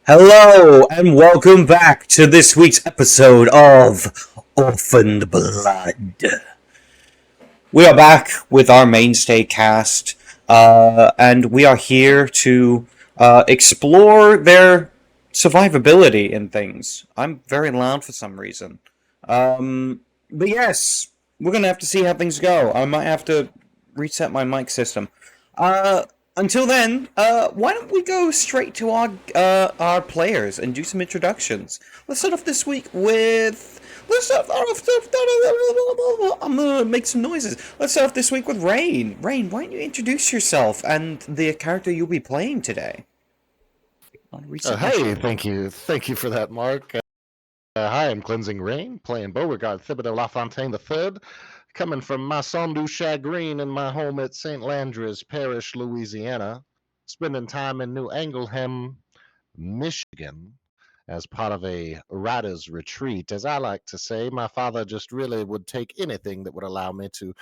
Hello, and welcome back to this week's episode of Orphaned Blood. We are back with our mainstay cast, and we are here to explore their survivability in things. I'm very loud for some reason. But yes, we're gonna have to see how things go. I might have to reset my mic system. Uh, until then, why don't we go straight to our players and do some introductions? Let's start off this week with. Let's start off. I'm gonna make some noises. Let's start off this week with Rain. Rain, why don't you introduce yourself and the character you'll be playing today? On reset my Hey, shit. thank you for that, Mark. Hi, I'm Cleansing Rain, playing Beauregard Thibodeau LaFontaine III, coming from Maison du Chagrin in my home at St. Landry's Parish, Louisiana, spending time in New Angleham, Michigan, as part of a writer's retreat. As I like to say, my father just really would take anything that would allow me to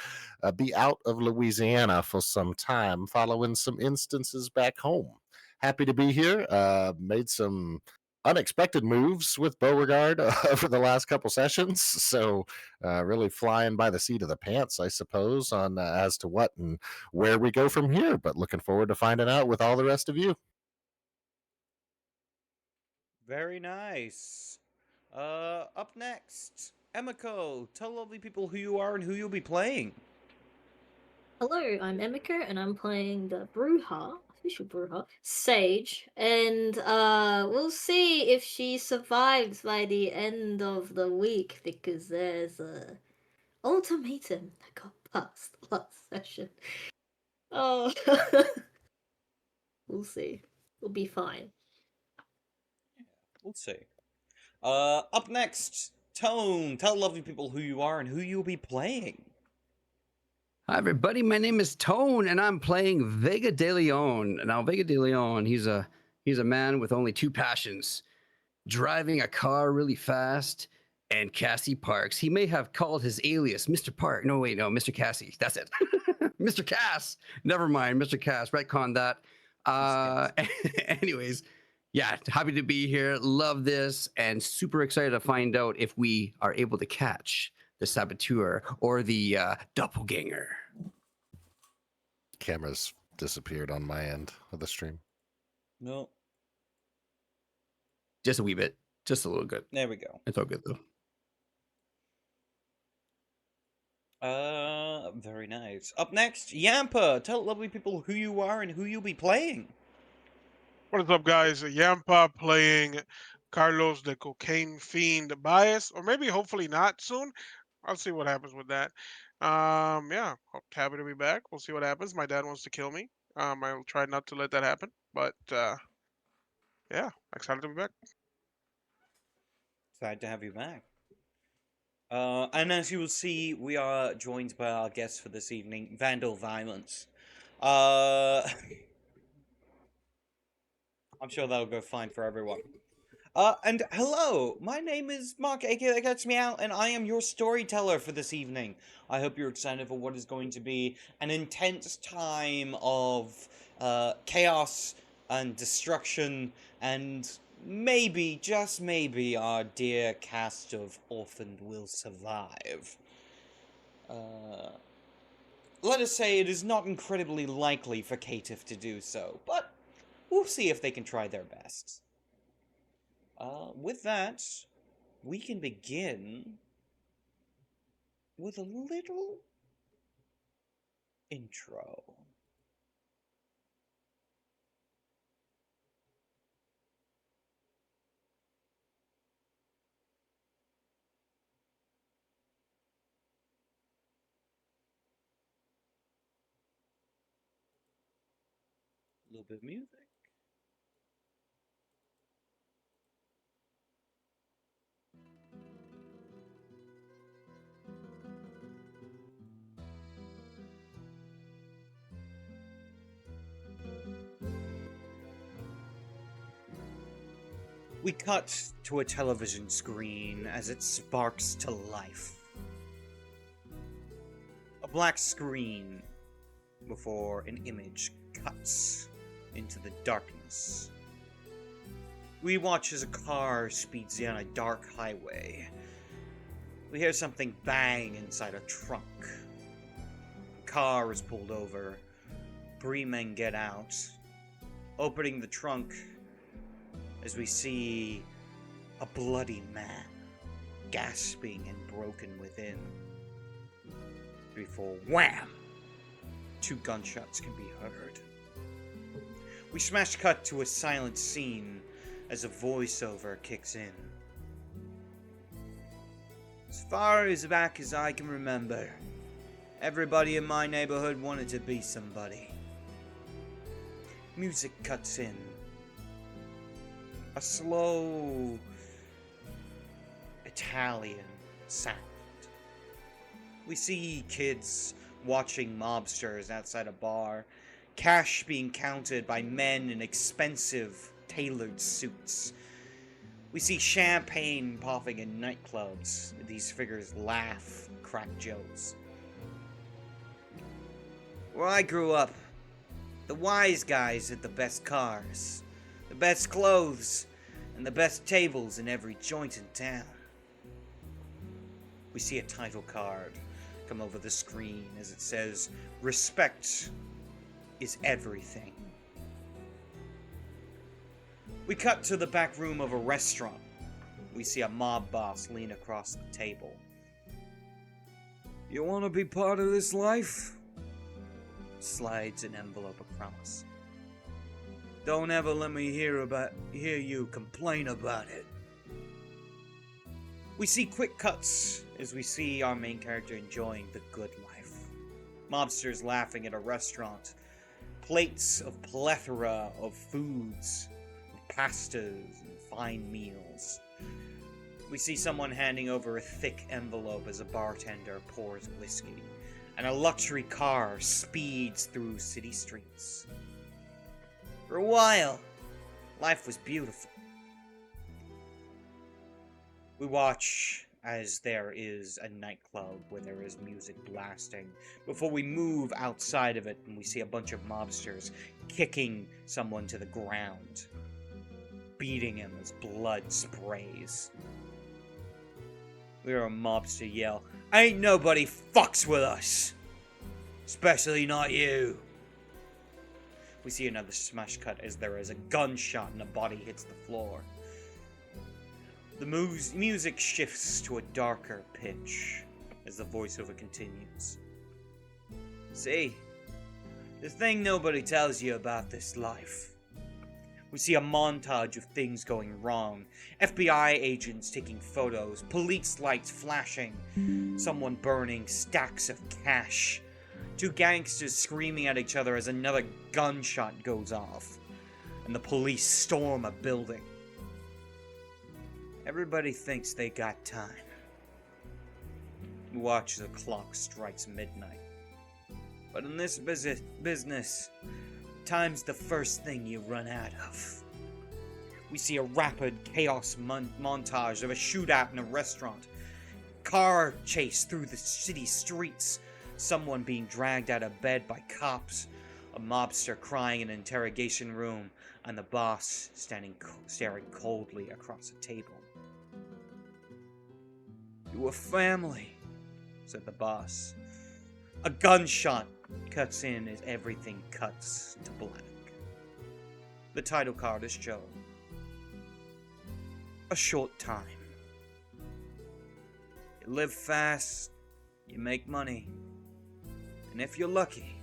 be out of Louisiana for some time, following some instances back home. Happy to be here. Made some unexpected moves with Beauregard over the last couple sessions. So, really flying by the seat of the pants, I suppose, on as to what and where we go from here. But looking forward to finding out with all the rest of you. Very nice. Up next, Emiko. Tell lovely people who you are and who you'll be playing. Hello, I'm Emika, and I'm playing the Bruja, official Bruja, Sage, and we'll see if she survives by the end of the week because there's a ultimatum that got passed last session. Oh, we'll see. We'll be fine. We'll see. Up next, Tone. Tell lovely people who you are and who you'll be playing. Hi everybody, my name is Tone and I'm playing Vega de Leon. Now Vega de Leon, he's a man with only two passions: driving a car really fast and Cassie Parks. He may have called his alias Mr. Park. No, wait, no, Mr. Cassie. That's it. Mr. Cass. Never mind, Mr. Cass. Retcon that. Anyways, yeah, happy to be here. Love this and super excited to find out if we are able to catch the saboteur or the doppelganger. Cameras disappeared on my end of the stream. No. Just a wee bit. Just a little good. There we go. It's all good though. Very nice. Up next, Yampa. Tell lovely people who you are and who you'll be playing. What is up, guys? Yampa playing Carlos the Cocaine Fiend Bias, or maybe hopefully not soon. I'll see what happens with that. Yeah, happy to be back. We'll see what happens. My dad wants to kill me. I'll try not to let that happen, but yeah, excited to be back. Glad to have you back. And as you will see, we are joined by our guest for this evening, Vandal Violence. I'm sure that'll go fine for everyone. And hello, my name is Mark, aka TheCatsMeow, and I am your storyteller for this evening. I hope you're excited for what is going to be an intense time of chaos and destruction, and maybe, just maybe, our dear cast of Orphaned will survive. Let us say it is not incredibly likely for Caitiff to do so, but we'll see if they can try their best. With that, we can begin with a little intro. A little bit of music. We cut to a television screen as it sparks to life. A black screen before an image cuts into the darkness. We watch as a car speeds down a dark highway. We hear something bang inside a trunk. The car is pulled over. 3 men get out, opening the trunk as we see a bloody man, gasping and broken within. Before wham! 2 gunshots can be heard. We smash cut to a silent scene as a voiceover kicks in. As far as back as I can remember, everybody in my neighborhood wanted to be somebody. Music cuts in. A slow Italian sound. We see kids watching mobsters outside a bar, cash being counted by men in expensive tailored suits. We see champagne popping in nightclubs. These figures laugh, crack jokes. Where I grew up, the wise guys had the best cars, the best clothes, and the best tables in every joint in town. We see a title card come over the screen as it says, "Respect is everything." We cut to the back room of a restaurant. We see a mob boss lean across the table. "You want to be part of this life?" Slides an envelope across. "Don't ever let me hear you complain about it." We see quick cuts as we see our main character enjoying the good life. Mobsters laughing at a restaurant. Plates of plethora of foods, pastas, and fine meals. We see someone handing over a thick envelope as a bartender pours whiskey, and a luxury car speeds through city streets. For a while, life was beautiful. We watch as there is a nightclub where there is music blasting, before we move outside of it and we see a bunch of mobsters kicking someone to the ground, beating him as blood sprays. We hear a mobster yell, "Ain't nobody fucks with us! Especially not you!" We see another smash cut as there is a gunshot and a body hits the floor. The music shifts to a darker pitch as the voiceover continues. "See, the thing nobody tells you about this life." We see a montage of things going wrong. FBI agents taking photos, police lights flashing, someone burning stacks of cash, 2 gangsters screaming at each other as another gunshot goes off, and the police storm a building. Everybody thinks they got time. You watch as the clock strikes midnight. But in this business, time's the first thing you run out of. We see a rapid chaos montage of a shootout in a restaurant, car chase through the city streets, someone being dragged out of bed by cops, a mobster crying in an interrogation room, and the boss staring coldly across a table. "You were family," said the boss. A gunshot cuts in as everything cuts to black. The title card is shown. A short time. You live fast, you make money, and if you're lucky,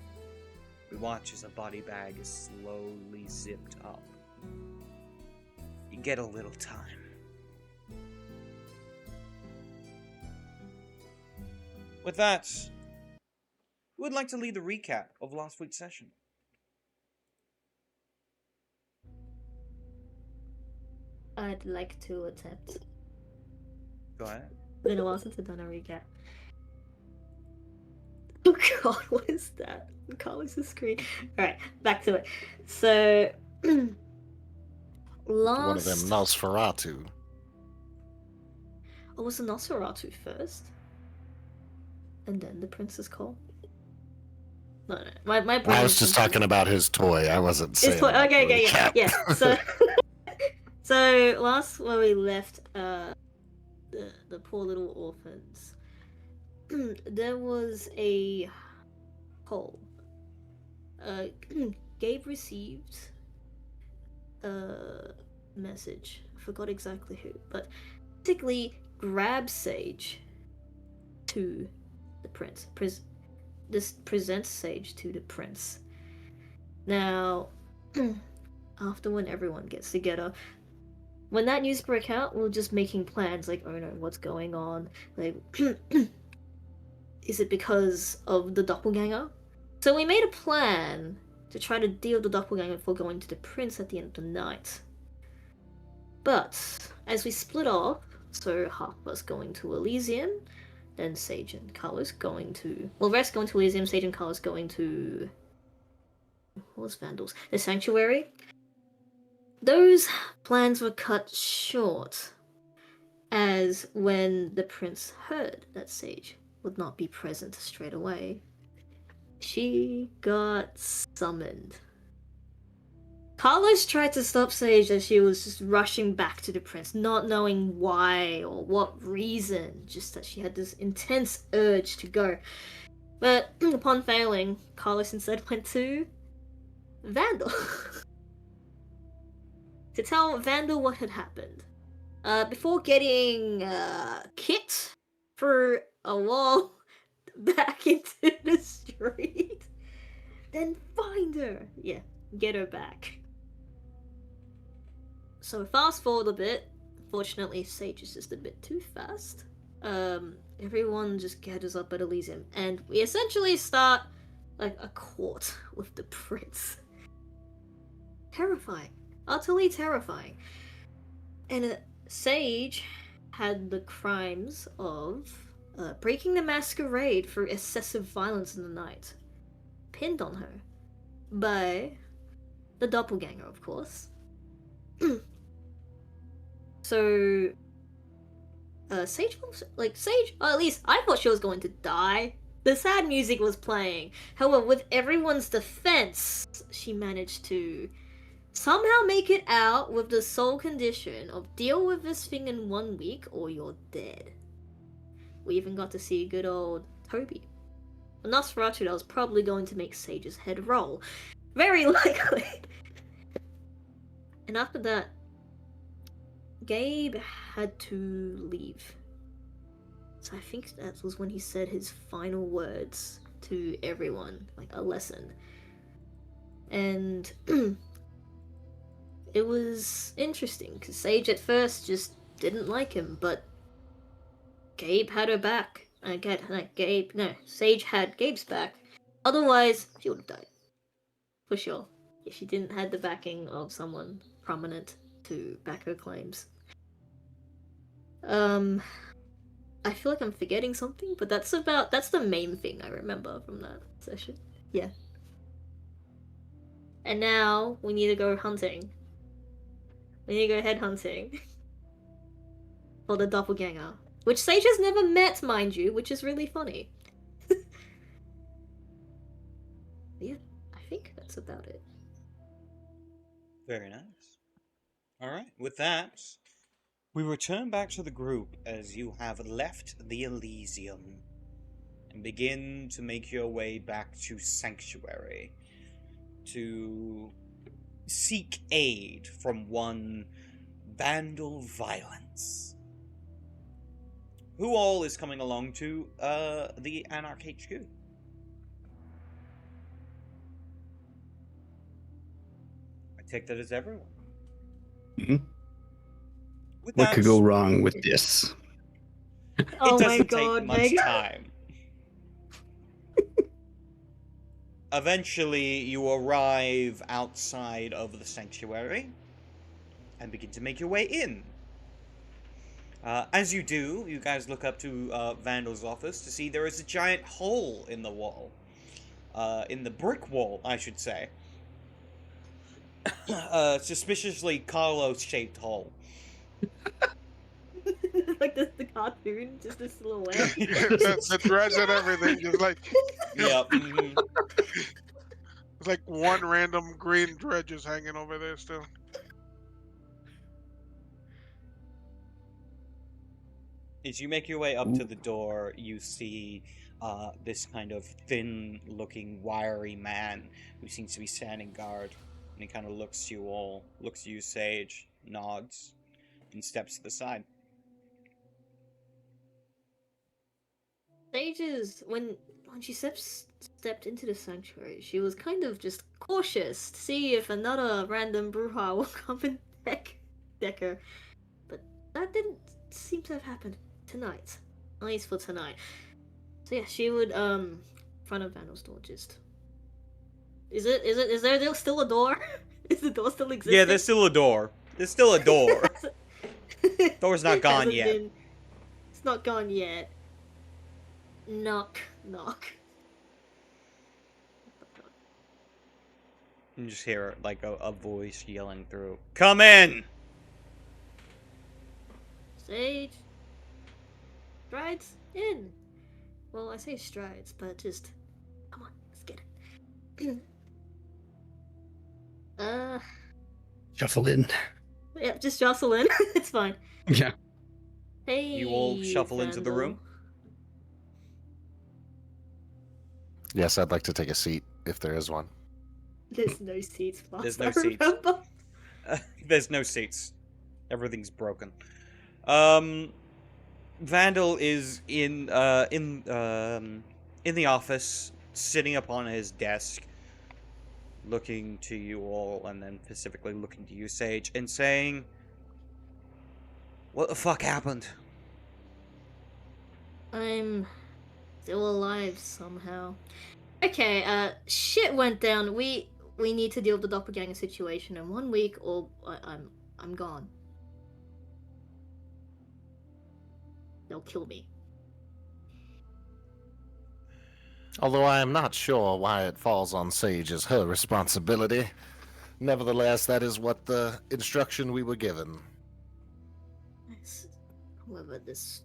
we watch as a body bag is slowly zipped up. You get a little time. With that, who would like to lead the recap of last week's session? I'd like to attempt. Go ahead. Been a while since I've done a recap. Oh god, what is that? The colors the screen. Alright, back to it. So last One of them Nosferatu. Oh, was the Nosferatu first? And then the Princess Call? No. My brain I was just talking about his toy. I wasn't saying. Okay, yeah. So So last where we left the poor little orphans, there was a hole. Gabe received a message. I forgot exactly who, but basically grabs Sage to the prince. This presents Sage to the prince. Now, after when everyone gets together, when that news broke out, we were just making plans like, oh no, what's going on? Like, is it because of the doppelganger? So we made a plan to try to deal with the doppelganger before going to the prince at the end of the night. But as we split off, so half of us going to Elysium, then Sage and Carlos going to... Well, Rest going to Elysium, Sage and Carlos going to... What was Vandals? The Sanctuary. Those plans were cut short, as when the prince heard that Sage would not be present straight away, she got summoned. Carlos tried to stop Sage as she was just rushing back to the prince, not knowing why or what reason, just that she had this intense urge to go. But upon failing, Carlos instead went to Vandal to tell Vandal what had happened. Before getting kicked for a wall back into the street, then find her. Yeah, get her back. So fast forward a bit. Fortunately, Sage is just a bit too fast. Everyone just gathers up at Elysium, and we essentially start like a court with the prince. Terrifying, utterly terrifying. And Sage had the crimes of breaking the Masquerade for excessive violence in the night pinned on her by the doppelganger, of course. So Sage was Sage, or at least I thought she was going to die. The sad music was playing. However, with everyone's defense, she managed to somehow make it out with the sole condition of deal with this thing in 1 week or you're dead. We even got to see good old Toby. A Nosferatu that was probably going to make Sage's head roll. Very likely. And after that, Gabe had to leave. So I think that was when he said his final words to everyone, like a lesson. And it was interesting, because Sage at first just didn't like him, but Gabe had her back. Sage had Gabe's back. Otherwise, she would have died. For sure. If she didn't have the backing of someone prominent to back her claims. I feel like I'm forgetting something, but that's the main thing I remember from that session. Yeah. And now we need to go hunting. We need to go head hunting for the doppelganger, which Sage has never met, mind you, which is really funny. Yeah, I think that's about it. Very nice. Alright, with that, we return back to the group as you have left the Elysium and begin to make your way back to Sanctuary to seek aid from one Vandal Violence. Who all is coming along to the Anarch HQ? I take that as everyone. Mm-hmm. With What that, could go wrong with this? Oh it doesn't my god, take much Meg. time. Eventually, you arrive outside of the sanctuary and begin to make your way in. As you do, you guys look up to Vandal's office to see there is a giant hole in the wall. In the brick wall, I should say. Suspiciously Carlos-shaped hole. Like the cartoon, just a silhouette. the dreads and everything, just like Yep. it's like one random green dread just hanging over there still. As you make your way up to the door, you see this kind of thin-looking, wiry man who seems to be standing guard. And he kind of looks to you all, looks at you, Sage, nods, and steps to the side. Sage is when she stepped into the sanctuary, she was kind of just cautious to see if another random Bruja will come and deck her. But that didn't seem to have happened tonight. At least for tonight. So yeah, she would front of Vandal's door just. Is there still a door? Is the door still existing? Yeah, there's still a door. There's still a door. Door's not gone Hasn't yet. It's not gone yet. Knock, knock. You just hear like a voice yelling through, "Come in!" Sage. Strides in. Well, I say strides, but just come on, let's get it. Shuffle in. Yeah, just jostle in. It's fine. Yeah. Hey. You all shuffle into the room. Yes, I'd like to take a seat if there is one. There's no seats. There's Master, no seats. remember? There's no seats. Everything's broken. Vandal is in the office, sitting up on his desk, looking to you all, and then specifically looking to you, Sage, and saying, "What the fuck happened?" I'm still alive somehow. Okay, shit went down. We need to deal with the doppelganger situation in 1 week, or I'm gone. They'll kill me. Although I am not sure why it falls on Sage as her responsibility. Nevertheless, that is what the instruction we were given. However, this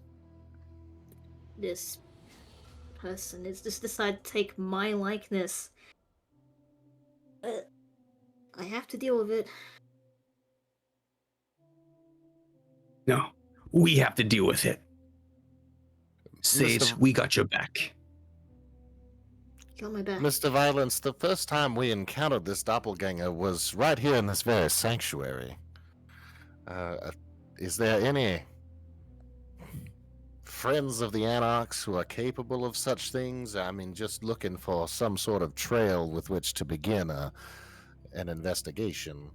person has just decided to take my likeness. I have to deal with it. No, we have to deal with it. Sage, Mr. we got your back. Got my back. Mr. Violence, the first time we encountered this doppelganger was right here in this very sanctuary. Is there any friends of the Anarchs who are capable of such things? I mean, just looking for some sort of trail with which to begin an investigation.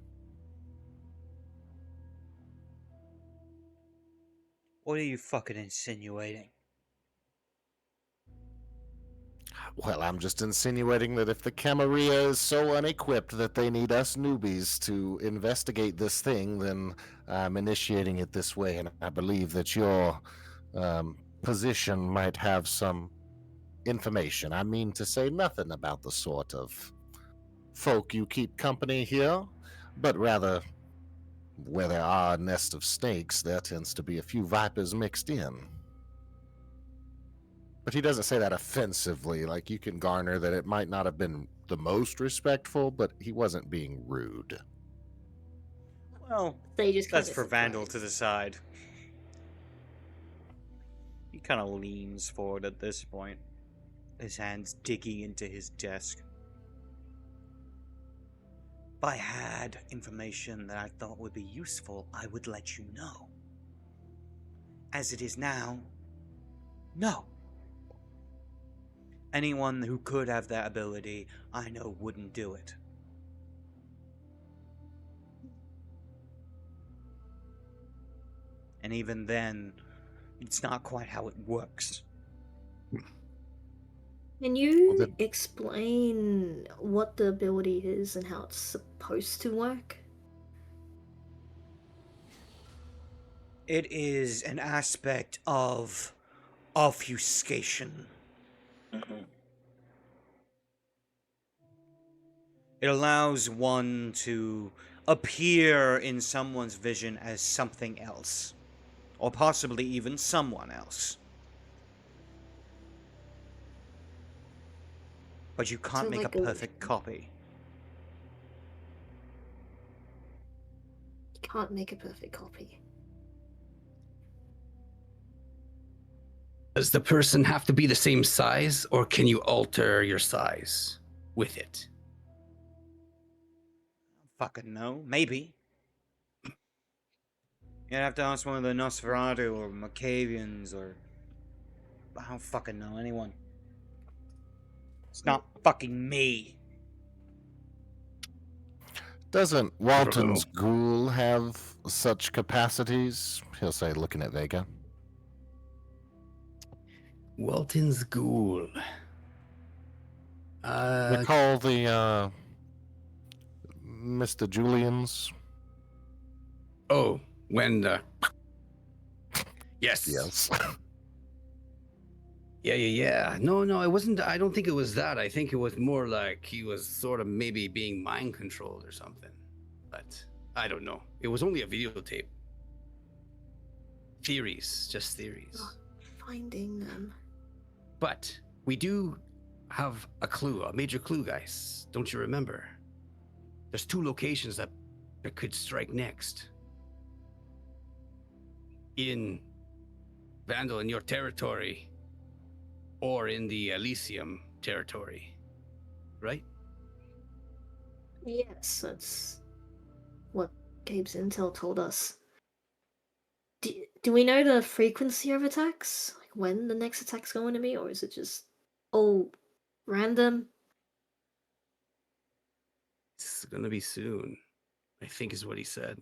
What are you fucking insinuating? Well, I'm just insinuating that if the Camarilla is so unequipped that they need us newbies to investigate this thing, then I'm initiating it this way, and I believe that your position might have some information. I mean to say nothing about the sort of folk you keep company here, but rather where there are a nest of snakes, there tends to be a few vipers mixed in. But he doesn't say that offensively. Like, you can garner that it might not have been the most respectful, but he wasn't being rude. Well, They just that's kinda for Vandal to surprised. decide. He kind of leans forward at this point, his hands digging into his desk. If I had information that I thought would be useful, I would let you know. As it is now, no. Anyone who could have that ability, I know wouldn't do it. And even then, it's not quite how it works. Can you Well, explain what the ability is and how it's supposed to work? It is an aspect of obfuscation. It allows one to appear in someone's vision as something else, or possibly even someone else. But you can't So, make like a perfect copy. You can't make a perfect copy. Does the person have to be the same size, or can you alter your size with it? Fucking no. Maybe. You'd have to ask one of the Nosferatu or Macavians or... I don't fucking know anyone. It's not fucking me. Doesn't I don't Walton's know. ghoul have such capacities? He'll say, looking at Vega. Walton's ghoul. Recall the Mr. Julian's? Oh, when the... Yes. Yes. Yeah. No, it wasn't. I don't think it was that. I think it was more like he was sort of maybe being mind controlled or something. But I don't know. It was only a videotape. Theories, just theories. Finding them. But we do have a clue, a major clue, guys. Don't you remember? There's 2 locations that could strike next. In Vandal, in your territory, or in the Elysium territory, right? Yes, that's what Gabe's intel told us. Do we know the frequency of attacks? Like when the next attack's going to be, or is it just random? It's gonna be soon, I think is what he said.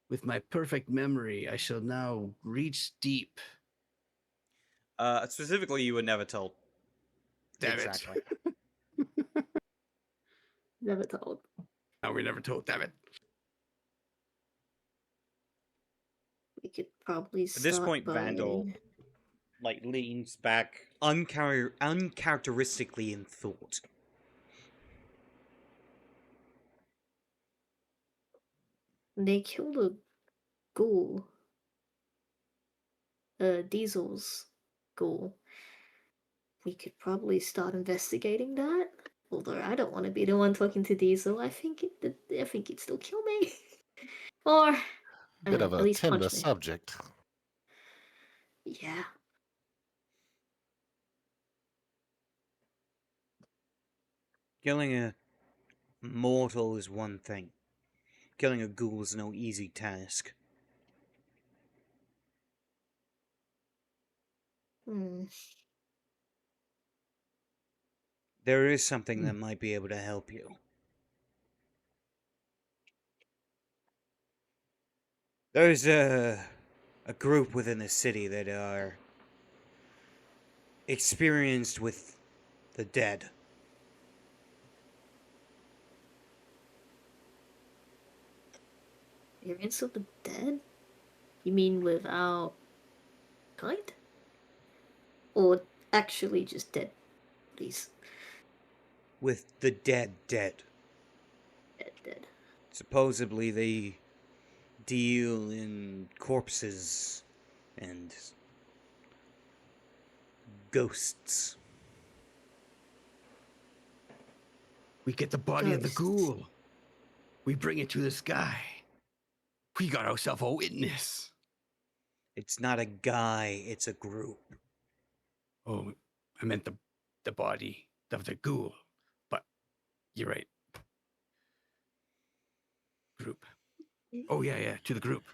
With my perfect memory, I shall now reach deep. Specifically, you were never told. Damn Exactly. it. Never told. No, we're never told. Damn it. We could probably At start this point, by... Vandal leans back uncharacteristically in thought. They killed a ghoul. Diesel's ghoul. We could probably start investigating that. Although I don't want to be the one talking to Diesel. I think it'd still kill me. Or Bit of at a least tender punch me. subject. Yeah. Killing a mortal is one thing. Killing a ghoul is no easy task. There is something that might be able to help you. There's a group within the city that are experienced with the dead. Experience of the dead? You mean without kind? Or actually just dead bodies? With the dead. Dead. Supposedly they deal in corpses and ghosts. We get the body of the Ghosts. ghoul. We bring it to the sky. We got ourselves a witness. It's not a guy, it's a group. Oh, I meant the body of the ghoul. But you're right. Group. Oh, yeah, to the group.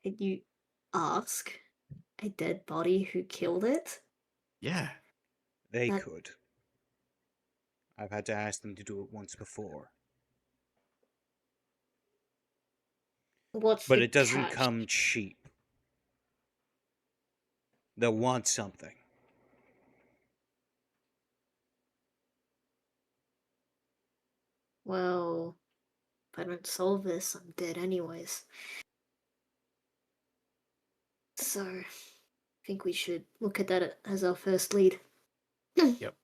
Can you ask a dead body who killed it? Yeah. They That- could. I've had to ask them to do it once before. What's But the it doesn't catch? come cheap. They'll want something. Well, if I don't solve this, I'm dead anyways. So, I think we should look at that as our first lead. Yep.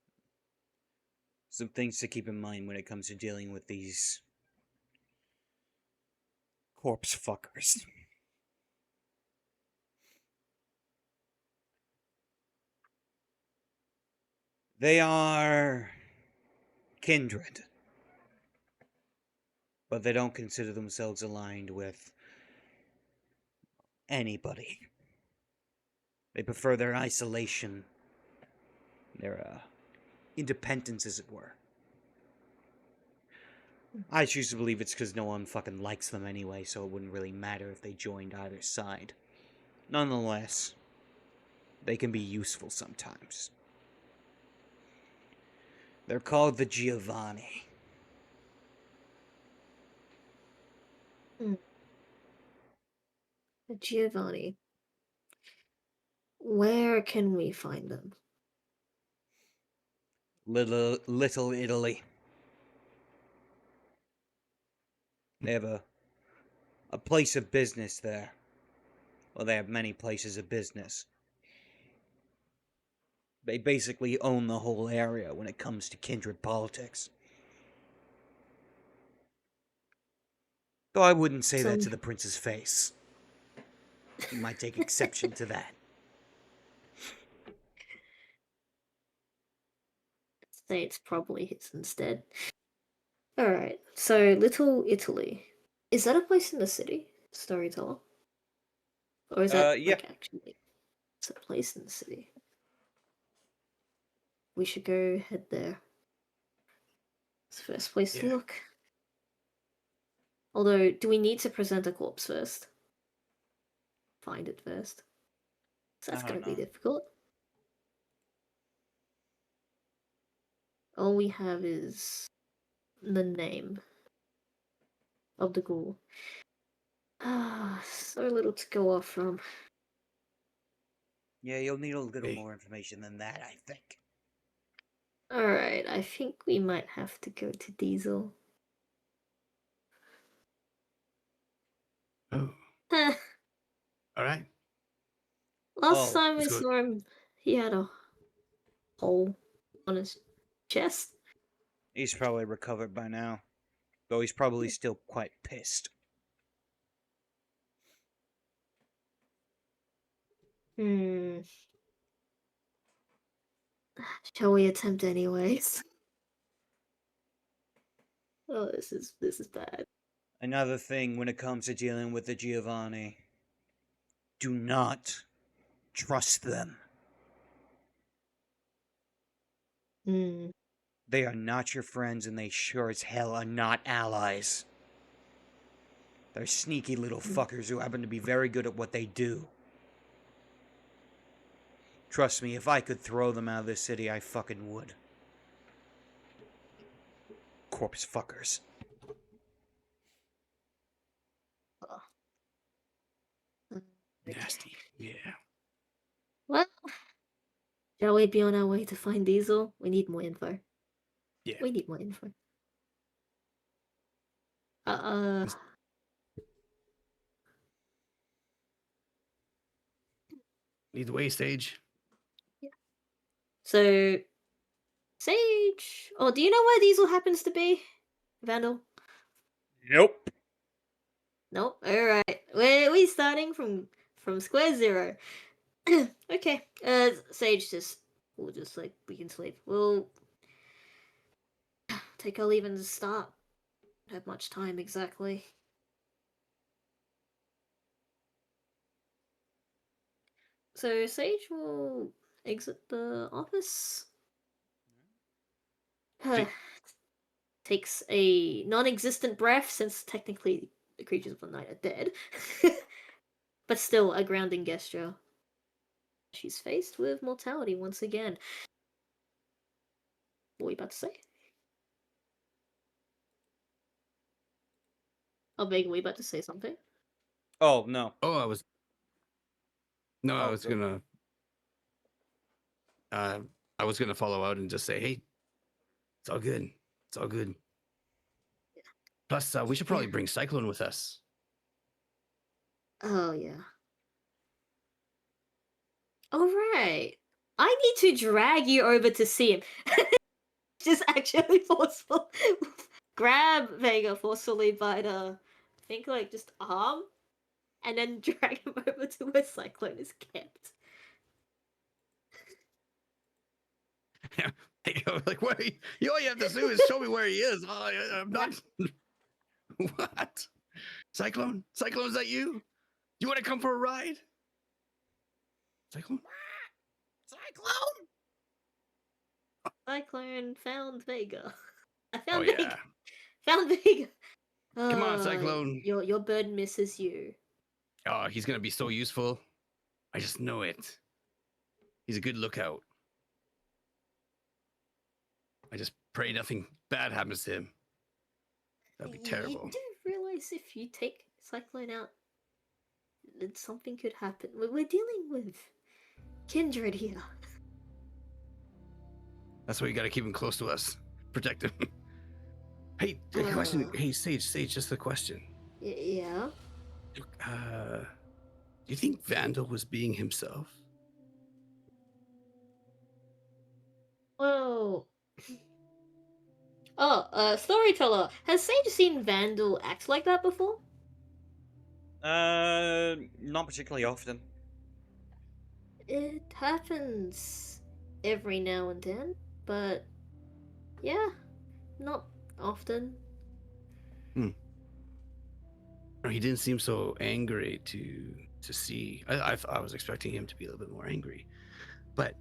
Some things to keep in mind when it comes to dealing with these corpse fuckers. They are kindred, but they don't consider themselves aligned with anybody. They prefer their isolation, their independence, as it were. I choose to believe it's because no one fucking likes them anyway, so it wouldn't really matter if they joined either side. Nonetheless, they can be useful sometimes. They're called the Giovanni. The Giovanni. Where can we find them? Little Italy. They have a place of business there. Well, they have many places of business. They basically own the whole area when it comes to kindred politics. Though I wouldn't say that to the prince's face. He might take exception to that. Say it's probably his instead. Alright, so Little Italy. Is that a place in the city, Storyteller? Or is that Yeah. like actually it's a place in the city? We should go head there. It's the first place to look. Although, do we need to present a corpse first? Find it first. So that's gonna be difficult. All we have is the name of the ghoul. Ah, so little to go off from. Yeah, you'll need a little more information than that, I think. Alright, I think we might have to go to Diesel. Oh. Heh. Alright. Last time we let's go. saw him, he had a hole on his chest. He's probably recovered by now. Though he's probably still quite pissed. Shall we attempt anyways? Oh, this is bad. Another thing when it comes to dealing with the Giovanni. Do not trust them. They are not your friends, and they sure as hell are not allies. They're sneaky little fuckers who happen to be very good at what they do. Trust me, if I could throw them out of this city, I fucking would. Corpse fuckers. Nasty. Yeah. Well, shall we be on our way to find Diesel? We need more info. Yeah. We need more info. Lead the way, Sage. Yeah. So, Sage. Oh, do you know where Diesel happens to be, Vandal? Nope. Nope. All right. We starting from square zero. Okay. Sage we'll just like we can sleep. We'll take our leave and start. Don't have much time exactly. So Sage will exit the office. Takes a non-existent breath, since technically the creatures of the night are dead. But still a grounding gesture. She's faced with mortality once again. What were you about to say? Oh, Vega, were you about to say something? Oh, no. Oh, I was. No, I Oh, was good. gonna. I was gonna follow out and just say, "Hey, it's all good. It's all good." Plus, we should probably bring Cyclone with us. Oh, yeah. Alright. I need to drag you over to see him. Just actually forceful. Grab Vega forcefully by the, I think, like, just arm. And then drag him over to where Cyclone is kept. Like, what? All you have to do is show me where he is. I'm not. What? Cyclone? Cyclone, is that you? You want to come for a ride? Cyclone? Cyclone found Vega. I Oh found yeah. Vega. Found Vega. Come on, Cyclone. Your bird misses you. Oh, he's gonna be so useful. I just know it. He's a good lookout. I just pray nothing bad happens to him. That'd be terrible. You do realize if you take Cyclone out, that something could happen. We're dealing with kindred here. That's why you gotta keep him close to us. Protect him. Hey, question. Hey, Sage, just a question. Yeah. Do you think Vandal was being himself? Whoa. Oh, storyteller. Has Sage seen Vandal act like that before? Not particularly often. It happens every now and then, but yeah, not often. No, he didn't seem so angry to see. I was expecting him to be a little bit more angry, but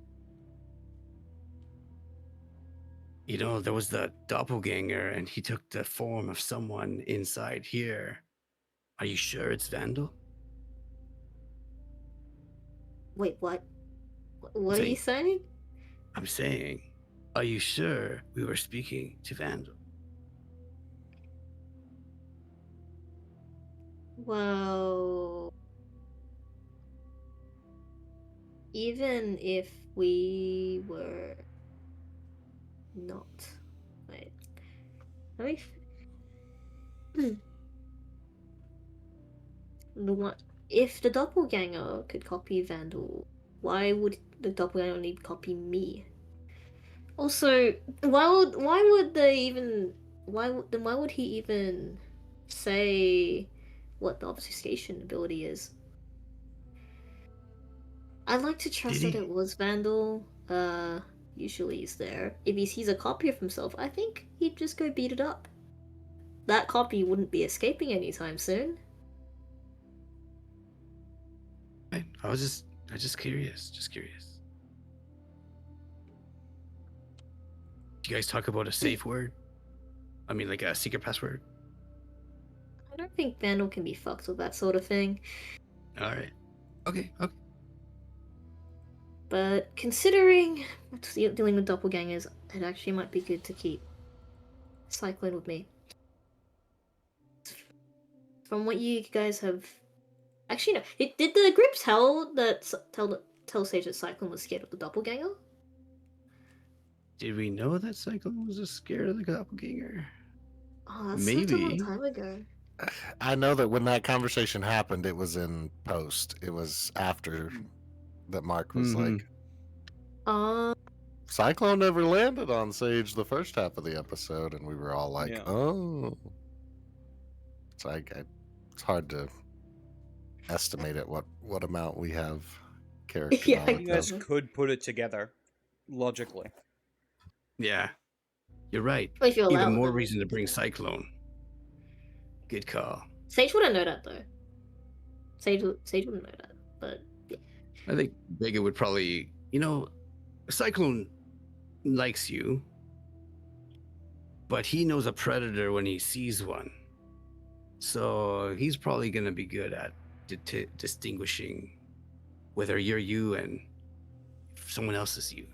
you know, there was the doppelganger, and he took the form of someone inside here. Are you sure it's Vandal? Wait, what? What are you saying? I'm saying, are you sure we were speaking to Vandal? Well, even if we were not. Wait. Let me. The one. If the doppelganger could copy Vandal, why would the doppelganger need to copy me? Also, why would they even why would he even say what the obfuscation ability is? I'd like to trust Did that he? it was Vandal. Usually he's there. If he sees a copy of himself, I think he'd just go beat it up. That copy wouldn't be escaping anytime soon. I was just curious. Do you guys talk about a safe word? I mean, like a secret password? I don't think Vandal can be fucked with that sort of thing. All right. Okay. But considering dealing with doppelgangers, it actually might be good to keep Cyclone with me. From what you guys have, actually no, did the group tell Sage that Cyclone was scared of the doppelganger? Did we know that Cyclone was just scared of the doppelganger? Oh, that's such a long Maybe. time ago. I know that when that conversation happened, it was in post. It was after that Mark was like, Cyclone never landed on Sage the first half of the episode, and we were all like, Yeah. oh. So it's hard to estimate at what amount we have character Yeah, knowledge You guys of. could put it together logically. Yeah. You're right. if you allow Even more them. reason to bring Cyclone. Good call. Sage wouldn't know that though. Sage wouldn't know that, but yeah. I think Vega would probably, Cyclone likes you, but he knows a predator when he sees one. So he's probably going to be good at distinguishing whether you're you and if someone else is you.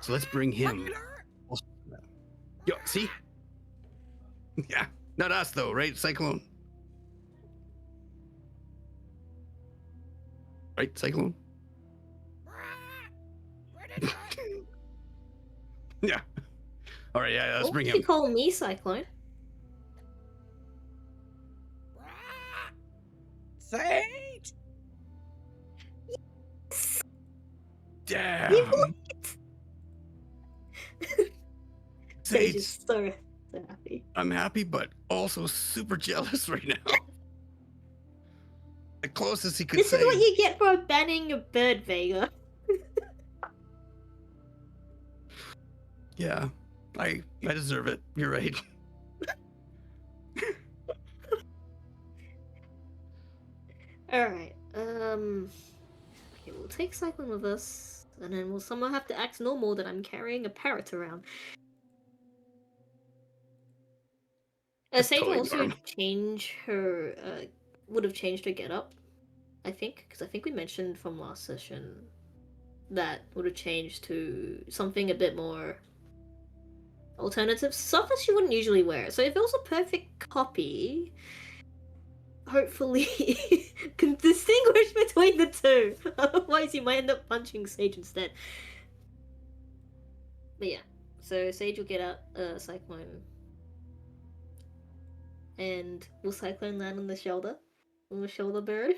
So let's bring him. Yo, see? Yeah, not us though, right, Cyclone? Right, Cyclone? Yeah. All right, yeah, let's bring What him. would you call me, Cyclone? Sage! Damn. Sage Sage, is so happy. I'm happy, but also super jealous right now. The closest he could This say. is what you get for banning a bird, Vega. Yeah, I deserve it. You're right. Alright, we'll take Cyclone with us, and then we'll somehow have to act normal that I'm carrying a parrot around. That's Sage will totally also normal. change her. Would have changed her getup, I think, because I think we mentioned from last session that would have changed to something a bit more alternative stuff that she wouldn't usually wear. So if it was a perfect copy, hopefully can distinguish between the two. Otherwise, you might end up punching Sage instead. But yeah, so Sage will get out Cyclone. And will Cyclone land on the shoulder? On the shoulder bird?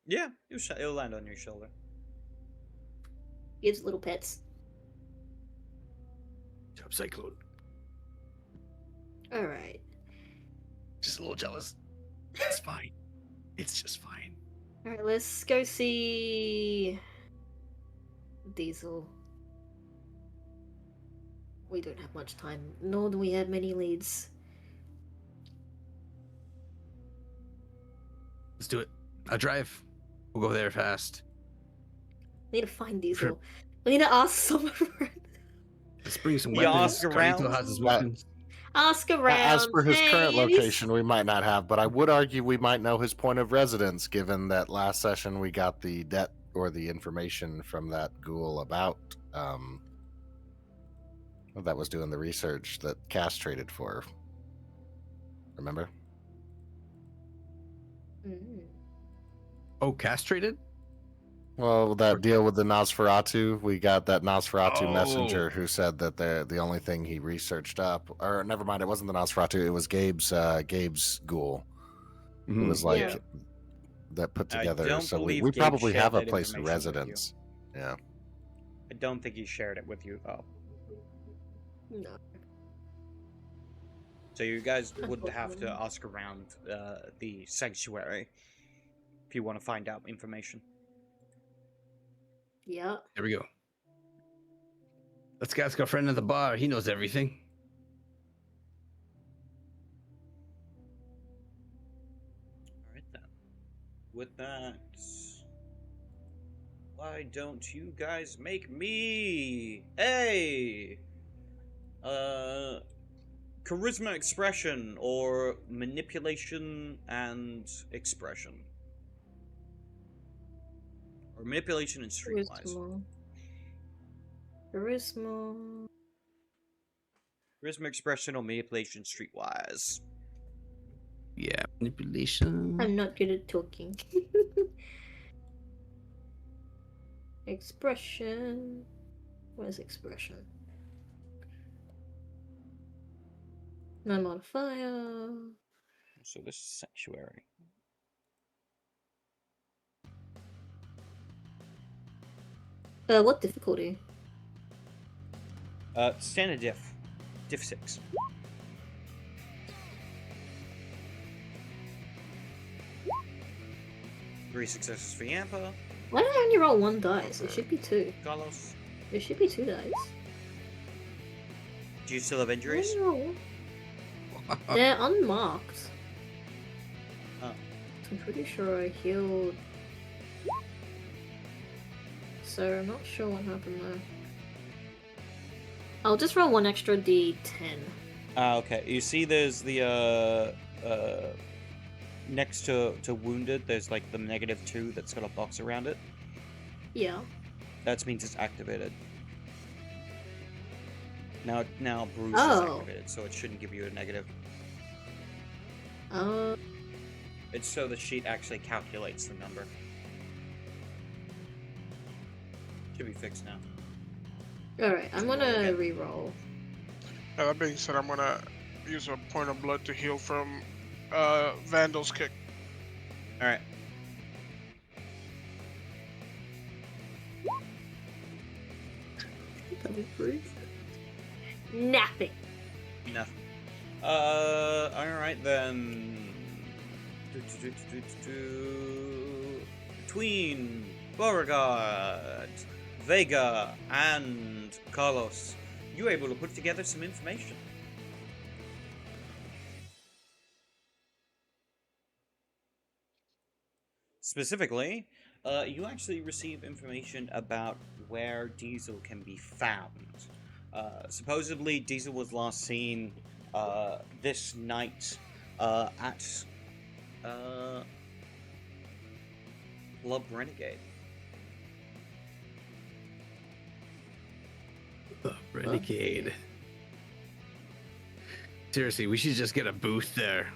Yeah, it'll land on your shoulder. Gives little pets. Job Cyclone. Alright. Just a little jealous. It's fine. It's just fine. Alright, let's go see Diesel. We don't have much time, nor do we have many leads. Let's do it. I'll drive. We'll go there fast. We need to find Diesel. We need to ask someone. Let's bring some You weapons. ask around? Carlito has his weapons. Ask around. As for his Hey, current have you location, we might not have, but I would argue we might know his point of residence, given that last session we got the debt or the information from that ghoul about that was doing the research that Cass traded for. Remember? Mm. Oh, castrated? Well, that deal with the Nosferatu, we got that Nosferatu Oh. messenger who said that the only thing he researched up, or never mind, it wasn't the Nosferatu, it was Gabe's ghoul. It was like Yeah. that put I together. don't So believe we Gabe probably shared have a that place of information with you. residence. Yeah. I don't think he shared it with you, though. No. So you guys would have to Unfortunately. ask around the sanctuary if you want to find out information. Yeah. There we go. Let's ask our friend at the bar. He knows everything. All right then. With that, why don't you guys make me a charisma expression or manipulation and expression, or manipulation and streetwise? Charisma. Charisma expression or manipulation streetwise. Yeah, manipulation. I'm not good at talking. Expression. What is expression? No modifier. So this is sanctuary. What difficulty? Standard diff 6. Three successes for Yampa. Why did I only roll one dice? It should be two. Carlos, It should be two dice. do you still have injuries? No. They're unmarked. Oh. I'm pretty sure I healed. So I'm not sure what happened there. I'll just roll one extra d10. Okay. You see, there's the next to wounded. There's like the -2 that's got a box around it. Yeah. That means it's activated. Now bruise is Oh. activated, so it shouldn't give you a negative. It's so the sheet actually calculates the number. Should be fixed now. Alright, I'm Roll gonna again. re-roll. That being said, I'm gonna use a point of blood to heal from Vandal's kick. All right. Napping. Enough. All right then. Between Beauregard, Vega, and Carlos, you were able to put together some information. Specifically, You actually receive information about where Diesel can be found. Supposedly, Diesel was last seen this night at Club Renegade. Renegade. Seriously, we should just get a booth there.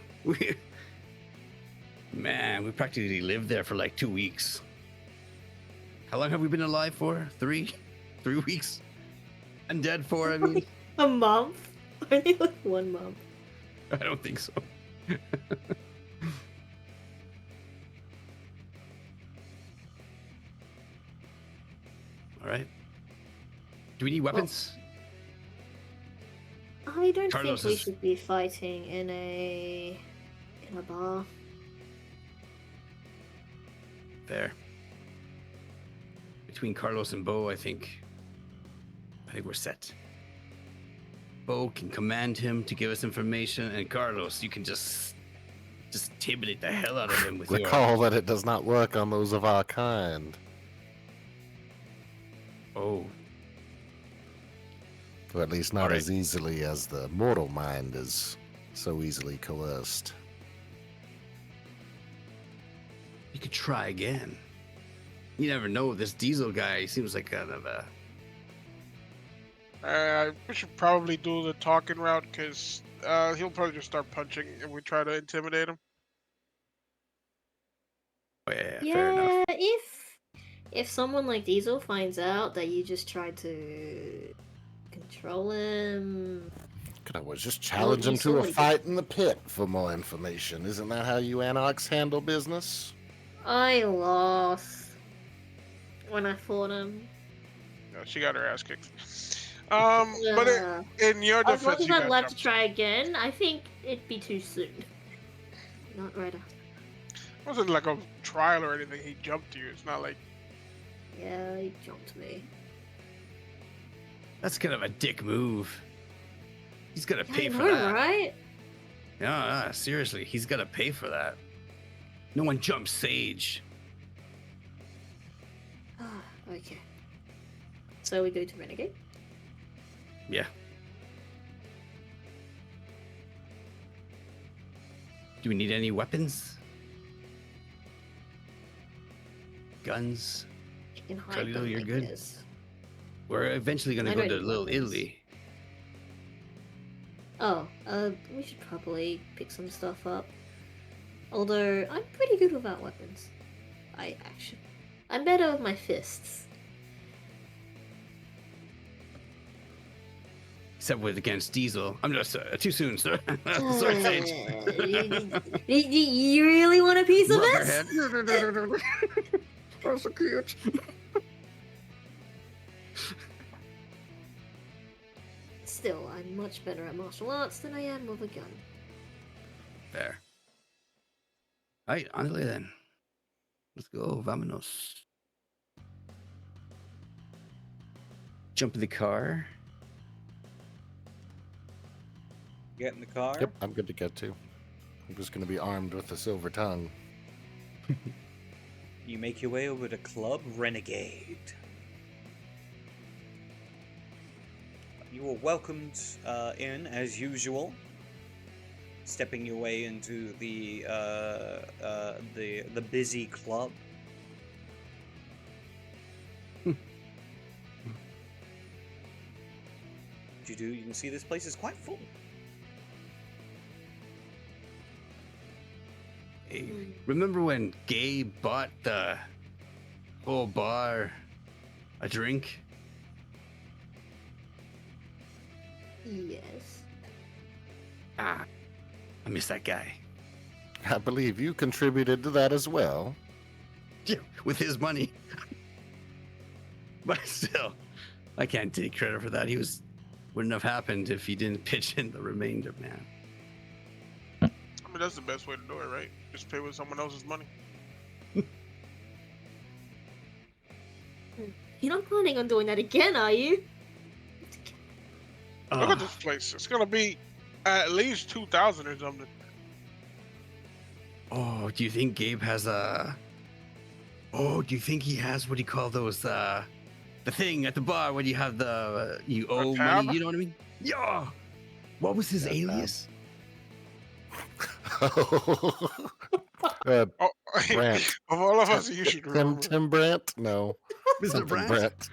Man, we practically lived there for like 2 weeks. How long have we been alive for? 3 weeks? And dead for, I mean? A month? Only like 1 month. I don't think so. All right. Do we need weapons? I don't Carlos think we is- should be fighting in a bar. There. Between Carlos and Bo, I think we're set. Bo can command him to give us information, and Carlos, you can just intimidate the hell out of him with your... Recall that it does not work on those of our kind. Oh, Or at least not Alright. as easily as the mortal mind is so easily coerced. you could try again. You never know. This Diesel guy seems like kind of a... We should probably do the talking route because he'll probably just start punching if we try to intimidate him. Oh, yeah, fair enough. If someone like Diesel finds out that you just tried to control him, Could always just challenge you him to a silly. fight in the pit for more information. Isn't that how you anarchs handle business? I lost when I fought him. No, she got her ass kicked. But in your As long defense, as you I'd got love to jumped. try again, I think it'd be too soon. Not right after. It wasn't like a trial or anything. He jumped you. It's not like Yeah, he jumped me. That's kind of a dick move. He's got to Yeah, pay I for know, that. right? Yeah, seriously, he's got to pay for that. No one jumps Sage. Okay. So we go to Renegade? Yeah. Do we need any weapons? Guns? You can hide Carlito, them you're like good? this. We're eventually going to I go don't to need Little weapons. Italy. Oh, we should probably pick some stuff up. Although, I'm pretty good without weapons. I'm better with my fists. Except with against Diesel. I'm just too soon, sir. Sorry, Sage. You really want a piece of Rubber this? head. Oh, so cute. Still, I'm much better at martial arts than I am with a gun. There. Alright, honestly then. Let's go, vámonos. Jump in the car. Get in the car. Yep, I'm good to get to. I'm just going to be armed with a silver tongue. You make your way over to Club Renegade. You are welcomed in as usual. Stepping your way into the busy club. You can see this place is quite full. Hey, remember when Gabe bought the whole bar a drink? Yes. Ah, I miss that guy. I believe you contributed to that as well. Yeah, with his money. But still, I can't take credit for that. Wouldn't have happened if he didn't pitch in the remainder, man. I mean, that's the best way to do it, right? Just pay with someone else's money. You're not planning on doing that again, are you? Look at this place. It's gonna be at least 2,000 or something. Oh, do you think Gabe has a Oh, do you think he has what do you call those? The thing at the bar when you have the you owe tab? money. You know what I mean? Yeah. What was his Yeah, tab. alias? uh, Oh, Brant. of all of us, you should remember. Tim Brant? No. Mr. Something Brandt? Brant.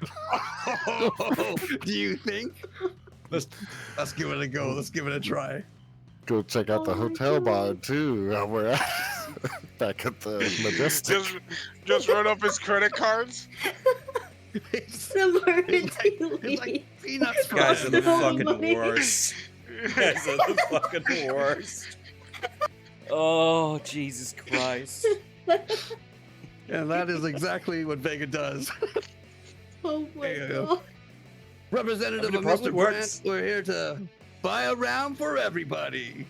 Oh, do you think? Let's give it a go. Let's give it a try. Go check out the Oh my hotel bar God. too. We're at back at the Majestic. Just run up his credit cards. It's, The moment it's he it's like leaves. peanuts for Guys are him. the fucking Money. worst. Guys are the fucking worst. Oh, Jesus Christ. And that is exactly what Vega does. Oh my There you go. God. Representative I mean, of it probably Mr. works. Brandt, we're here to buy a round for everybody.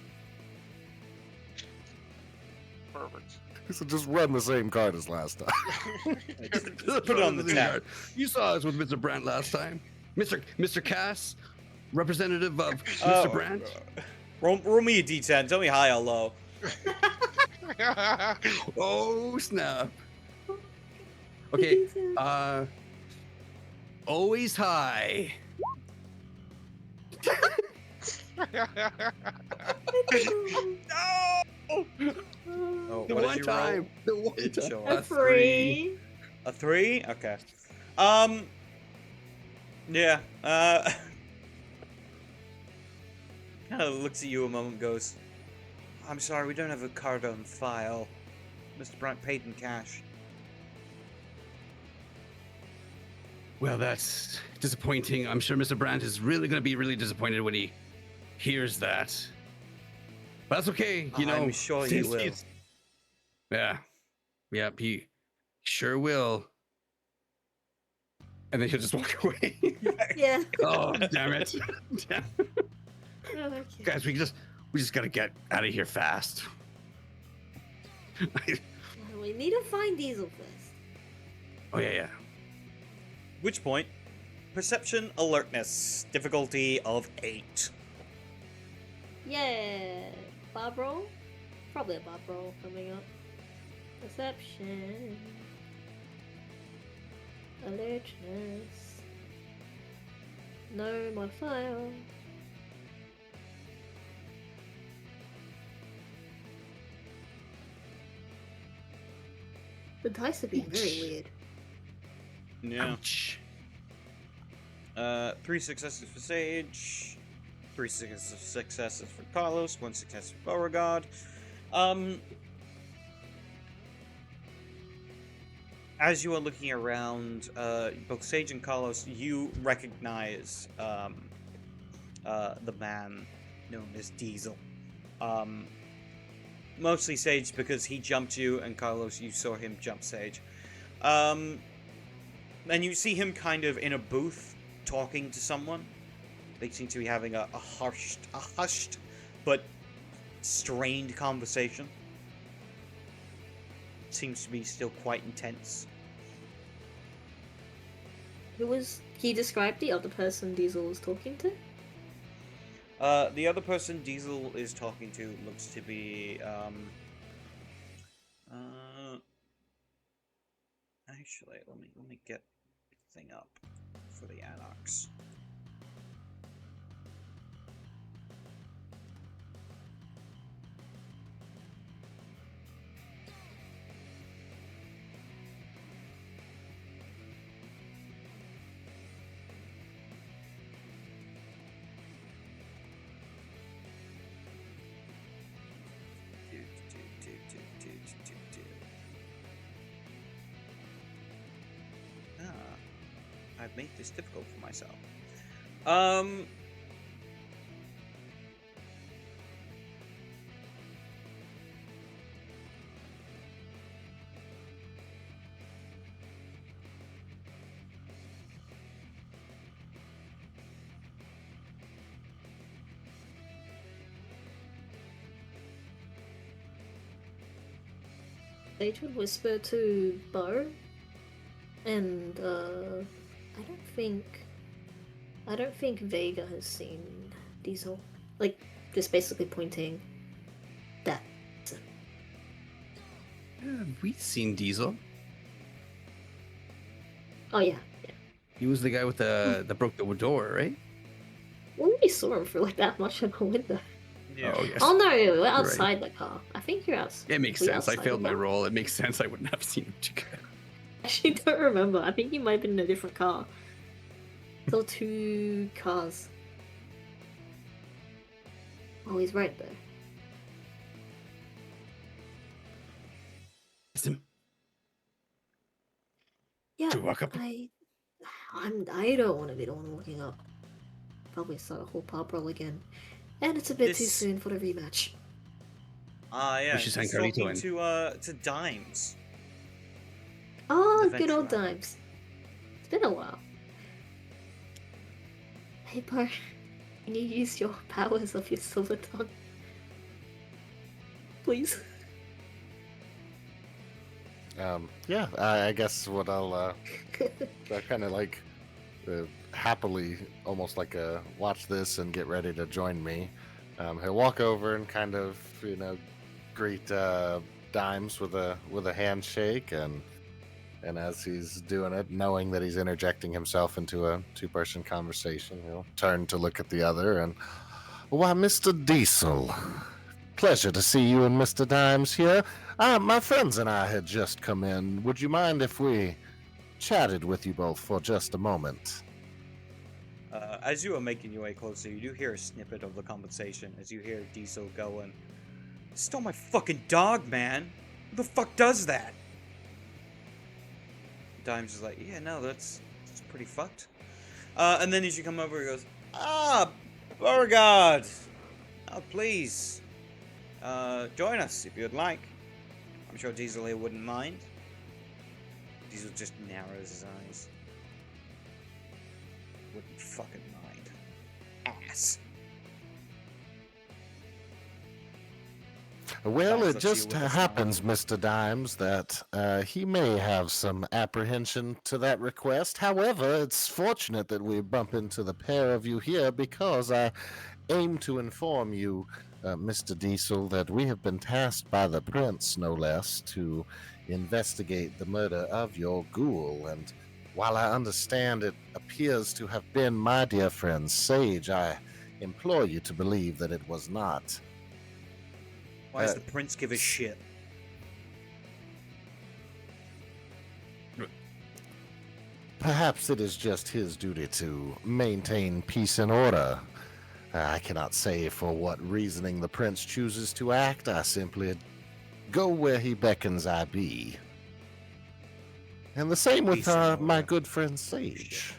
Perfect. So just run the same card as last time. Put it on the tab. You saw us with Mr. Brandt last time. Mr. Cass, representative of Mr. Oh, Brandt. roll me a D10. Tell me high or low. Oh, snap. Okay, always high. Oh, The what one did you time. roll? The one It time. showed. A 3. A 3? Okay. Yeah. Kind of looks at you a moment and goes, I'm sorry, we don't have a card on file. Mr. Brandt paid in cash. Well, that's disappointing. I'm sure Mr. Brandt is really going to be really disappointed when he hears that. But that's okay. You know, I'm sure he since will. he's- Yeah. Yep, he sure will. And then he'll just walk away. Yeah. Oh, damn it. Damn. Okay. Guys, we just gotta get out of here fast. We need to find Diesel first. Oh yeah. Which point, perception alertness, difficulty of 8. Yeah. Bob roll? Probably a Bob roll coming up. Perception. Alertness. No modifier. The dice are being very weird. Yeah. Ouch. 3 successes for Sage, 3 successes for Carlos, 1 success for Beauregard. As you are looking around, both Sage and Carlos, you recognize the man known as Diesel. Mostly Sage because he jumped you, and Carlos, you saw him jump Sage. And you see him kind of in a booth talking to someone. They seem to be having a hushed but strained conversation. Seems to be still quite intense. Who was he described the other person Diesel was talking to? The other person Diesel is talking to looks to be actually let me get the thing up for the Anarchs. I've made this difficult for myself. Sage would whisper to Bo, and I don't think Vega has seen Diesel. Like, just basically pointing that. We've seen Diesel. Oh yeah. He was the guy with the that broke the door, right? We only saw him through like that much of a window. Yeah. Oh yes. Oh no, we're right. outside the car. I think you're outside. It makes We sense. I outside failed the my car? role. It makes sense. I wouldn't have seen him. I actually don't remember. I think you might have been in a different car. There were 2 cars. Oh, he's right there. Yeah, Should we walk up? I don't want to be the one walking up. Probably start a whole pub brawl again. And it's a bit too This- soon for the rematch. Yeah. We should send he's Carlito talking in. to Dimes. Oh, The good old venturer. times. It's been a while. Hey, Bar, can you use your powers of your silver tongue? Please. Yeah, I guess what I'll kind of like happily, almost like watch this and get ready to join me. He'll walk over and kind of, greet Dimes with a handshake, and as he's doing it, knowing that he's interjecting himself into a 2-person conversation, he'll turn to look at the other and, why, Mr. Diesel, pleasure to see you and Mr. Dimes here. My friends and I had just come in. Would you mind if we chatted with you both for just a moment? As you are making your way closer, you do hear a snippet of the conversation as you hear Diesel going, "Stole my fucking dog, man. Who the fuck does that?" Dimes is like, "Yeah, no, that's pretty fucked." And then as you come over, he goes, Beauregard! Oh, please. Join us if you'd like. I'm sure Diesel here wouldn't mind. Diesel just narrows his eyes. Wouldn't fucking mind. Ass. Well, Dimes it looks at you just with a smile. happens, Mr. Dimes, that he may have some apprehension to that request. However, it's fortunate that we bump into the pair of you here, because I aim to inform you, Mr. Diesel, that we have been tasked by the Prince, no less, to investigate the murder of your ghoul. And while I understand it appears to have been my dear friend Sage, I implore you to believe that it was not. Why does the prince give a shit? Perhaps it is just his duty to maintain peace and order. I cannot say for what reasoning the prince chooses to act. I simply go where he beckons I be. And the same with Peace and my order. good friend Sage.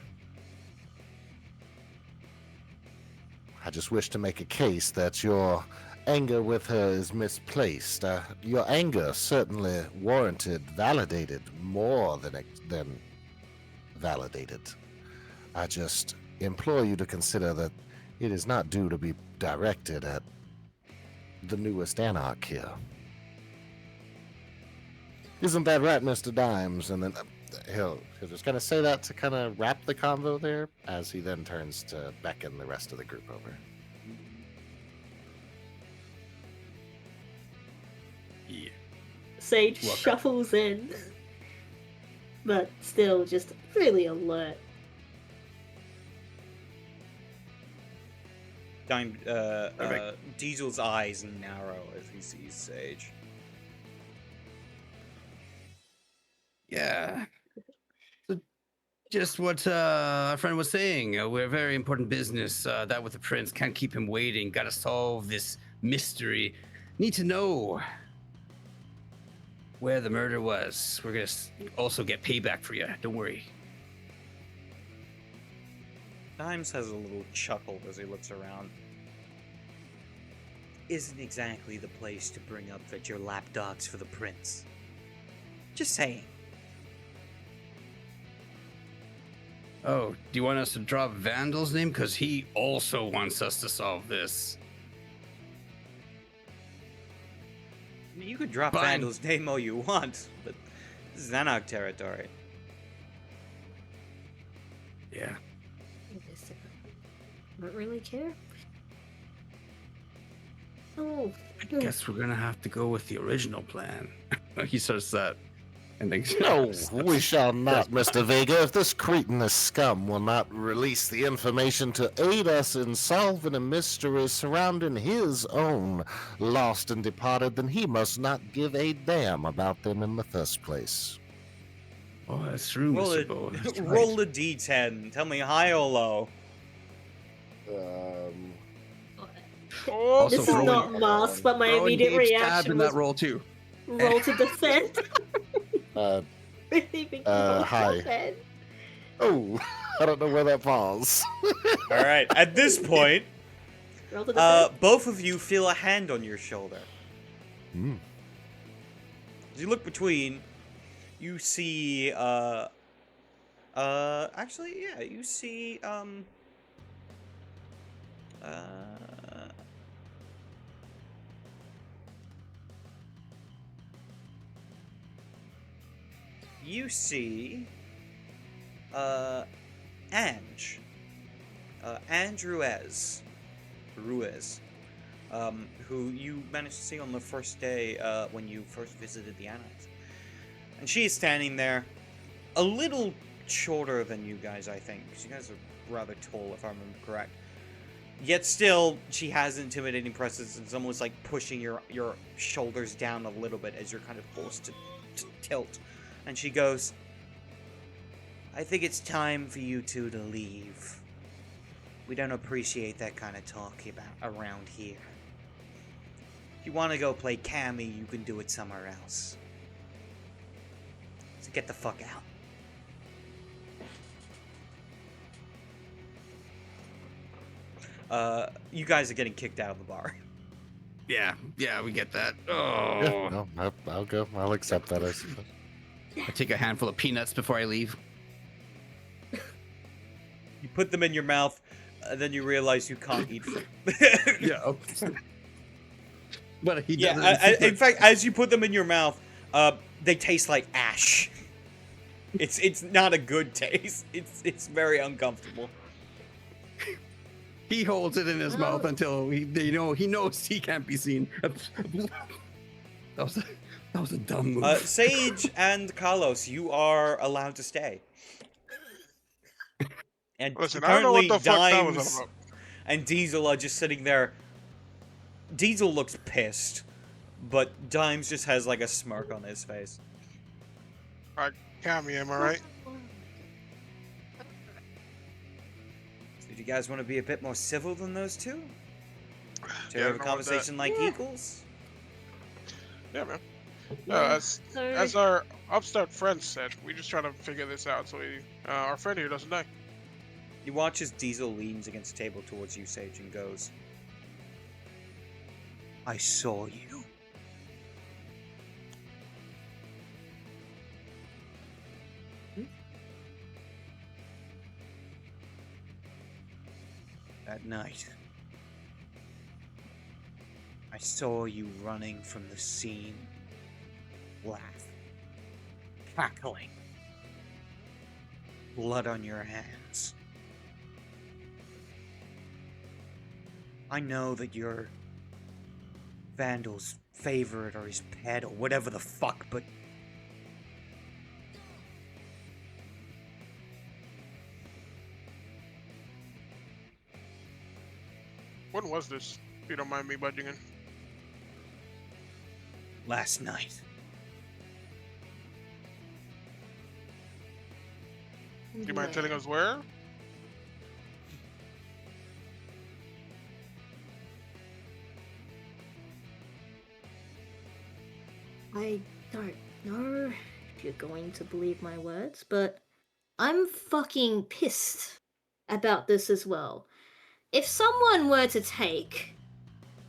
I just wish to make a case that your anger with her is misplaced. Your anger certainly warranted, validated, more than validated. I just implore you to consider that it is not due to be directed at the newest anarch here. Isn't that right, Mr. Dimes? And then he'll just kind of say that to kind of wrap the convo there, as he then turns to beckon the rest of the group over. Yeah. Sage Welcome. shuffles in, but still just really alert. Diesel's eyes narrow as he sees Sage. Yeah. So just what our friend was saying. We're very important business. That with the prince. Can't keep him waiting. Got to solve this mystery. Need to know where the murder was. We're going to also get payback for you. Don't worry. Dimes has a little chuckle as he looks around. Isn't exactly the place to bring up that you're lapdogs for the prince. Just saying. Oh, do you want us to drop Vandal's name? Because he also wants us to solve this. You could drop Fine. Vandal's name all you want, but this is Anarch territory. Yeah. Don't really care. Oh, I guess we're going to have to go with the original plan. He starts that. And then No, we shall not, Mr. Vega. If this cretinous scum will not release the information to aid us in solving a mystery surrounding his own lost and departed, then he must not give a damn about them in the first place. Oh, that's true, Mr. Bo. That's right. Roll a d10. Tell me high or low. Oh, This is throw in- not mask, but my Throw in immediate Gabe's tab reaction in was that roll too. roll to defend. Uh, Really thinking roll to hi. defend. oh, I don't know where that falls. All right. At this point, Roll to defend. both of you feel a hand on your shoulder. Hmm. As you look between, you see, actually, yeah, you see, you see, Ange. Ange Ruiz, who you managed to see on the first day, when you first visited the annex. And she is standing there, a little shorter than you guys, I think, because you guys are rather tall, if I remember correct. Yet still, she has intimidating presence, and it's almost like pushing your shoulders down a little bit as you're kind of forced to tilt. And she goes, I think it's time for you two to leave. We don't appreciate that kind of talk around here. If you want to go play Cammy, you can do it somewhere else. So get the fuck out. You guys are getting kicked out of the bar. Yeah, we get that. Yeah, Oh, no, I'll go. I'll accept that. I suppose. I take a handful of peanuts before I leave. You put them in your mouth, then you realize you can't eat them. Yeah. But he Yeah, doesn't. in fact, as you put them in your mouth, they taste like ash. It's not a good taste. It's very uncomfortable. He holds it in his mouth until he knows he can't be seen. That was a dumb move. Sage and Carlos, you are allowed to stay. And listen, I don't know what currently, the fuck that was Dimes all about. and Diesel are just sitting there. Diesel looks pissed, but Dimes just has like a smirk on his face. Cammy, am I right? Do you guys want to be a bit more civil than those two? To Yeah, have a I know about conversation like Yeah. equals? Yeah, man. Yeah, As so our upstart friend said, we just trying to figure this out so our friend here doesn't die. You watch as Diesel leans against a table towards you, Sage, and goes, I saw you. That night, I saw you running from the scene, laugh, cackling, blood on your hands. I know that you're Vandal's favorite or his pet or whatever the fuck, but When was this? If you don't mind me budging in. last night, Do you mind telling us where? I don't know if you're going to believe my words, but I'm fucking pissed about this as well. If someone were to take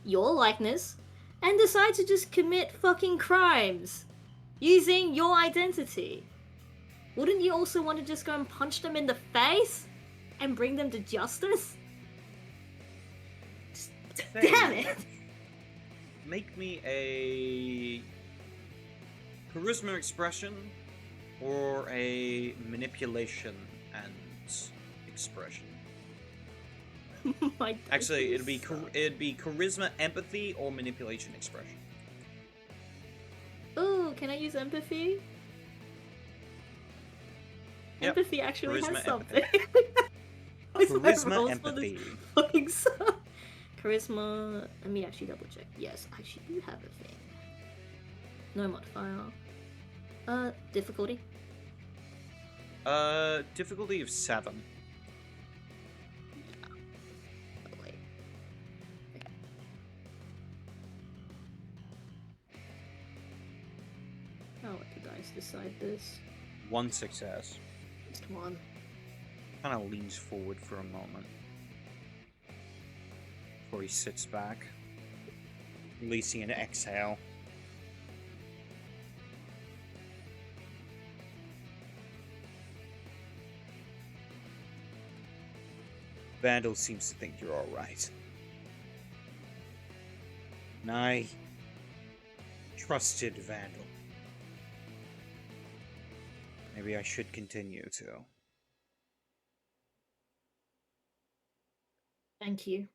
your likeness and decide to just commit fucking crimes using your identity, wouldn't you also want to just go and punch them in the face and bring them to justice? Damn it! make me a charisma expression or a manipulation and expression. My Actually, it'd be goodness. it'd be charisma, empathy, or manipulation expression. Ooh, can I use empathy? Yep. Empathy actually Charisma, has something. What's my Charisma, rolls for this empathy. fucking stuff? Charisma. Let me actually double check. Yes, I actually do have a thing. No modifier. Difficulty. Difficulty of 7. Oh, wait. Okay. I'll let the dice decide this. 1 success. Just one. Kind of leans forward for a moment before he sits back, releasing an exhale. Vandal seems to think you're alright. And I trusted Vandal. Maybe I should continue to. Thank you.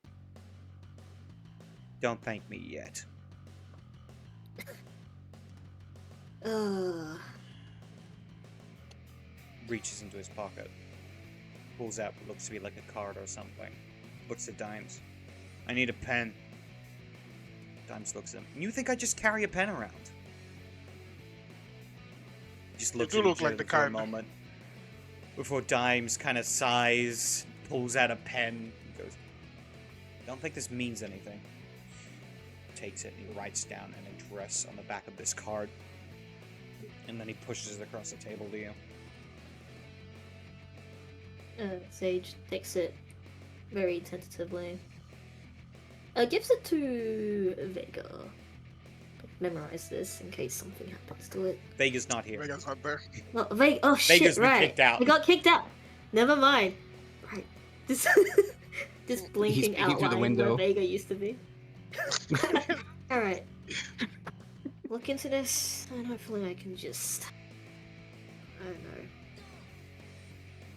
Don't thank me yet. Reaches into his pocket. Pulls out what looks to be like a card or something. Looks at Dimes. I need a pen. Dimes looks at him. You think I just carry a pen around? Just looks You at do each look like other the for a kind. moment. Before Dimes kind of sighs, pulls out a pen, and goes, "Don't think this means anything." Takes it and he writes down an address on the back of this card. And then he pushes it across the table to you. Sage takes it very tentatively. Gives it to Vega. Memorize this in case something happens to it. Vega's not here. Vega's not there. Well, oh shit! Vega's been Right, kicked out. I got kicked out. Never mind. Right, this this blinking peeking through the outline window. where Vega used to be. All right. Look into this, and hopefully I can just, I don't know,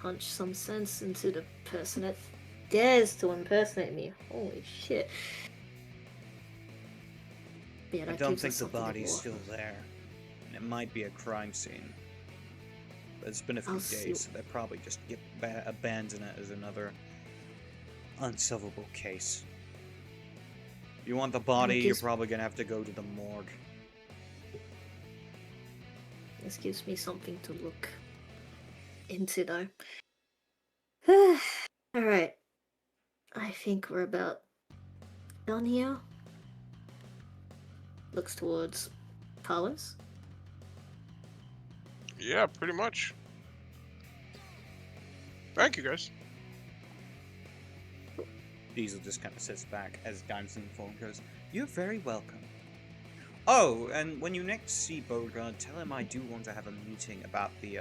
punch some sense into the person that dares to impersonate me. Holy shit. Yeah, I that don't gives think us the something to body's go still off. there. And it might be a crime scene. But it's been a few I'll see. days, so they probably just abandon it as another unsolvable case. If you want the body, you're gives- probably gonna have to go to the morgue. This gives me something to look into, though. Alright. I think we're about done here. Looks towards Carlos. Yeah, pretty much. Thank you, guys. Diesel just kind of sits back as Dimes in the phone goes, "You're very welcome. Oh, and when you next see Beauregard, tell him I do want to have a meeting about the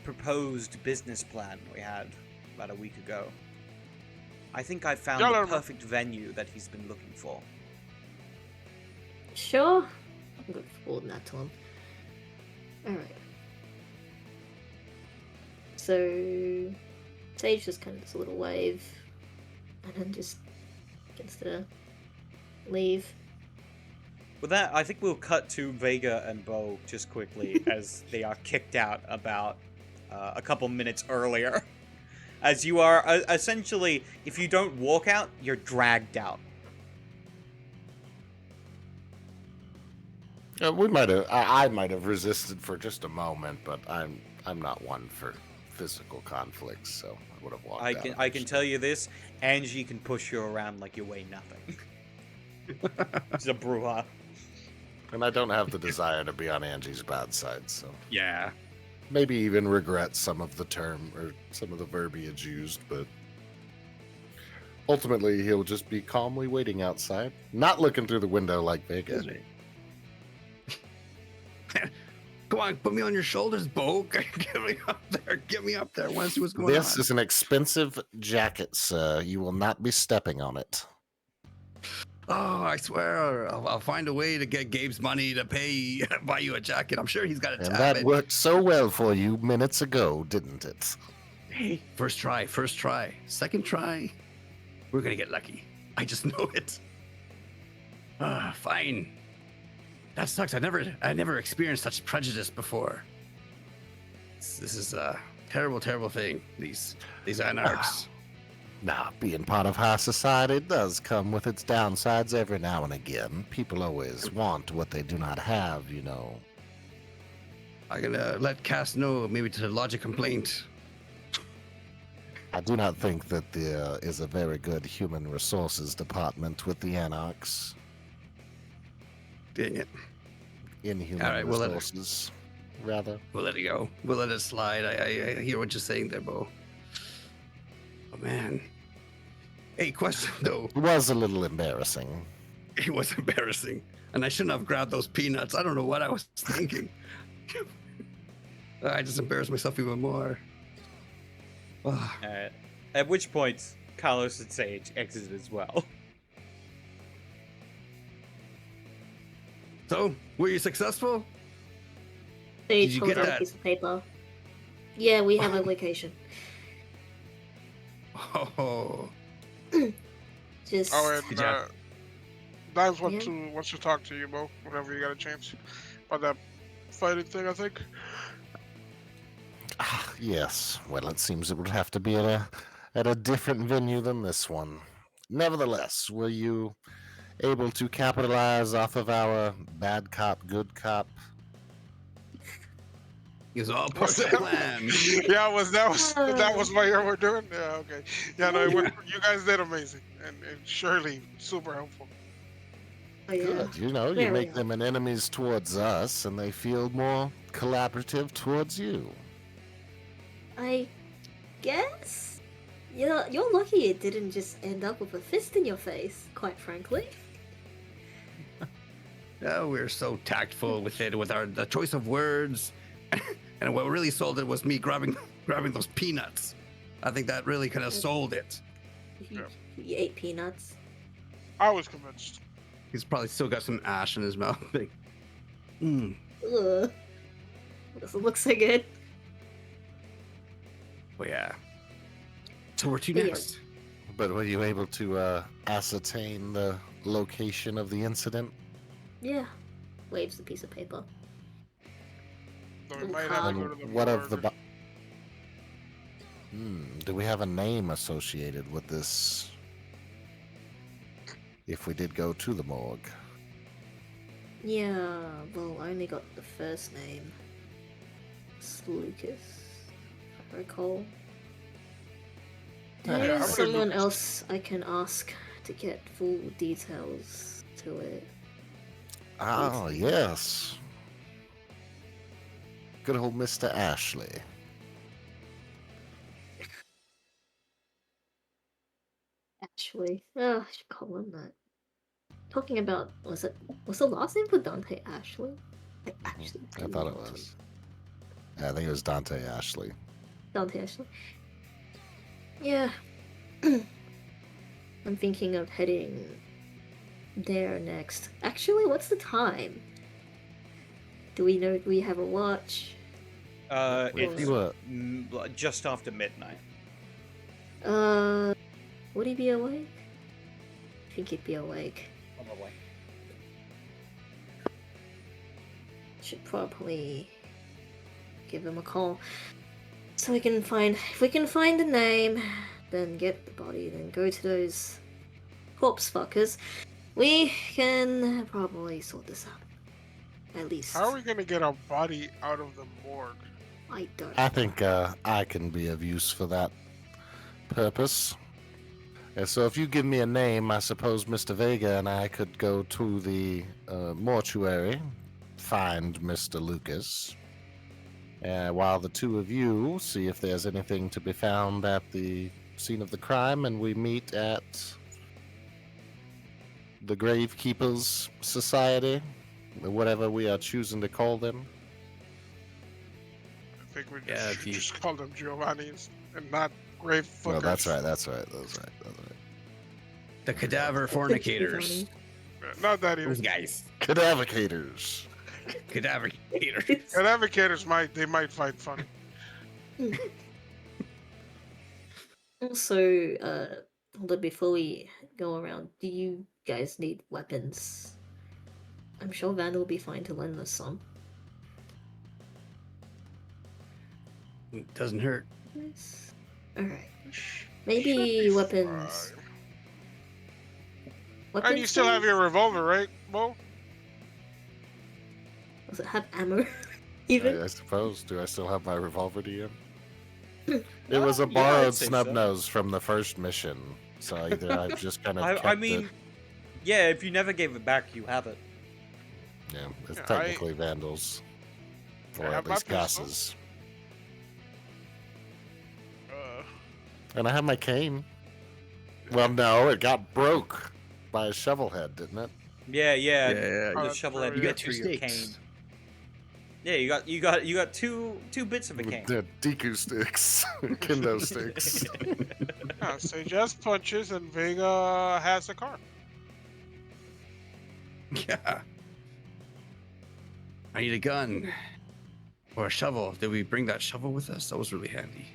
proposed business plan we had about a week ago. I think I found the perfect venue that he's been looking for." Sure. I'm going to forward that to him. Alright. So, Sage just kind of does a little wave, and then just gets to leave. With that, I think we'll cut to Vega and Bo just quickly as they are kicked out about a couple minutes earlier. As you are essentially, if you don't walk out, you're dragged out. We might have. I might have resisted for just a moment, but I'm not one for physical conflicts, so I would have walked out. I can tell you this: Angie can push you around like you weigh nothing. She's a bruja. And I don't have the desire to be on Angie's bad side, so Yeah. maybe even regret some of the term or some of the verbiage used, but ultimately he'll just be calmly waiting outside, not looking through the window like Vega. Come on, put me on your shoulders, Bo. Get me up there. Get me up there. I want to see what's going This on. is an expensive jacket, sir. You will not be stepping on it. Oh, I swear, I'll find a way to get Gabe's money to buy you a jacket. I'm sure he's got a And tab. that worked so well for you minutes ago, didn't it? Hey, first try. Second try, we're gonna get lucky. I just know it. Fine. That sucks. I never experienced such prejudice before. This is terrible, terrible thing. These anarchs. Now, being part of high society does come with its downsides every now and again. People always want what they do not have, you know. I'm gonna let Cass know, maybe to lodge a complaint. I do not think that there is a very good human resources department with the Anarchs. Dang it. Inhuman All right, resources, rather. We'll let it go. We'll let it slide. I hear what you're saying there, Bo. Oh man. Hey, question though. It was a little embarrassing. It was embarrassing, and I shouldn't have grabbed those peanuts. I don't know what I was thinking. I just embarrassed myself even more. Ah. At which point, Carlos and Sage exited as well. So, were you successful? Sage you holds get out a that? piece of paper. Yeah, we have a location. Oh, Just Oh, Good and job. Dimes Yeah. wants to talk to you, Bo, whenever you got a chance. About that fighting thing, I think. Yes, well, it seems it would have to be at a different venue than this one. Nevertheless, were you able to capitalize off of our bad cop, good cop? it was all part of the plan. Yeah, that was what you were doing? Yeah, okay. Yeah, no, Yeah. you guys did amazing, and surely super helpful. oh, yeah. Good, you know, you Very make them an enemies towards us, and they feel more collaborative towards you. I guess. You're lucky it didn't just end up with a fist in your face, quite frankly. Oh, we're so tactful with it, with the choice of words, and what really sold it was me grabbing those peanuts. I think that really kind of sold it. You ate peanuts. I was convinced. He's probably still got some ash in his mouth. Mm. Ugh. Doesn't look so good. But yeah. So where to Yeah. next? But were you able to ascertain the location of the incident? Yeah. Waves the piece of paper. So we Little might have card. to go to the And what of the... morgue. Do we have a name associated with this? If we did go to the morgue. Yeah, well, I only got the first name. It's Lucas, if I recall. Yeah, There how is many someone Lucas? else I can ask to get full details to it. Oh, yes. Good old Mr. Ashley. Ashley. Oh, I should call him that. Talking about, was the last name for Dante Ashley? I actually I do thought it want to- was. I think it was Dante Ashley. Dante Ashley. Yeah. I'm thinking of heading there next. Actually, what's the time? Do we know we have a watch? If It's you were... just after midnight. Would he be awake? I think he'd be awake. On the way. Should probably give him a call. So we can find, if we can find the name, then get the body, then go to those corpse fuckers. We can probably sort this out. At least. How are we gonna get our body out of the morgue? I don't. I think I can be of use for that purpose. And so if you give me a name, I suppose Mr. Vega and I could go to the mortuary, find Mr. Lucas, while the two of you see if there's anything to be found at the scene of the crime, and we meet at the Gravekeepers Society, or whatever we are choosing to call them. I think we Yeah, should if you- just call them Giovanni's and not grave fuckers. Well, that's right, that's right. The cadaver fornicators. Not that even. Those guys. Cadavercators. Cadavercators. And advocators might find funny. Also, hold on, before we go around, do you guys need weapons? I'm sure Van will be fine to lend us some. It doesn't hurt. Alright. Maybe weapons. Fine. Weapons. And you still have your revolver, right, Bo? Does it have ammo? Even? I suppose. Do I still have my revolver, DM? It Well, was a yeah, I'd borrowed say snub so. nose from the first mission, so either I've just kind of kept I mean, it. yeah, if you never gave it back, you have it. Yeah, it's Yeah, technically Vandals. Or I at have my least pistol. Gosses. Uh, And I have my cane. Well, no, it got broke by a shovel head, didn't it? Yeah, Yeah, the that's shovel true, head yeah. you bit got through 2 your stakes. cane. Yeah, you got two bits of a cane. The Deku sticks. Kendo sticks. yeah, so just punches and Vega has a car. Yeah. I need a gun. Or a shovel. Did we bring that shovel with us? That was really handy.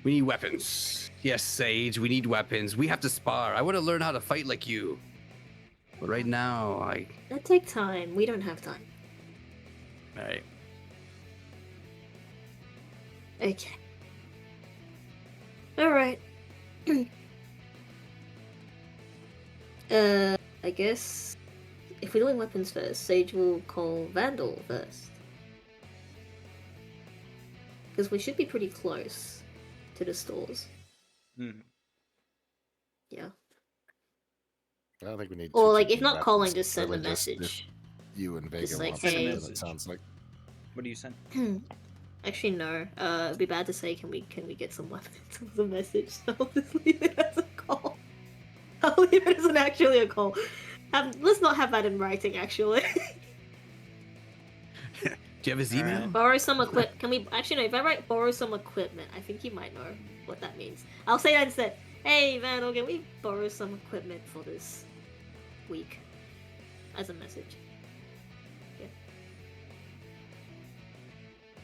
We need weapons. Yes, Sage, we need weapons. We have to spar. I want to learn how to fight like you. But right now, That take time. We don't have time. Alright. Okay. Alright. I guess if we're doing weapons first, Sage will call Vandal first. Because we should be pretty close to the stores. Mhm. Yeah. I don't think we need Or, two like, if TP not calling, weapons. just send a Really just if message. you and Vega Just like, want hey- something, Message. it sounds like. What do you send? Actually, no. It'd be bad to say, can we get some weapons as a message? So I'll just leave it as a call. I'll leave it as an actually a call. Let's not have that in writing, actually. Do you have his email? Alright. Borrow some equip. Can we actually no? If I write borrow some equipment, I think you might know what that means. I'll say that instead. Hey Vandal, can we borrow some equipment for this week? As a message.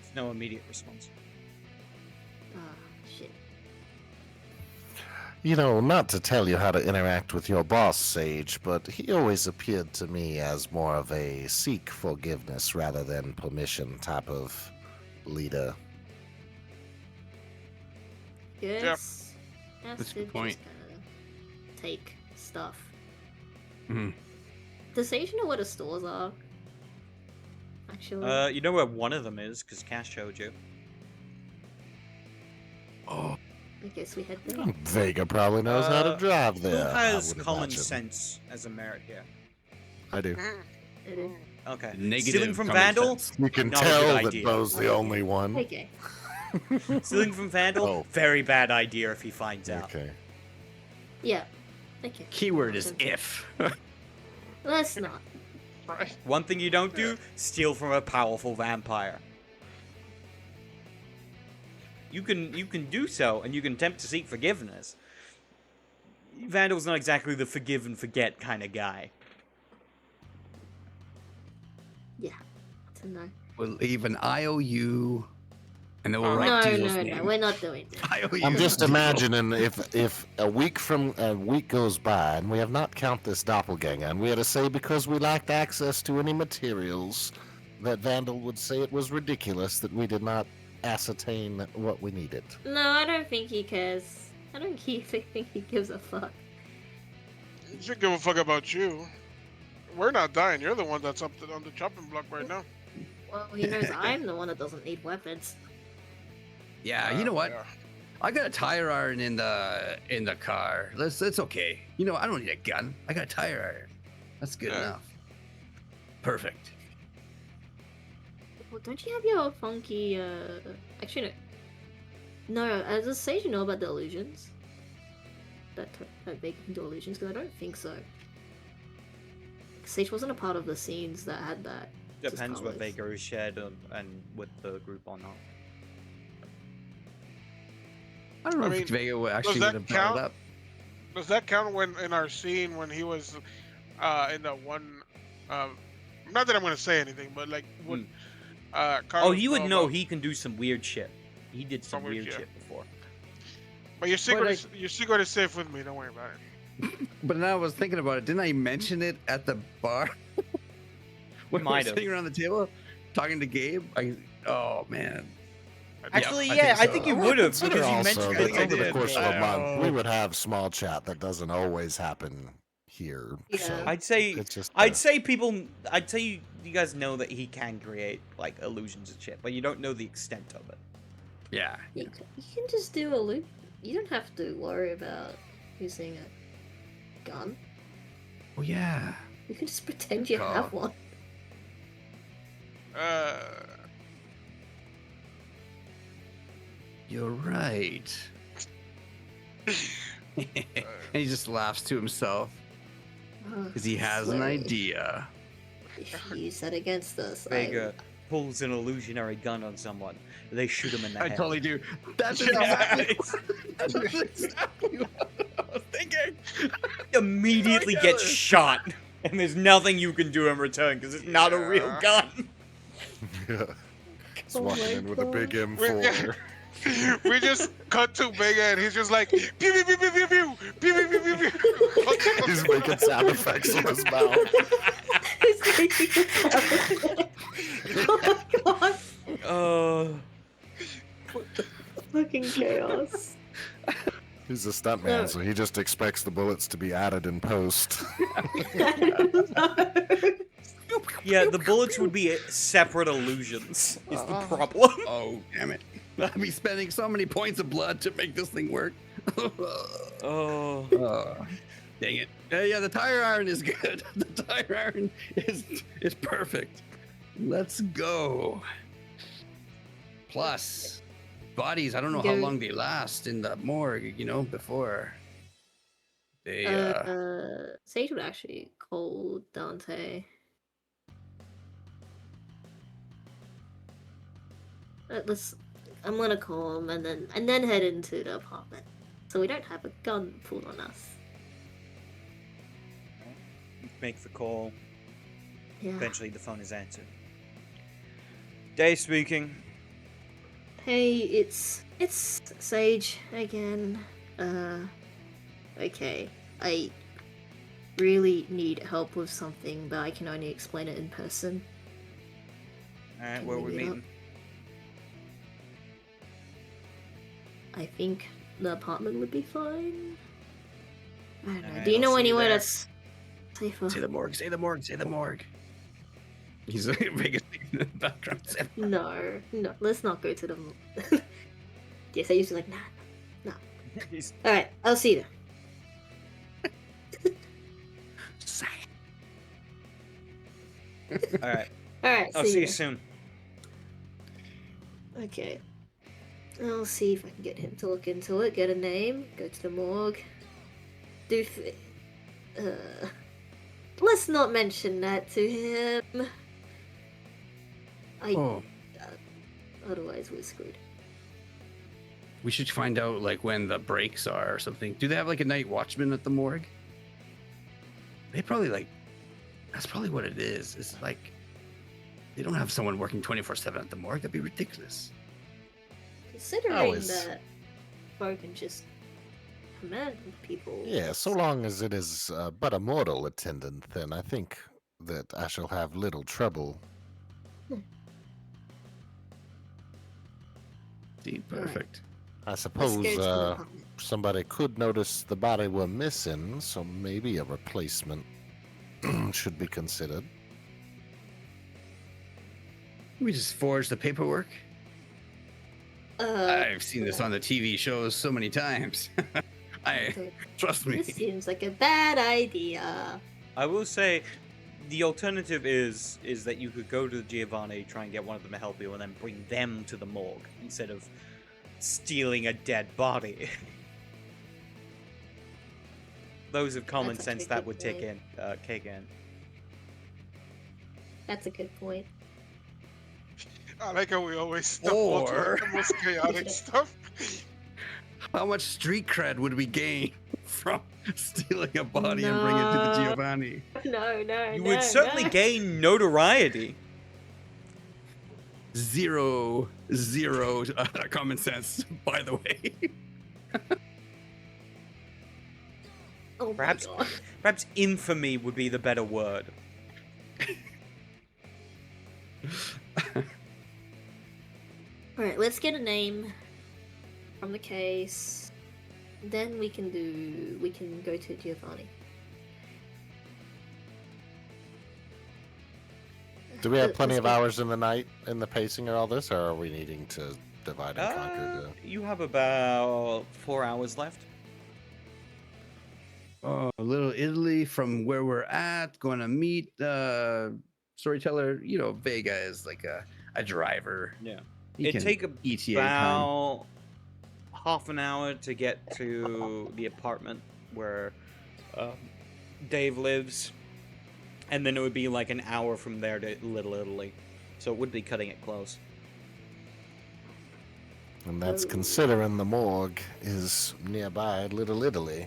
There's no immediate response. Ah, shit. You know, not to tell you how to interact with your boss, Sage, but he always appeared to me as more of a seek forgiveness rather than permission type of leader. Yes. That's a good point. Just kinda take stuff. Mhm. Does Sage know what the stores are? Actually. You know where one of them is, because Cash showed you. Oh, I guess we head there. Vega probably knows how to drive Who there. I has would common imagine. sense as a merit here? I do. I do. Okay. negative. Stealing from common Vandal? sense. You can Not a good tell that idea. Bo's the only one. Okay. Stealing from Vandal? Oh. Very bad idea if he finds out. Okay. Yeah. Okay. Keyword is if. Let's not. Right. One thing you don't do, steal from a powerful vampire. You can do so, and you can attempt to seek forgiveness. Vandal's not exactly the forgive and forget kind of guy. Yeah. To know. We'll leave an IOU, and then we'll No, write No, Diesel's no, name. no. We're not doing that. IOU. I'm just Diesel. imagining if a week goes by and we have not count this doppelganger, and we had to say because we lacked access to any materials, that Vandal would say it was ridiculous that we did not ascertain what we needed. No, I don't think he cares. I don't think he gives a fuck. He should give a fuck about you. We're not dying. You're the one that's up on the chopping block right now. Well, he knows I'm the one that doesn't need weapons. Yeah, you know what? Yeah. I got a tire iron in the car. It's okay. You know, I don't need a gun. I got a tire iron. That's good Yeah. enough. Perfect. Well, don't you have your funky, actually, no. No, does Sage know about the illusions? That they can do illusions? Because I don't think so. Sage wasn't a part of the scenes that had that. Just Depends what colours. Vega has shared and with the group or not. I don't know I if mean, Vega actually that would have brought count? it up. Does that count when in our scene when he was in the one? Not that I'm gonna say anything, but like when Oh, Carlos you would told know about- he can do some weird shit. He did some weird weird shit. shit before. But your secret, But your secret is safe with me. Don't worry about it. But now I was thinking about it. Didn't I mention it at the bar? When we were Might have. sitting around the table talking to Gabe? Oh man. Actually, I yeah, think I think so. you would have Consider because you also mentioned that that you over the did. course of a month, we Oh. would have small chat that doesn't always happen here. Yeah. So I'd say it's just I'd say you guys know that he can create like illusions and shit, but you don't know the extent of it. Yeah. You can just do a loop. You don't have to worry about using a gun. Oh yeah. You can just pretend you call. have one. You're right. And he just laughs to himself because he has an So, idea. If you use that against us, Vega pulls an illusionary gun on someone. They shoot him in the I head. totally do. That's exactly, that's exactly what I was thinking. Immediately So gets jealous. shot, and there's nothing you can do in return because it's not a real Yeah. gun. yeah. He's Oh walking my in with a big God. M4. We just cut to Big Ed. He's just like pew pew pew pew pew pew pew pew pew pew pew. He's making sound effects with his mouth. He's making a sound. Oh my god. Oh, Fucking chaos. He's a stuntman, so he just expects the bullets to be added in post. yeah. The bullets would be separate illusions. Is the Uh-huh. problem? Oh, damn it. I'll be spending so many points of blood to make this thing work. Oh, Dang it. Yeah, the tire iron is good. The tire iron is perfect. Let's go. Plus, bodies, I don't know how Go. long they last in the morgue, before they Sage would actually call Dante. I'm gonna call him and then head into the apartment, so we don't have a gun pulled on us. make the call. Yeah. Eventually, the phone is answered. Dave speaking. Hey, it's Sage again. Okay. I really need help with something, but I can only explain it in person. All right, Can where we we meet up? meeting? I think the apartment would be fine. I don't know. Alright, Do you I'll know see you anywhere there. that's safer? say the morgue, say the morgue, say the morgue. He's Vegas in the background. No, let's not go to them. Yes, I usually like, nah. He's- Alright, I'll see you All right, there. Alright, I'll see you there. soon. Okay. I'll see if I can get him to look into it, get a name, go to the morgue. Let's not mention that to him. Oh, Otherwise we're screwed. we should find out like when the breaks are or something. Do they have like a night watchman at the morgue? They probably that's probably what it is. It's like they don't have someone working 24/7 at the morgue. That'd be ridiculous. Considering Always. that folk can just command people. Yeah, so long as it is but a mortal attendant, then I think that I shall have little trouble. See, perfect. I Let's suppose go to the apartment. somebody could notice the body we're missing, so maybe a replacement should be considered. We just forge the paperwork. I've seen this on the TV shows so many times. Okay. Trust me. This seems like a bad idea. I will say, the alternative is that you could go to Giovanni, try and get one of them to help you, and then bring them to the morgue instead of stealing a dead body. Those of common That's sense actually a that good would kick in. That's a good point. I like how we always stumble to Or- the most chaotic stuff. How much street cred would we gain from stealing a body and bringing it to the No. Giovanni? No, You would certainly gain notoriety. Zero common sense, by the way. Oh Perhaps- my god. Perhaps infamy would be the better word. Alright, let's get a name from the case. Then we can go to Giovanni. Do we have plenty Let's of go. hours in the night in the pacing of all this, or are we needing to divide and conquer? You have about 4 hours left. Oh, Little Italy from where we're at. Going to meet storyteller. You know, Vega is like a driver. Yeah. He It'd can take ETA time. about half an hour to get to the apartment where Dave lives. And then it would be like an hour from there to Little Italy. So it would be cutting it close. And that's considering the morgue is nearby Little Italy,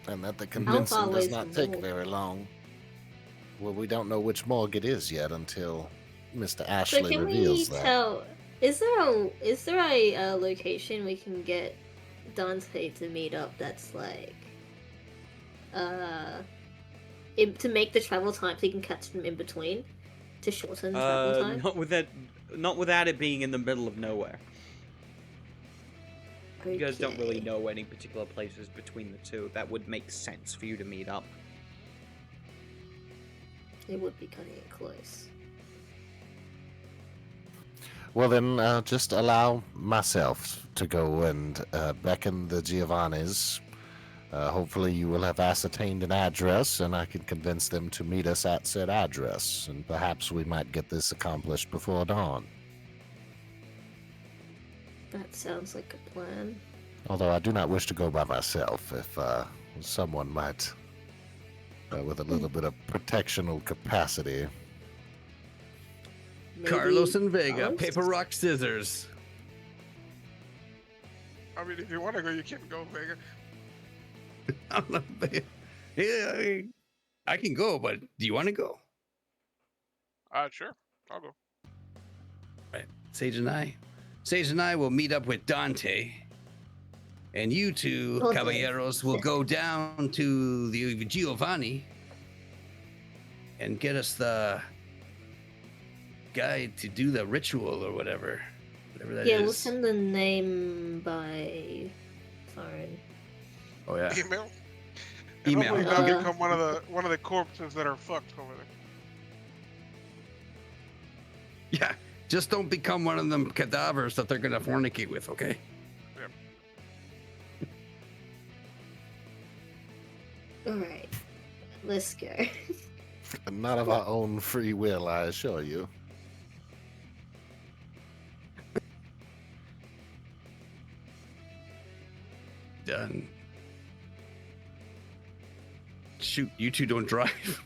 and that the convincing far away does is not the take morgue? very long. Well, we don't know which morgue it is yet until Mr. So Ashley can we reveals that. tell? Is there a location we can get Dante to meet up? That's like, to make the travel time so he can catch them in between, to shorten the travel time. Not without it being in the middle of nowhere. You guys don't really Okay. know any particular places between the two that would make sense for you to meet up. It would be cutting it close. Well, then just allow myself to go and beckon the Giovannis. Hopefully you will have ascertained an address, and I can convince them to meet us at said address, and perhaps we might get this accomplished before dawn. That sounds like a plan. Although I do not wish to go by myself, if someone might, with a little bit of protectional capacity. Maybe Carlos and Vega, Carlos? paper, rock, scissors. I mean, if you want to go, you can go, Vega. I'm not yeah, I can go, but do you want to go? Sure. I'll go. Right. Sage and I will meet up with Dante. And you two, Okay. caballeros, will go down to the Giovanni and get us the guy to do the ritual or whatever that Yeah, is. we'll send the name by phone. Oh yeah. Email. And Email. hopefully not become one of the corpses that are fucked over there. Yeah. Just don't become one of them cadavers that they're gonna fornicate with, okay? Alright, let's go. Not of our own free will, I assure you. Done. Shoot, you two don't drive.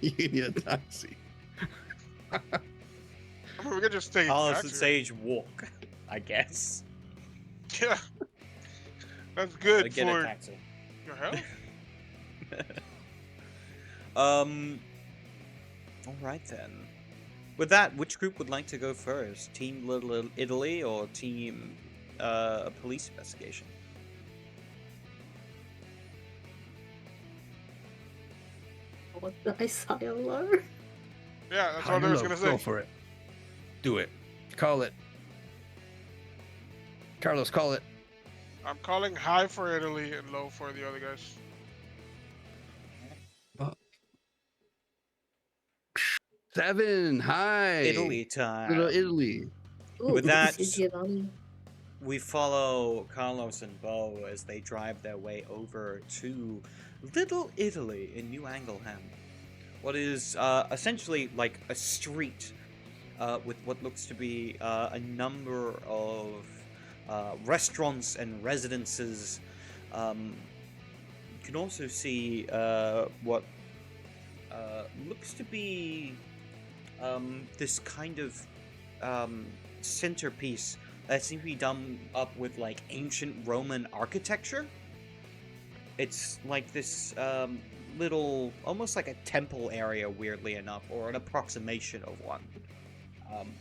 You need a taxi. I mean, we could just take Carlos taxi. and Sage walk, I guess. Yeah. That's good Get a for taxi. your health. All right then. With that, which group would like to go first? Team Little Italy or Team Police Investigation? What did I say hello? Yeah, that's High all I was and gonna low, Go say. for it. Do it. Call it. Carlos, call it. I'm calling high for Italy and low for the other guys. 7. Hi. Italy time. Little Italy. Ooh, With this that- is Giovanni. We follow Carlos and Bo as they drive their way over to Little Italy in New Angleham. What is essentially like a street with what looks to be a number of restaurants and residences. You can also see what looks to be this kind of centerpiece that seems to be done up with like ancient Roman architecture. It's like this little, almost like a temple area, weirdly enough, or an approximation of one.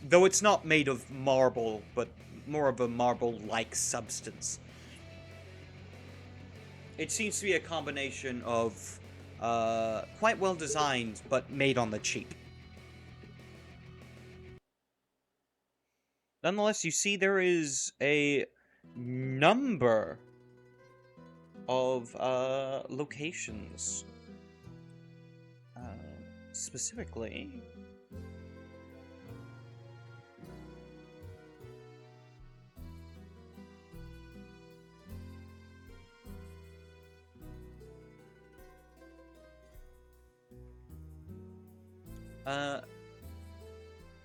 Though it's not made of marble, but more of a marble-like substance. It seems to be a combination of quite well designed, but made on the cheap. Nonetheless, you see there is a number of locations. Specifically,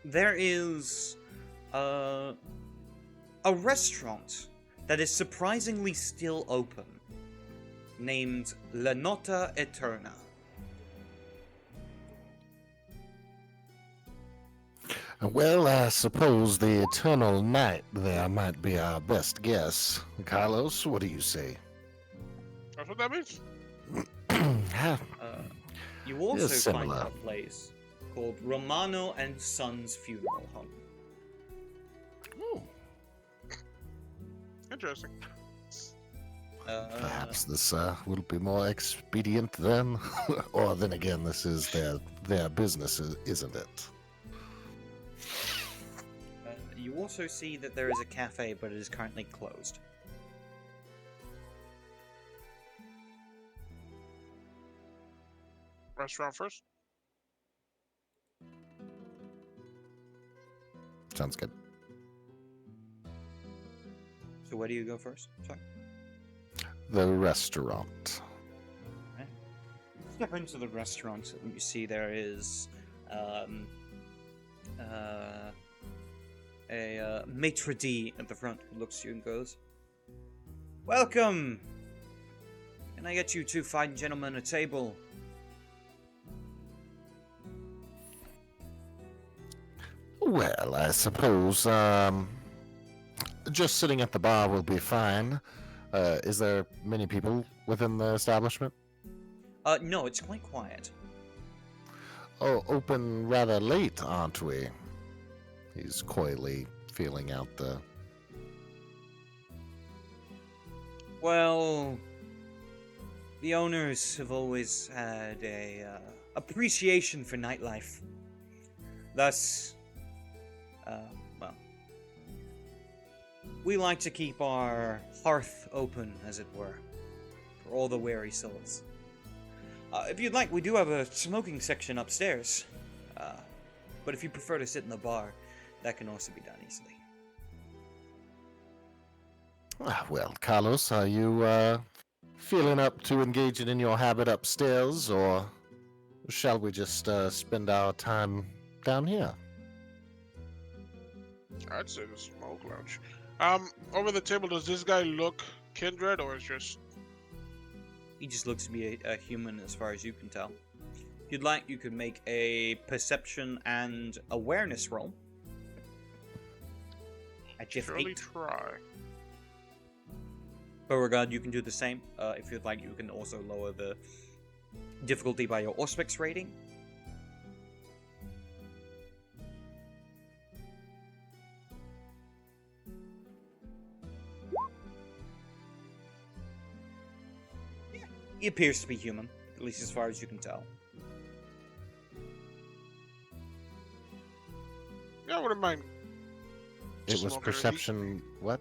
there is a restaurant that is surprisingly still open, named La Notte Eterna. Well, I suppose the eternal night there might be our best guess. Carlos, what do you say? That's what that means. You also Yes, find similar. a place called Romano and Sons Funeral Home. Oh, Interesting. perhaps this will be more expedient then. Or then again, this is their business, isn't it? You also see that there is a cafe, but it is currently closed. Restaurant first. Sounds good. So where do you go first? Sorry. The restaurant. Step into the restaurant, and you see there is a maitre d' at the front who looks at you and goes, "Welcome! Can I get you two fine gentlemen a table?" Well, I suppose just sitting at the bar will be fine. Is there many people within the establishment? No, it's quite quiet. Oh, open rather late, aren't we? He's coyly feeling out the... Well, the owners have always had a appreciation for nightlife. Thus, well, we like to keep our hearth open, as it were, for all the weary souls. If you'd like, we do have a smoking section upstairs. But if you prefer to sit in the bar, that can also be done easily. Well, Carlos, are you feeling up to engaging in your habit upstairs, or shall we just spend our time down here? I'd say the smoke lounge. Over the table, does this guy look kindred, or is just... He just looks to be a human as far as you can tell. If you'd like, you could make a perception and awareness roll. At Jeff surely 8. try. Beauregard, you can do the same. If you'd like, you can also lower the difficulty by your Auspex rating. Yeah, he appears to be human, at least as far as you can tell. Yeah, I wouldn't mind. It was smoking perception... What?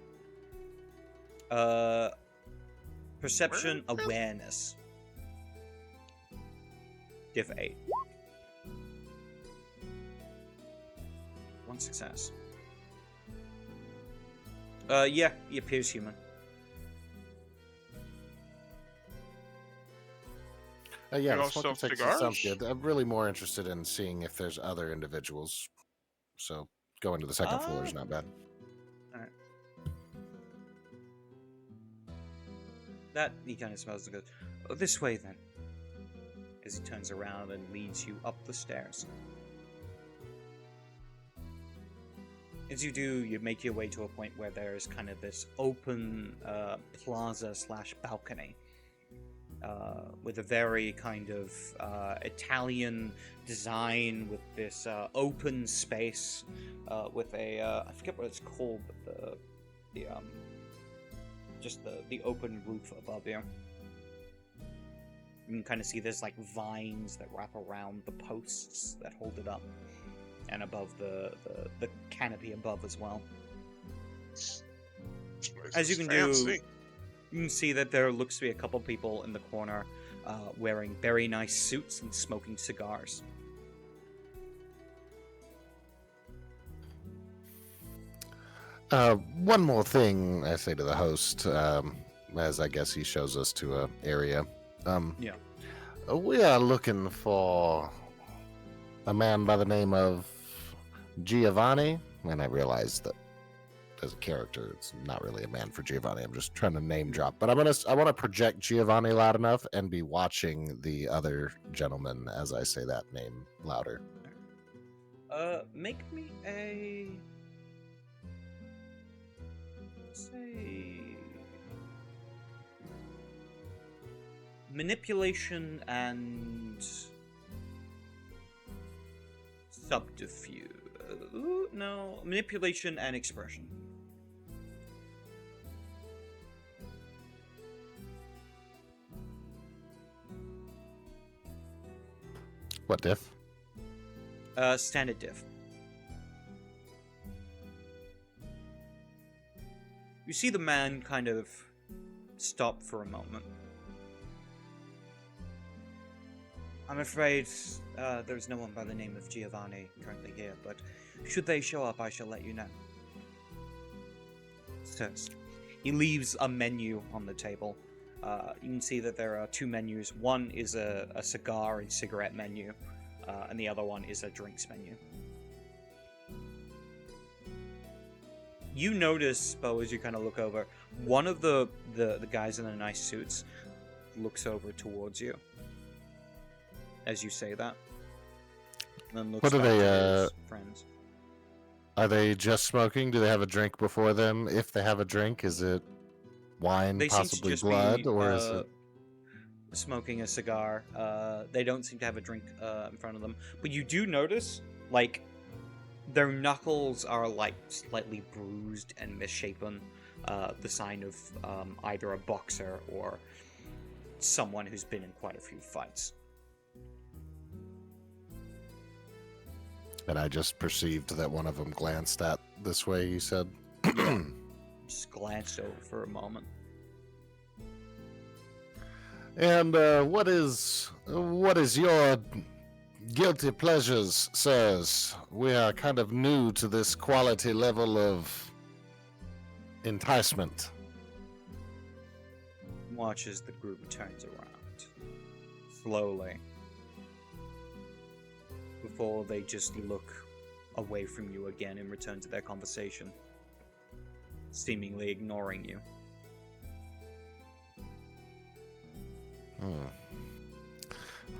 Perception awareness. Diff 8. One success. Yeah, he appears human. Yeah, You the all smoking sell section sounds cigars? good. I'm really more interested in seeing if there's other individuals. So going to the second floor is not bad. Alright. That, he kind of smells and goes, "Oh, this way then." As he turns around and leads you up the stairs. As you do, you make your way to a point where there is kind of this open plaza / balcony. With a very kind of Italian design, with this open space, with a I forget what it's called, but the open roof above you. You can kind of see there's like vines that wrap around the posts that hold it up, and above the canopy above as well. This you is can fancy. you can see that there looks to be a couple people in the corner wearing very nice suits and smoking cigars. One more thing I say to the host, as I guess he shows us to a area. Yeah. We are looking for a man by the name of Giovanni, and I realize that as a character, it's not really a man for Giovanni. I'm just trying to name drop, but I want to project Giovanni loud enough and be watching the other gentleman as I say that name louder. Make me a say manipulation and subterfuge. No, manipulation and expression. What diff? Standard diff. You see the man kind of stop for a moment. I'm afraid there's no one by the name of Giovanni currently here, but should they show up, I shall let you know. First, he leaves a menu on the table. You can see that there are two menus. One is a cigar and cigarette menu, and the other one is a drinks menu. You notice, Bo, as you kind of look over, one of the guys in the nice suits looks over towards you as you say that. And then looks What are back they, to his friends. Are they just smoking? Do they have a drink before them? If they have a drink, is it wine, They seem to possibly just blood, be, or is it... smoking a cigar. They don't seem to have a drink in front of them. But you do notice, like, their knuckles are, like, slightly bruised and misshapen. The sign of either a boxer or someone who's been in quite a few fights. And I just perceived that one of them glanced at this way, you said? Just glanced over for a moment. And what is your guilty pleasures, sirs? We are kind of new to this quality level of enticement. Watch as the group turns around. Slowly. Before they just look away from you again and return to their conversation. Seemingly ignoring you.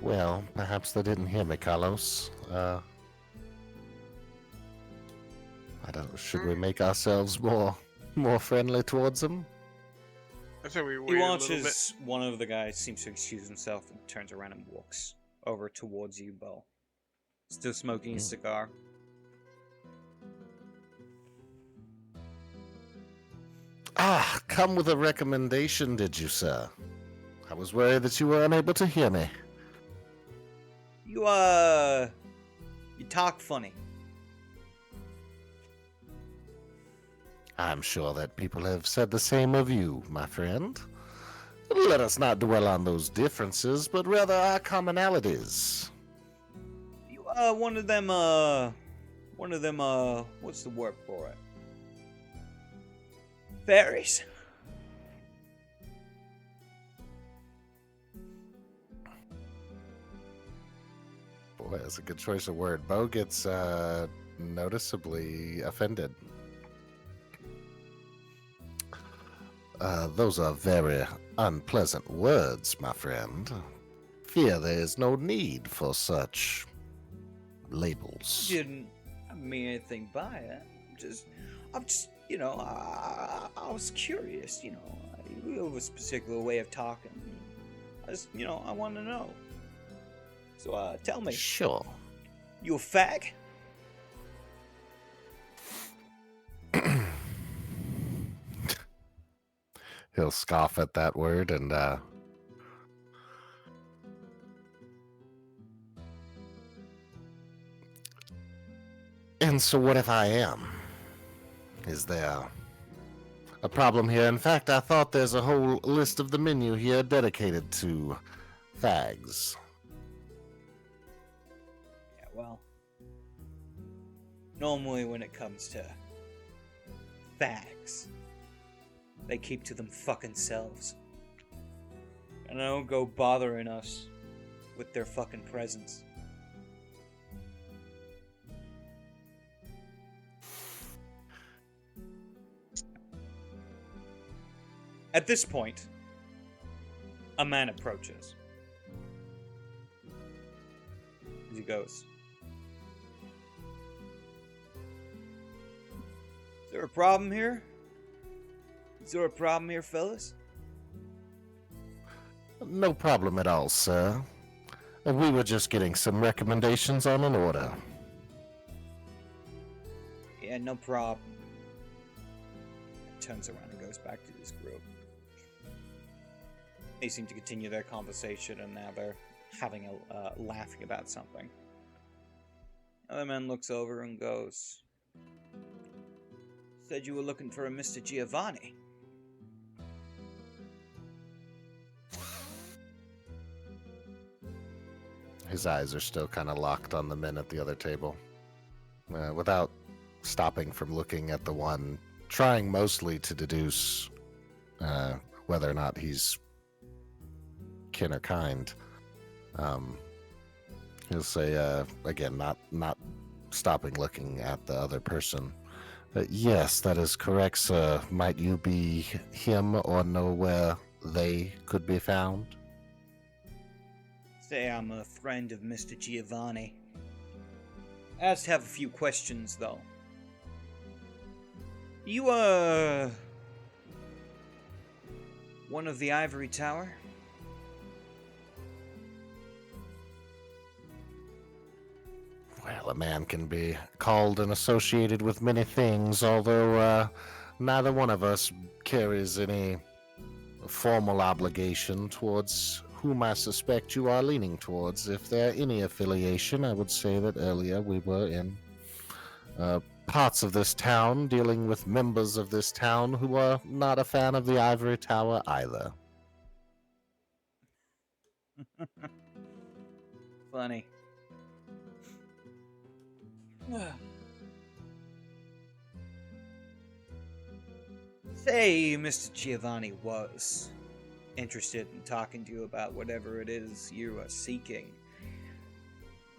Well, perhaps they didn't hear me, Carlos. I don't. Should we make ourselves more friendly towards them? I say we wait He a little bit. watches one of the guys seems to excuse himself and turns around and walks over towards you, Bo. Still smoking his cigar. Ah, come with a recommendation, did you, sir? I was worried that you were unable to hear me. You talk funny. I'm sure that people have said the same of you, my friend. Let us not dwell on those differences, but rather our commonalities. You one of them what's the word for it? Fairies. Boy, that's a good choice of word. Bo gets noticeably offended. Those are very unpleasant words, my friend. Fear there is no need for such labels. Didn't mean anything by it. I'm just, I was curious, you have this particular way of talking. I want to know. So, tell me, Sure. you a fag? He'll scoff at that word and so what if I am? Is there a problem here. In fact, I thought there's a whole list of the menu here dedicated to fags. Yeah, well, normally when it comes to fags, they keep to them fucking selves. And they don't go bothering us with their fucking presence. At this point, a man approaches. As he goes, "Is there a problem here? Is there a problem here, fellas?" No problem at all, sir. We were just getting some recommendations on an order. "Yeah, no problem." Turns around and goes back to his group. They seem to continue their conversation, and now they're having laughing about something. The other man looks over and goes, "Said you were looking for a Mr. Giovanni." His eyes are still kind of locked on the men at the other table. Without stopping from looking at the one, trying mostly to deduce whether or not he's kin or kind. He'll say, again, not stopping looking at the other person. Yes, that is correct, sir. Might you be him or know where they could be found? Say I'm a friend of Mr. Giovanni. I just have a few questions, though. You, one of the Ivory Tower? Well, a man can be called and associated with many things, although neither one of us carries any formal obligation towards whom I suspect you are leaning towards. If there any affiliation, I would say that earlier we were in parts of this town dealing with members of this town who are not a fan of the Ivory Tower either. Funny. Say Mr. Giovanni was interested in talking to you about whatever it is you are seeking.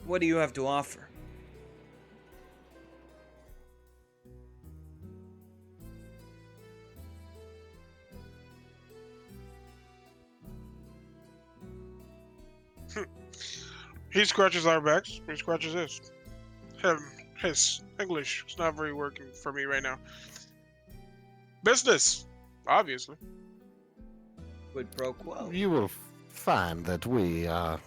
What do you have to offer? He scratches our backs. He scratches his. His English is not very working for me right now. Business, obviously. Quid pro quo. You will find that we are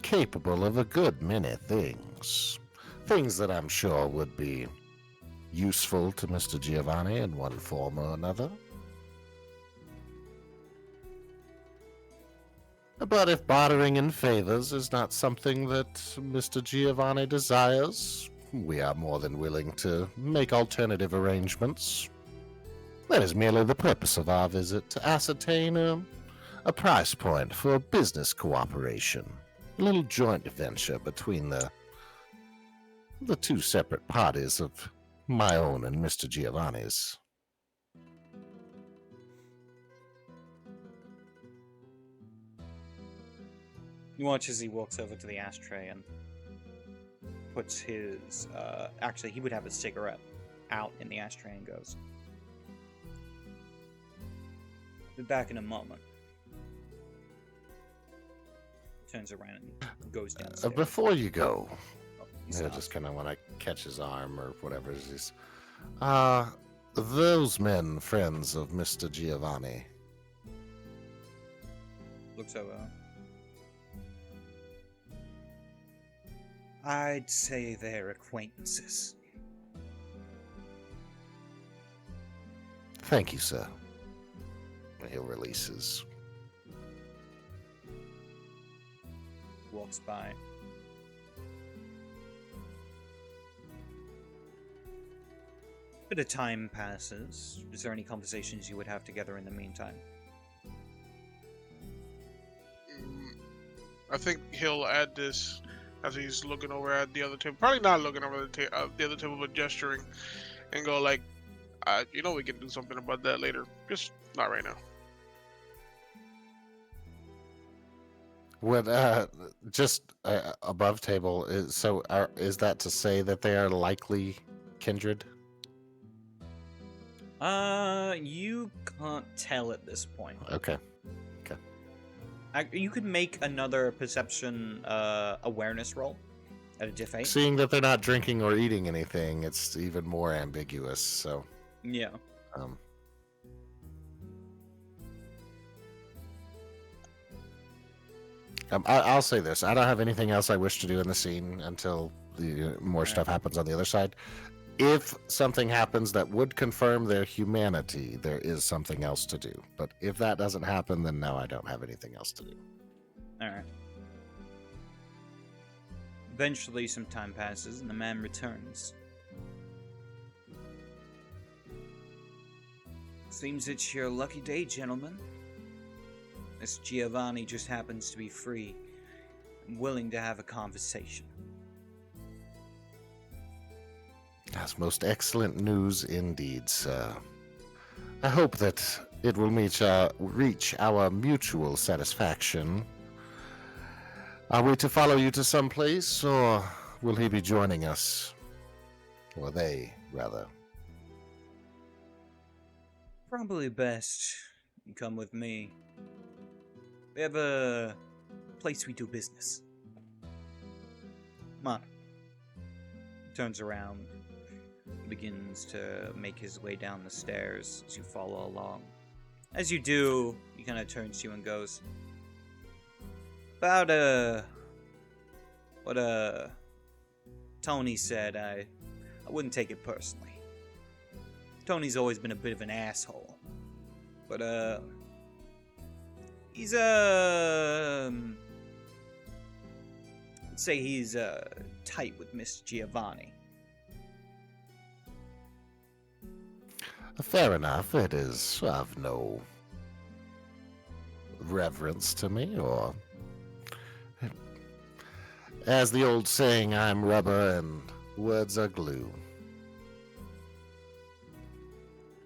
capable of a good many things. Things that I'm sure would be useful to Mr. Giovanni in one form or another. But if bartering in favors is not something that Mr. Giovanni desires, we are more than willing to make alternative arrangements. That is merely the purpose of our visit, to ascertain a price point for business cooperation. A little joint venture between the two separate parties of my own and Mr. Giovanni's. You watch as he walks over to the ashtray and puts his, actually, he would have a cigarette out in the ashtray and goes, "Be back in a moment." Turns around and goes downstairs. Before you go, He I stops. just kind of want to catch his arm or whatever it is. Those men friends of Mr. Giovanni? Looks over. I'd say they're acquaintances. Thank you, sir. He'll release his. Walks by. bit of time passes. Is there any conversations you would have together in the meantime? I think he'll add this as he's looking over at the other table. Probably not looking over the other table, but gesturing and go like, we can do something about that later. Just not right now. What just above table is is that to say that they are likely kindred? You can't tell at this point. Okay. You could make another perception awareness roll at a diff 8. Seeing that they're not drinking or eating anything, it's even more ambiguous. So Yeah. I'll say this: I don't have anything else I wish to do in the scene until the more stuff happens on the other side. If something happens that would confirm their humanity, there is something else to do. But if that doesn't happen, then no, I don't have anything else to do. Alright. Eventually, some time passes and the man returns. Seems it's your lucky day, gentlemen. Miss Giovanni just happens to be free and willing to have a conversation. That's most excellent news indeed, sir. I hope that it will reach our mutual satisfaction. Are we to follow you to some place, or will he be joining us? Or they, rather. Probably best you come with me. We have a place we do business. Come on. Turns around. Begins to make his way down the stairs as you follow along. As you do, he kind of turns to you and goes, about what Tony said, I wouldn't take it personally. Tony's always been a bit of an asshole, but he's let's say he's tight with Miss Giovanni. Fair enough. It is of no reverence to me, or as the old saying, I'm rubber and words are glue.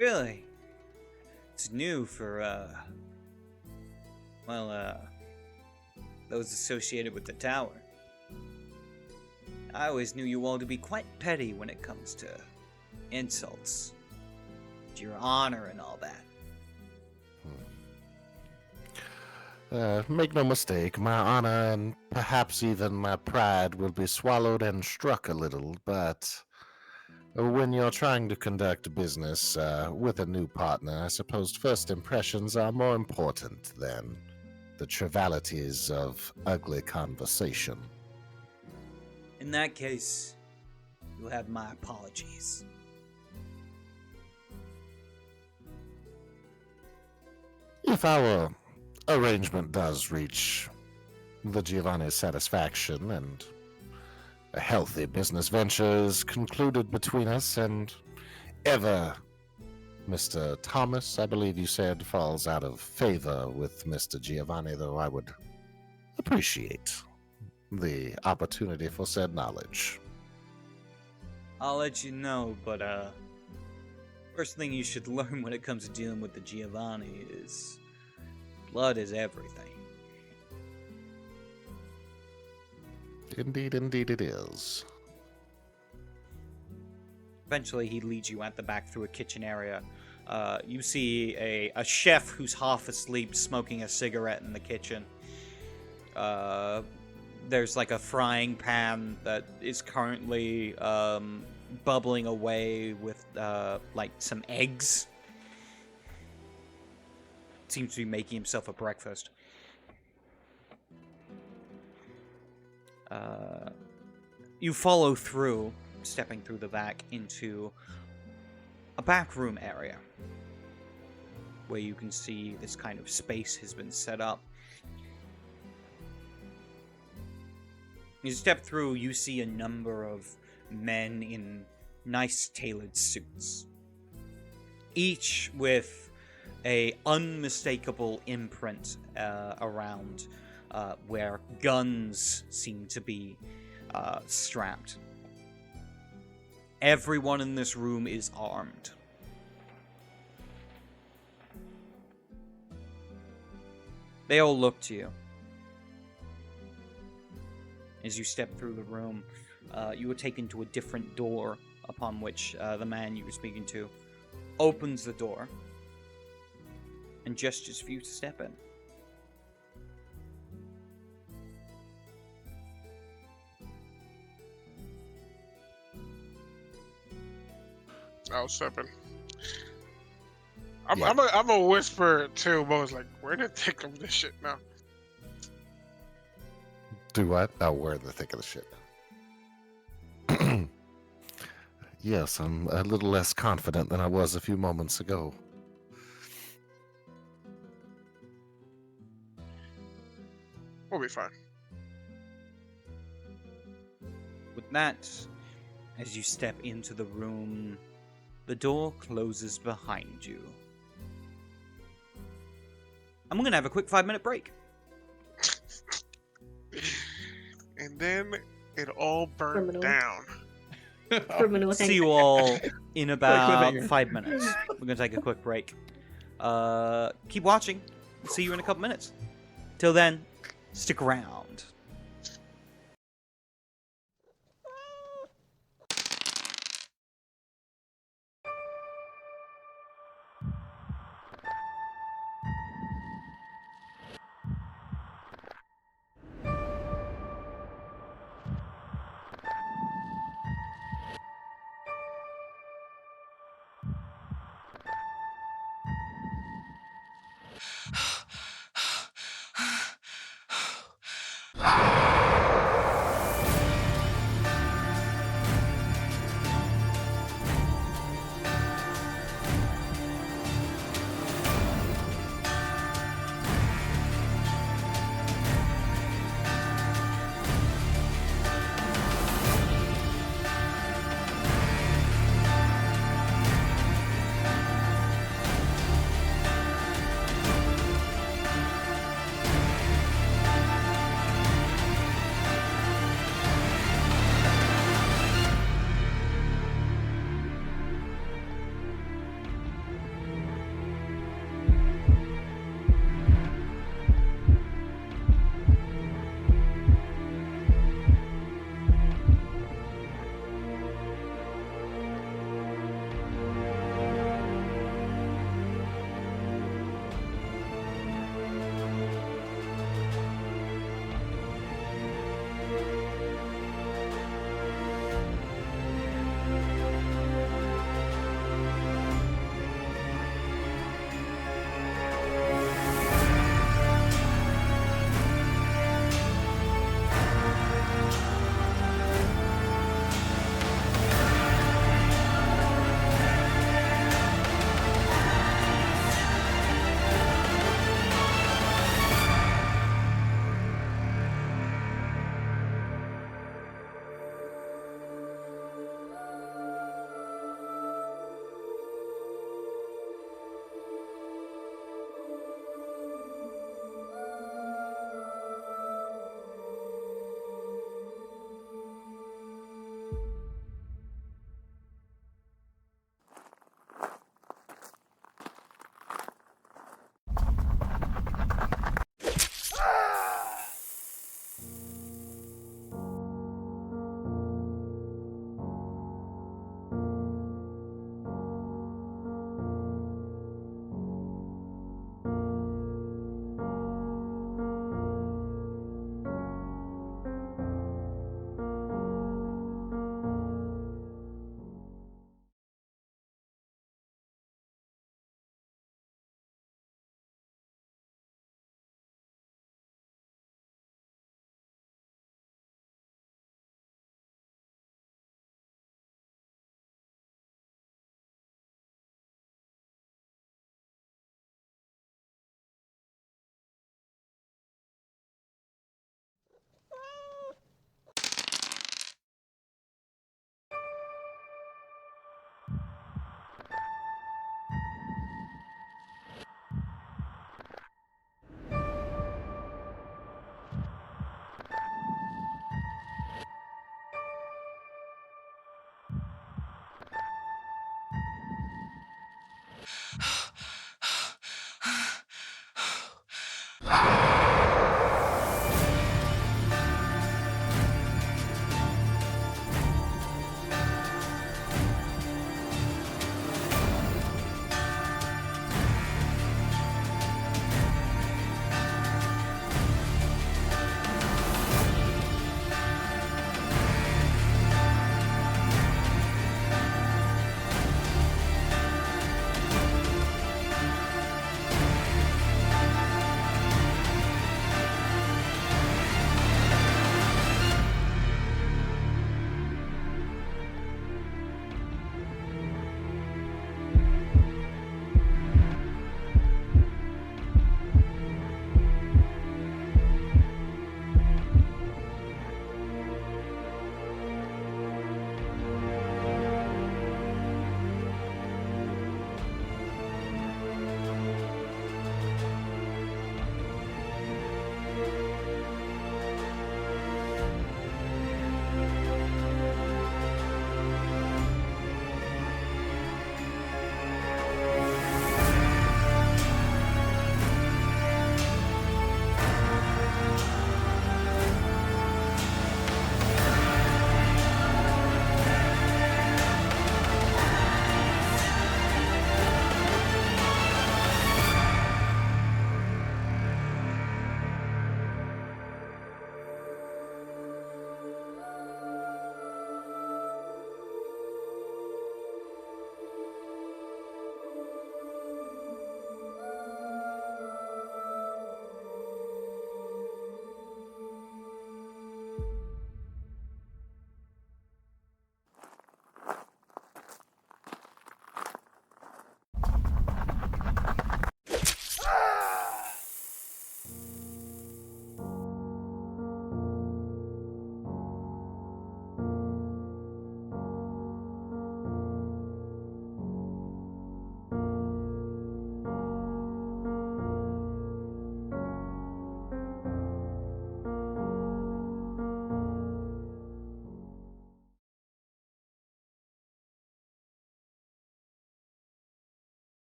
Really? It's new for, those associated with the tower. I always knew you all to be quite petty when it comes to insults. Your honor and all that. Make no mistake, my honor and perhaps even my pride will be swallowed and struck a little, but when you're trying to conduct business with a new partner, I suppose first impressions are more important than the trivialities of ugly conversation. In that case, you'll have my apologies. If our arrangement does reach the Giovanni's satisfaction and a healthy business venture is concluded between us, and ever Mr. Thomas, I believe you said, falls out of favor with Mr. Giovanni, though I would appreciate the opportunity for said knowledge. I'll let you know, but first thing you should learn when it comes to dealing with the Giovanni is blood is everything. Indeed, indeed it is. Eventually, he leads you at the back through a kitchen area. You see a chef who's half asleep smoking a cigarette in the kitchen. There's like a frying pan that is currently bubbling away with like some eggs. Seems to be making himself a breakfast. You follow through, stepping through the back into a back room area where you can see this kind of space has been set up. You step through, you see a number of men in nice tailored suits. each with a unmistakable imprint around where guns seem to be strapped. Everyone in this room is armed. They all look to you. As you step through the room, you are taken to a different door, upon which the man you were speaking to opens the door and gestures for you to step in. I'll step in. I'm a whisper to Bo's like, we're in the thick of this shit now. Do what? Oh, we're in the thick of the shit. Yes, I'm a little less confident than I was a few moments ago. We'll be fine. With that, as you step into the room, the door closes behind you. And we're going to have a quick 5-minute break. And then it all burned Criminal. down. Criminal See you all in about cliffhanger. 5 minutes. We're going to take a quick break. Keep watching. See you in a couple minutes. Till then, stick around.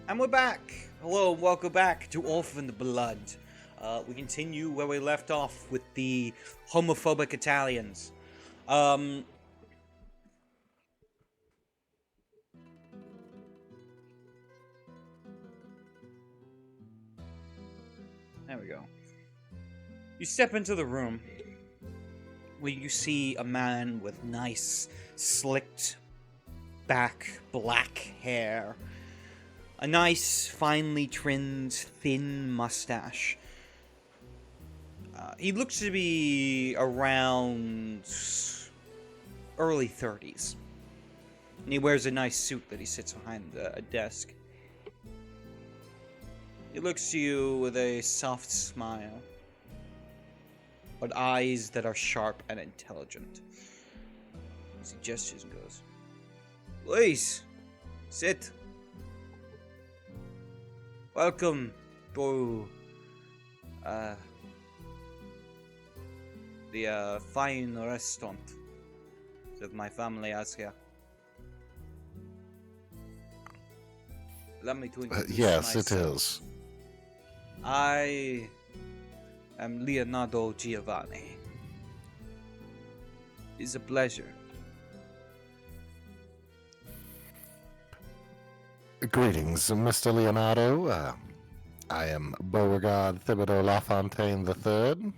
And we're back! Hello, and welcome back to Orphaned Blood. We continue where we left off with the homophobic Italians. There we go. You step into the room where you see a man with nice, slicked back, black hair. A nice, finely trimmed, thin mustache. He looks to be around early 30s. And he wears a nice suit that he sits behind a desk. He looks to you with a soft smile, but eyes that are sharp and intelligent. As he gestures and goes, "Please, sit. Welcome to the fine restaurant that my family has here. Let me to introduce Yes, it myself. is. I am Leonardo Giovanni. It's a pleasure. Greetings, Mr. Leonardo. I am Beauregard Thibodeau LaFontaine III.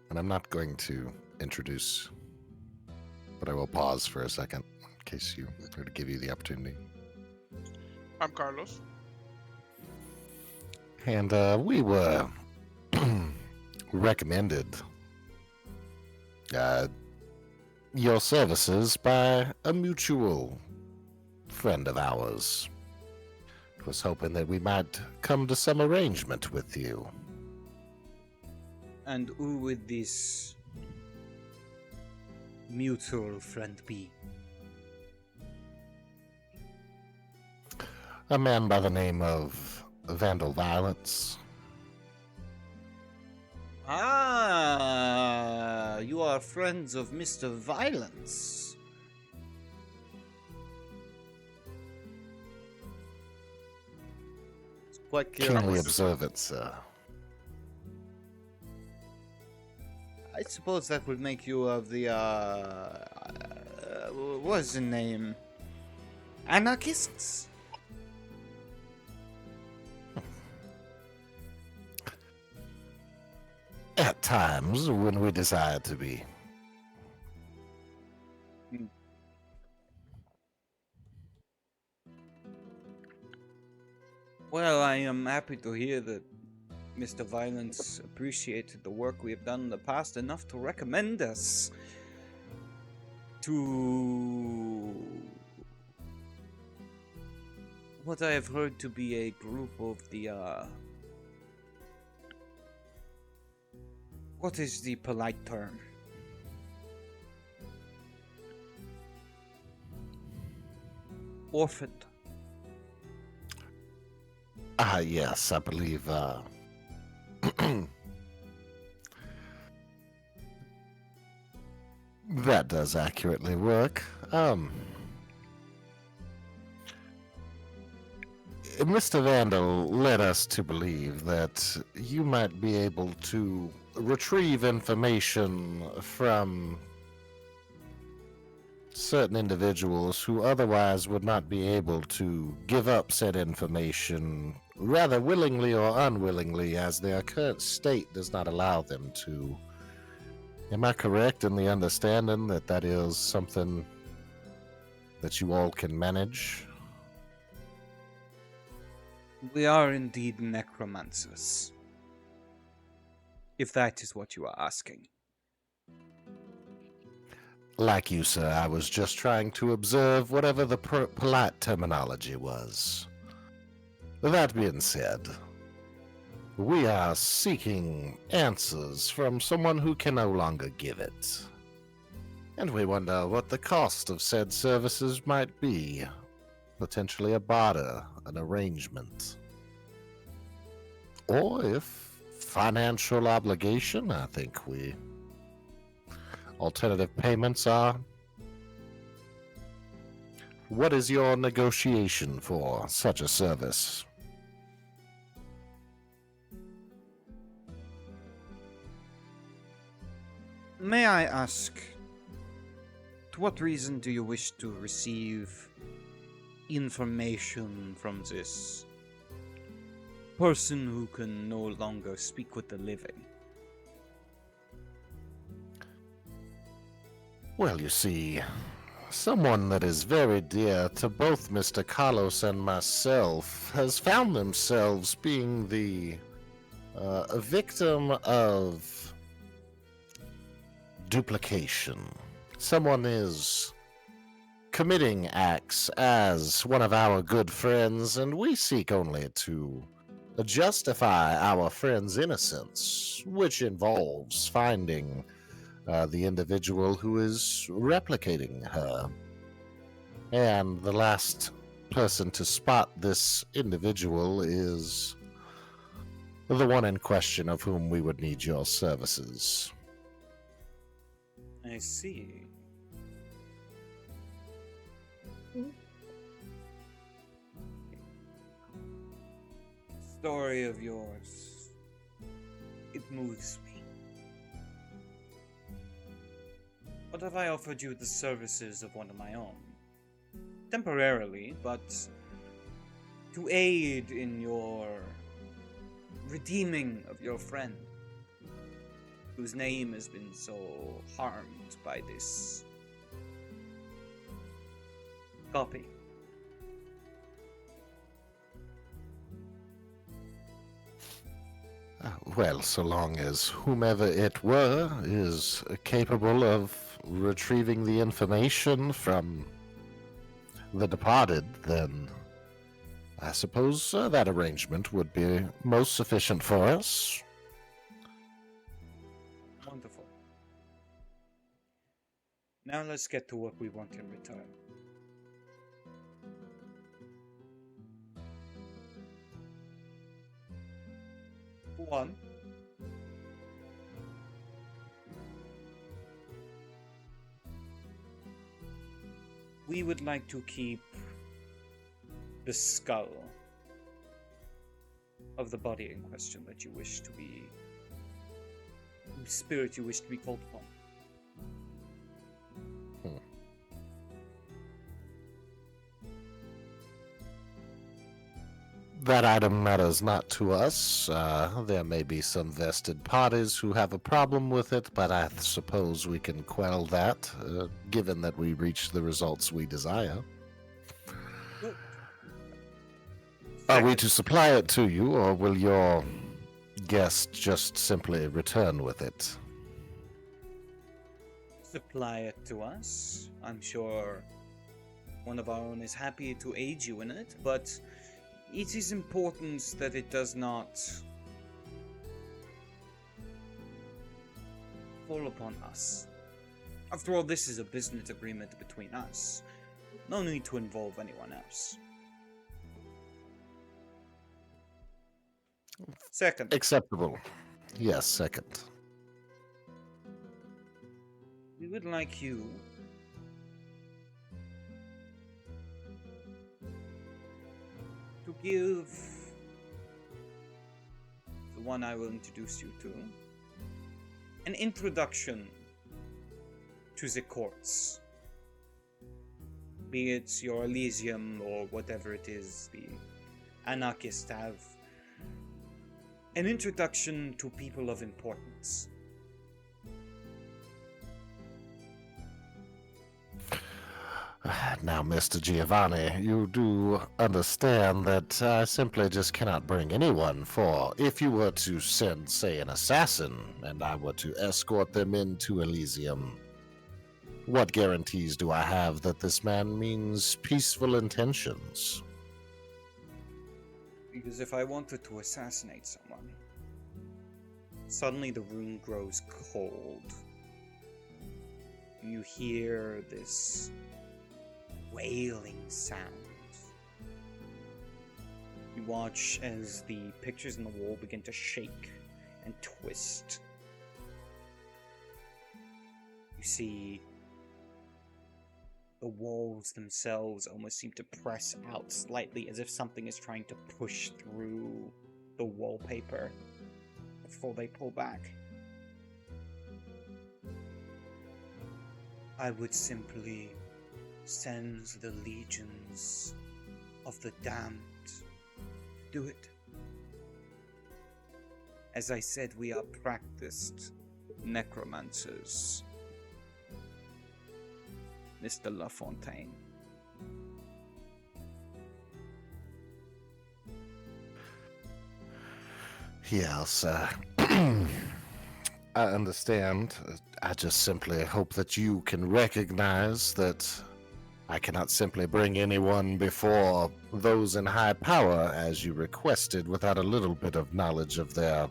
And I'm not going to introduce, but I will pause for a second in case you were to give you the opportunity. I'm Carlos. And we were recommended your services by a mutual friend of ours. Was hoping that we might come to some arrangement with you. And who would this mutual friend be? A man by the name of Vandal Violence. Ah, you are friends of Mr. Violence. What Keenly curious? observant, sir. I suppose that would make you of the what's the name? Anarchists? At times, when we decide to be. Well, I am happy to hear that Mr. Violence appreciated the work we have done in the past enough to recommend us to what I have heard to be a group of the what is the polite term? Orphaned. Yes, I believe, that does accurately work. Mr. Vandal led us to believe that you might be able to retrieve information from certain individuals who otherwise would not be able to give up said information, rather willingly or unwillingly, as their current state does not allow them to. Am I correct in the understanding that that is something that you all can manage? We are indeed necromancers. If that is what you are asking. Like you, sir, I was just trying to observe whatever the polite terminology was. That being said, we are seeking answers from someone who can no longer give it. And we wonder what the cost of said services might be. Potentially a barter, an arrangement. Or if financial obligation, I think we... Alternative payments are... What is your negotiation for such a service? May I ask, to what reason do you wish to receive information from this person who can no longer speak with the living? Well, you see, someone that is very dear to both Mr. Carlos and myself has found themselves being the a victim of duplication. Someone is committing acts as one of our good friends, and we seek only to justify our friend's innocence, which involves finding the individual who is replicating her. And the last person to spot this individual is the one in question of whom we would need your services. I see. Story of yours. It moves me. What have I offered you the services of one of my own? Temporarily, but to aid in your redeeming of your friend, whose name has been so harmed by this copy. Well, so long as whomever it were is capable of retrieving the information from the departed, then I suppose that arrangement would be most sufficient for us. Wonderful. Now let's get to what we want in return. One, we would like to keep the skull of the body in question that you wish to be, spirit you wish to be called upon. That item matters not to us. There may be some vested parties who have a problem with it, but I suppose we can quell that, given that we reach the results we desire. Good. Are we Second, to supply it to you, or will your guest just simply return with it? supply it to us. I'm sure one of our own is happy to aid you in it, but it is important that it does not fall upon us. After all, this is a business agreement between us. No need to involve anyone else. Second, Acceptable. Yes, second. we would like you to give the one I will introduce you to an introduction to the courts. Be it your Elysium or whatever it is the anarchists have. An introduction to people of importance. Now, Mr. Giovanni, you do understand that I simply just cannot bring anyone, for if you were to send, say, an assassin, and I were to escort them into Elysium, what guarantees do I have that this man means peaceful intentions? Because if I wanted to assassinate someone, suddenly the room grows cold. You hear this wailing sound. You watch as the pictures in the wall begin to shake and twist. You see the walls themselves almost seem to press out slightly as if something is trying to push through the wallpaper before they pull back. I would simply send the legions of the damned do it. As I said, we are practiced necromancers, Mr. LaFontaine. Yes, I understand. I just simply hope that you can recognize that I cannot simply bring anyone before those in high power as you requested without a little bit of knowledge of their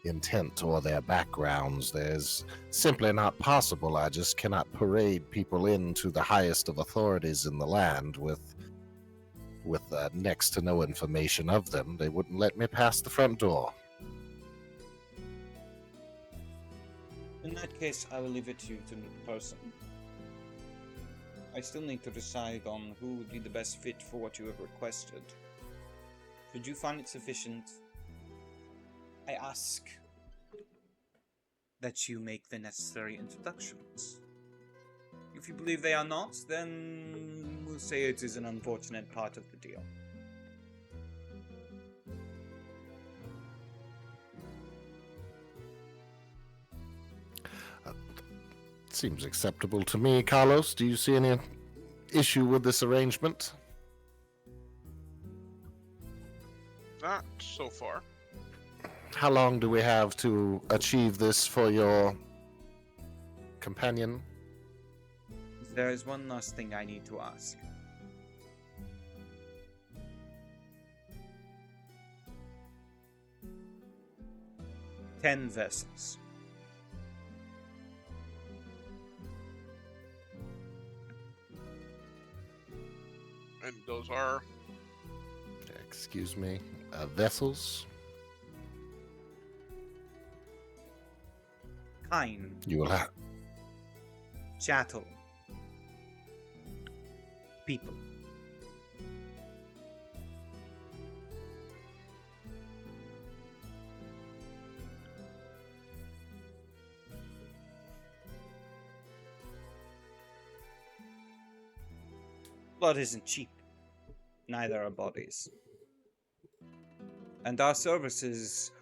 intent or their backgrounds. There's simply not possible. I just cannot parade people into the highest of authorities in the land with next to no information of them. They wouldn't let me pass the front door. In that case, I will leave it to you to meet the person. I still need to decide on who would be the best fit for what you have requested. Should you find it sufficient, I ask that you make the necessary introductions. If you believe they are not, then we'll say it is an unfortunate part of the deal. Seems acceptable to me. Carlos, do you see any issue with this arrangement? Not so far. How long do we have to achieve this for your companion? There is one last thing I need to ask. Ten vessels. And those are Excuse me. Vessels? Kine, You will have... chattel, people. blood isn't cheap. Neither are bodies. And our services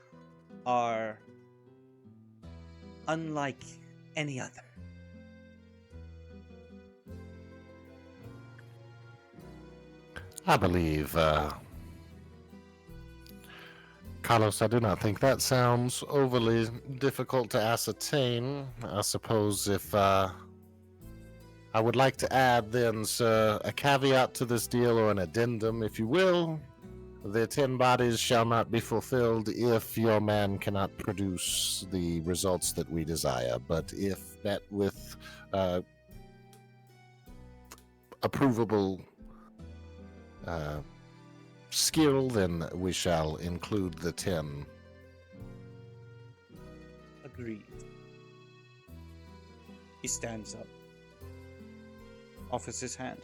are unlike any other. I believe, Carlos, I do not think that sounds overly difficult to ascertain. I suppose if I would like to add then, sir, a caveat to this deal, or an addendum, if you will. The 10 bodies shall not be fulfilled if your man cannot produce the results that we desire. But if met with approvable skill, then we shall include the 10. Agreed. He stands up. Offers his hand.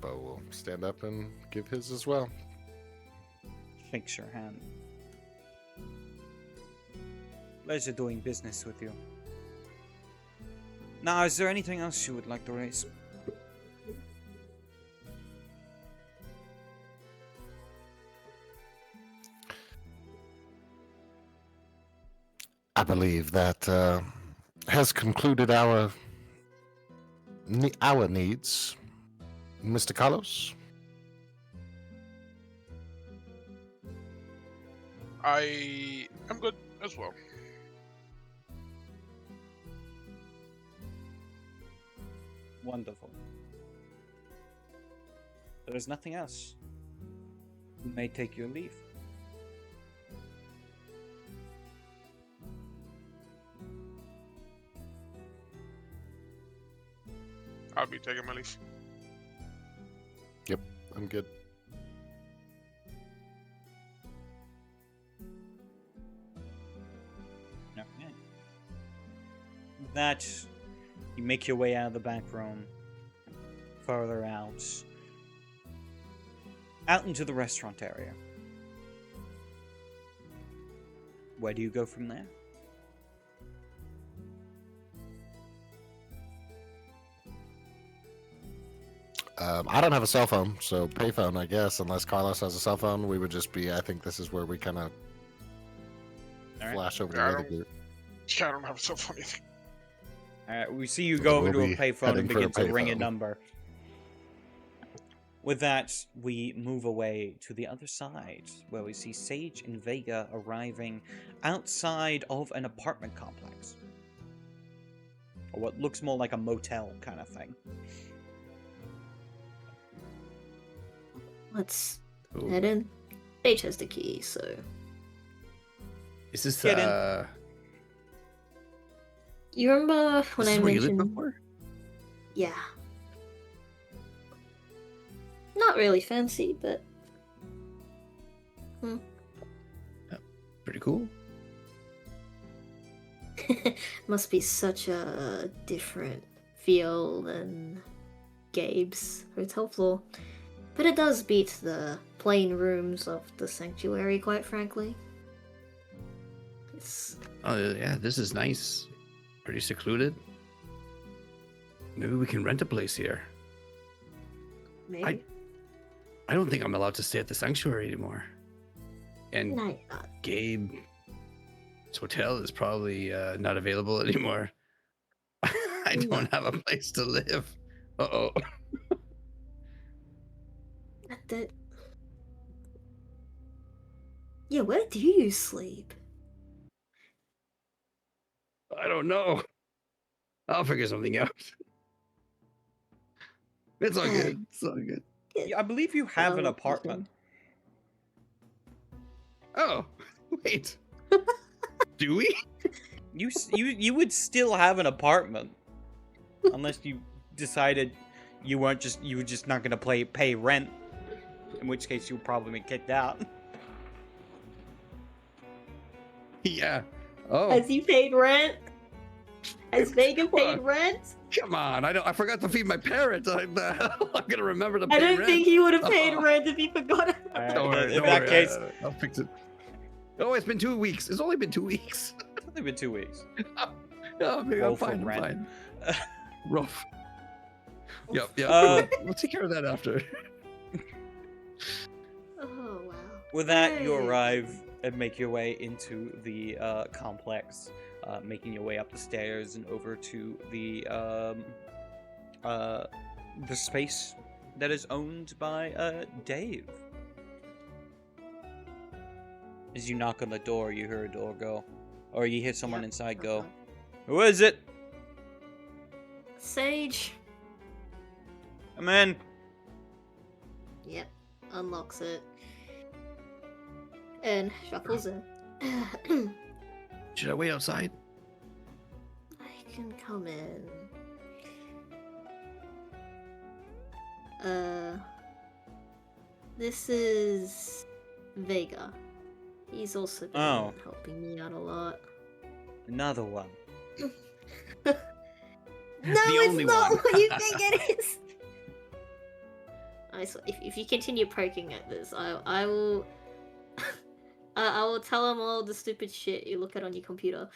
Bo will stand up and give his as well. Shakes your hand. Pleasure doing business with you. Now, is there anything else you would like to raise? I believe that has concluded our needs, Mr. Carlos. I am good as well. Wonderful. There is nothing else. You may take your leave. I'll be taking my leave. Yep, I'm good. Okay. That you make your way out of the back room, further out into the restaurant area. Where do you go from there? I don't have a cell phone, so payphone, I guess. Unless Carlos has a cell phone, we would just be. I think this is where we kind of All right. flash over to Yeah, the other group. Yeah, I don't have a cell phone either. Alright, we see you go We'll over to a be payphone and heading for a begin to ring a payphone. number. With that, we move away to the other side, where we see Sage and Vega arriving outside of an apartment complex. Or what looks more like a motel kind of thing. Let's Ooh. head in. Sage has the key, so Is this Get in. you remember when this I is where you lived mentioned? before? Yeah. Not really fancy, but Pretty cool. must be such a different feel than Gabe's hotel floor. But it does beat the plain rooms of the sanctuary, quite frankly. It's Oh yeah, this is nice. Pretty secluded. Maybe we can rent a place here. maybe I don't think I'm allowed to stay at the sanctuary anymore. And no, you're not. Gabe's hotel is probably not available anymore. I don't have a place to live. Uh-oh. That. Yeah, where do you sleep? I don't know. I'll figure something out. It's all good. It's all good. Yeah, I believe you have an Well, apartment. Oh, wait. Do we? You would still have an apartment. Unless you decided you were just not gonna pay rent. In which case you'll probably be kicked out. Yeah. Oh, Has he paid rent? Has Vega Come paid on. rent? come on. I forgot to feed my parents. I'm gonna remember to pay I don't rent. think he would have paid Oh. rent if he forgot. Alright, Don't worry, in don't that worry, case, I'll fix it. Oh, it's been 2 weeks. It's only been 2 weeks. it's only been 2 weeks. Oh, okay, Roll I'm for fine. I'm rent. fine. Rough. Yep. Uh, We'll take care of that after. Oh wow. With that, you Hey. arrive and make your way into the complex, making your way up the stairs and over to the space that is owned by Dave. As you knock on the door, you hear a door go, or you hear someone Yep, inside go. uh-huh. Who is it? Sage. Come in. Yep. Unlocks it. And shuffles in. Should I wait outside? I can come in. This is Vega. He's also been Oh. helping me out a lot. Another one. No, it's only not one. what you think it is. If you continue poking at this, I will I will tell him all the stupid shit you look at on your computer.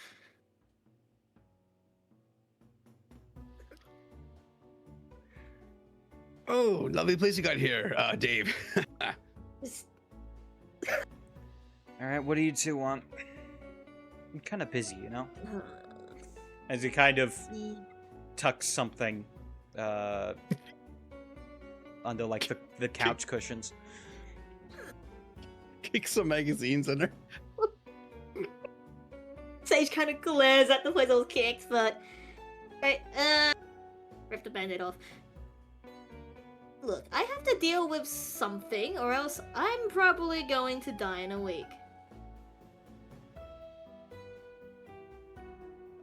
Oh, lovely place you got here, Dave. Just- Alright, what do you two want? I'm kind of busy, you know? uh, As he kind of see- tucks something under like the couch cushions. Kick some magazines in her. Sage kind of glares at the place I was kicked, but right, rip the band-aid off. Look, I have to deal with something, or else I'm probably going to die in a week.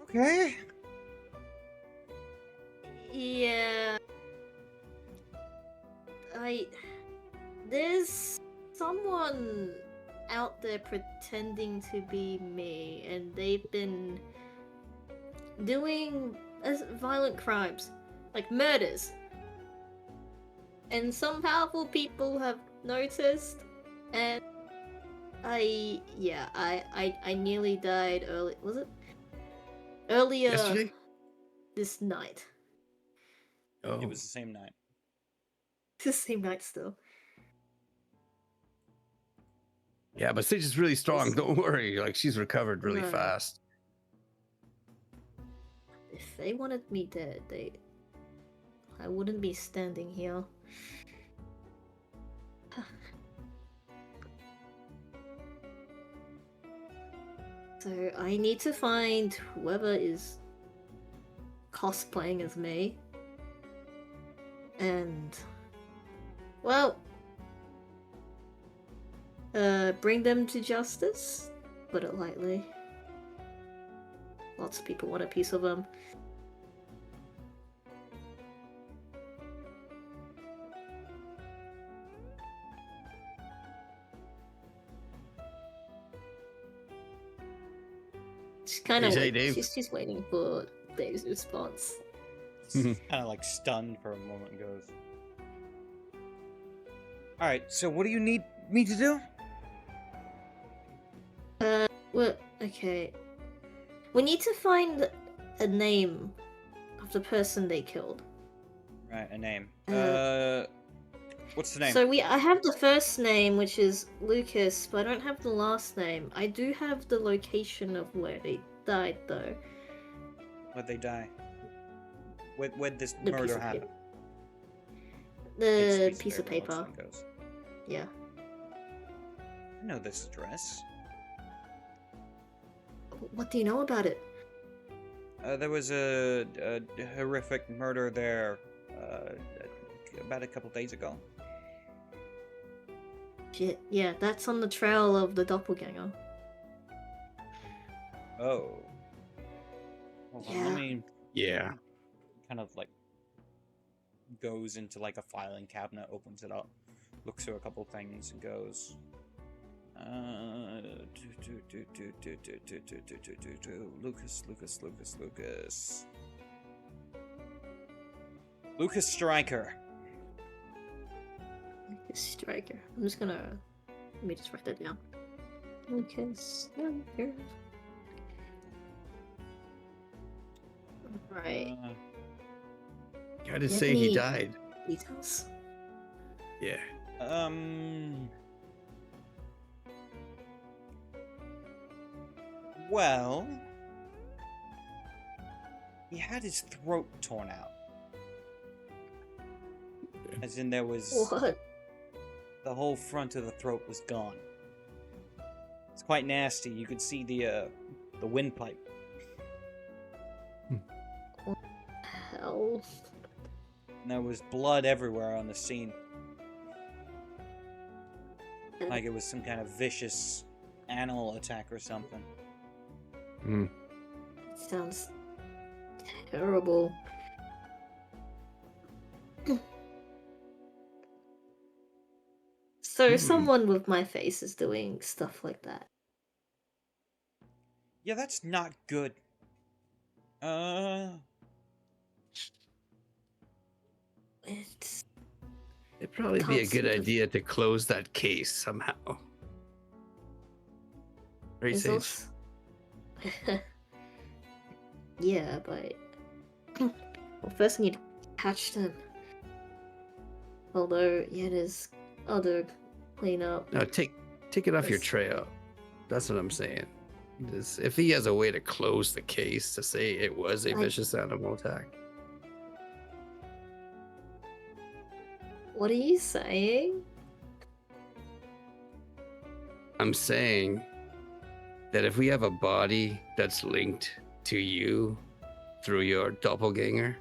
Okay. Yeah. There's someone out there pretending to be me, and they've been doing violent crimes, like murders. And some powerful people have noticed, and I nearly died early. Was it earlier Yesterday? this night? Oh, It was the same night. The same night still. yeah, but Sage is really strong. Don't worry. Like, she's recovered really No. fast. If they wanted me dead, I wouldn't be standing here. So I need to find whoever is cosplaying as me. And well, bring them to justice. Put it lightly. Lots of people want a piece of them. She's kind of Hey, Dave. she's waiting for Dave's response. Kind of like stunned for a moment and goes. Alright, so what do you need me to do? Well, okay. We need to find a name of the person they killed. Right, a name. Uh, What's the name? So I have the first name, which is Lucas, but I don't have the last name. I do have the location of where they died, though. Where'd they die? Where'd this The piece murder of happen? paper. Takes a The piece of paper. looks and goes, Yeah. I know this address. What do you know about it? There was a horrific murder there about a couple days ago. Shit. Yeah, that's on the trail of the doppelganger. Oh. Hold on, Yeah. let me Yeah. kind of like goes into like a filing cabinet, opens it up, looks through a couple things, and goes. Lucas Stryker. Lucas Striker. I'm just gonna... Let me just write that down. Lucas Striker. Right. How did You have say he any died? details? Yeah. Well, he had his throat torn out. As in, there was What? the whole front of the throat was gone. It's quite nasty. You could see the windpipe. Hell. And there was blood everywhere on the scene. Like it was some kind of vicious animal attack or something. Sounds terrible. So someone with my face is doing stuff like that. Yeah, that's not good. It's It'd probably be a Can't good seem to- idea to close that case somehow. Right, it's Sage? also... Yeah, but well, first I need to catch them. Although, yeah, there's other cleanup. No, take it off your Yes. trail. That's what I'm saying. If he has a way to close the case to say it was a vicious animal attack. What are you saying? I'm saying that if we have a body that's linked to you through your doppelganger,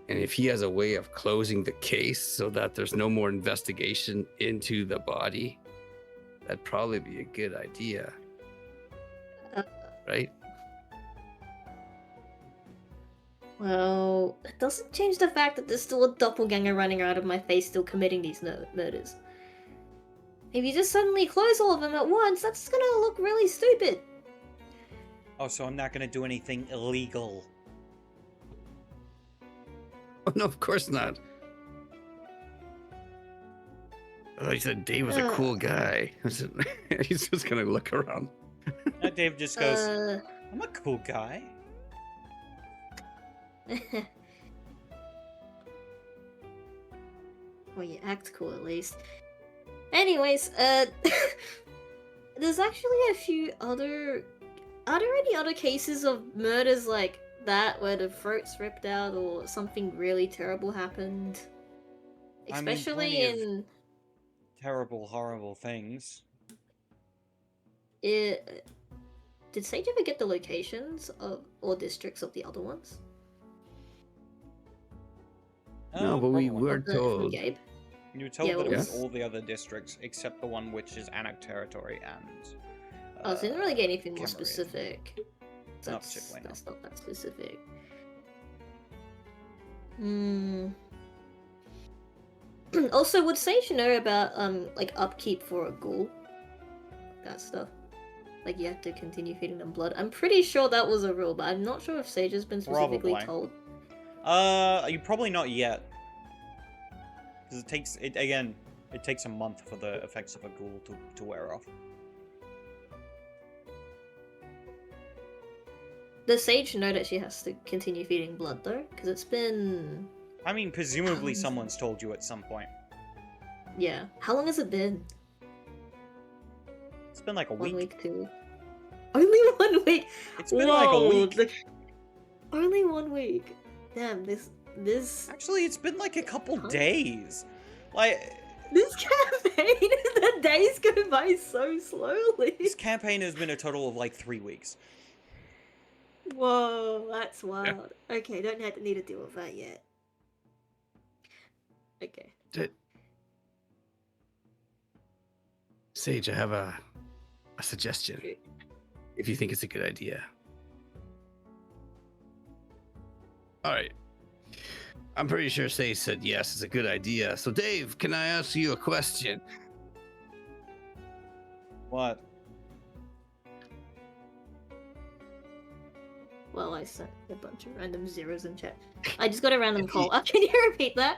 and if he has a way of closing the case so that there's no more investigation into the body, that'd probably be a good idea, Uh, right? Well, it doesn't change the fact that there's still a doppelganger running out of my face still committing these murders. If you just suddenly close all of them at once, that's gonna look really stupid. Oh, so I'm not gonna do anything illegal. Oh, no, of course not. Oh, he said Dave was a cool guy. He's just gonna look around. Dave just goes, I'm a cool guy. Well, you act cool at least. Anyways, there's actually a few other... Are there any other cases of murders like that where the throat's ripped out or something really terrible happened? I mean, Especially plenty of in... terrible, horrible things. Did Sage ever get the locations of or districts of the other ones? No, but we probably. were From told. Gabe? You were told Yeah, that it was yes. all the other districts except the one which is Anak territory and. Oh, so I didn't really get anything more Cameroon. specific. Not particularly, no. That's not that specific. Hmm. Also, would Sage know about like upkeep for a ghoul? That stuff. Like you have to continue feeding them blood. I'm pretty sure that was a rule, but I'm not sure if Sage has been specifically Probably. told. You probably not yet. Because it takes a month for the effects of a ghoul to wear off. Does Sage know that she has to continue feeding blood though? Because it's been... I mean, presumably someone's told you at some point. Yeah. How long has it been? It's been like a 1 week. week, 2 weeks? Only 1 week? It's been like a week. Only 1 week. Damn, this... Actually, it's been like a couple days. Like... This campaign, the days go by so slowly. This campaign has been a total of like 3 weeks. Whoa, that's wild. Okay, don't need to deal with that yet. Okay. Sage, I have a suggestion. If you think it's a good idea. All right. I'm pretty sure Sage said yes, it's a good idea. So, Dave, can I ask you a question? What? Well, I sent a bunch of random zeros in chat. I just got a random call. Can you repeat that?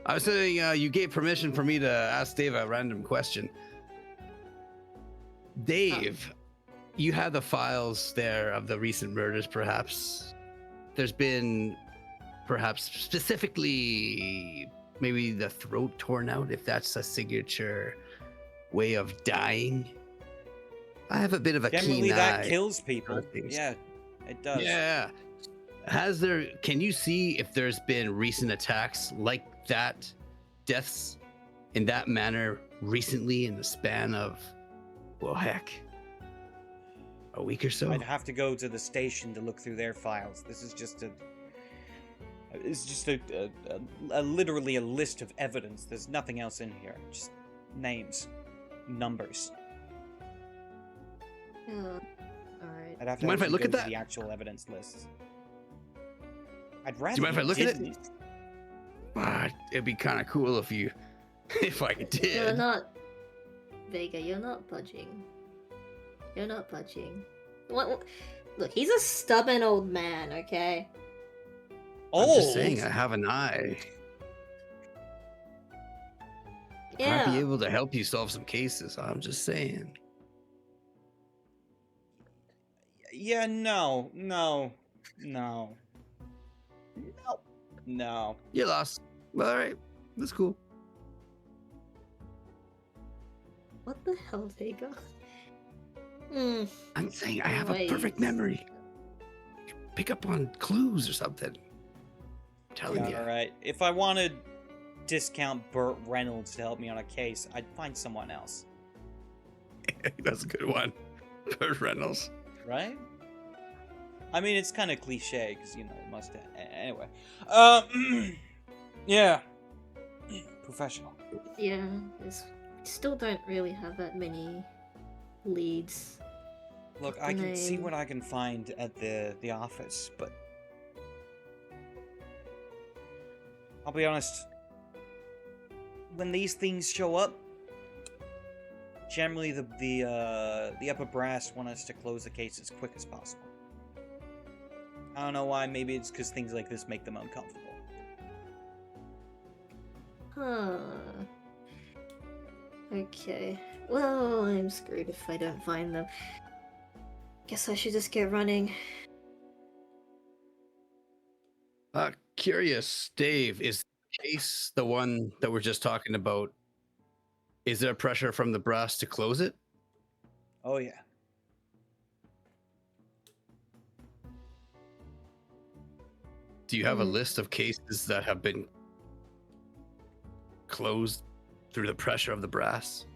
I was saying you gave permission for me to ask Dave a random question. Dave, you have the files there of the recent murders, perhaps. There's been perhaps specifically maybe the throat torn out, if that's a signature way of dying. I have a bit of a Generally, keen that eye. kills people. things. Yeah, it does. Yeah. Can you see if there's been recent attacks like that, deaths in that manner recently in the span of, well, heck, a week or so? I'd have to go to the station to look through their files. This is just literally a list of evidence. There's nothing else in here. Just names, numbers. Alright. I'd have Do you mind if I actually look go at to that? the actual evidence lists. I'd rather. Do you mind if I look at it? didn't. It'd be kind of cool if you, if I You're did. not... Vega, you're not budging. You're not budging. What? Look, he's a stubborn old man, okay? I'm Oh, just saying, I have an eye. I'd be Yeah. able to help you solve some cases. I'm just saying. yeah, no. You lost. All right, that's cool. What the hell, Vega? Hmm. I'm saying I have a perfect Wait. memory. Pick up on clues or something. I'm telling you. All right. If I wanted discount Burt Reynolds to help me on a case, I'd find someone else, That's a good one. Burt Reynolds. right? I mean, it's kind of cliche because it must. Anyway, yeah, professional. Yeah, we still don't really have that many leads. Look, I can see Name. what I can find at the office, but I'll be honest. When these things show up, generally the upper brass want us to close the case as quick as possible. I don't know why. Maybe it's because things like this make them uncomfortable. Huh. Okay. Well, I'm screwed if I don't find them. Guess I should just get running. Curious, Dave, is the case the one that we're just talking about? Is there pressure from the brass to close it? Oh yeah. Do you have a Mhm. list of cases that have been closed through the pressure of the brass?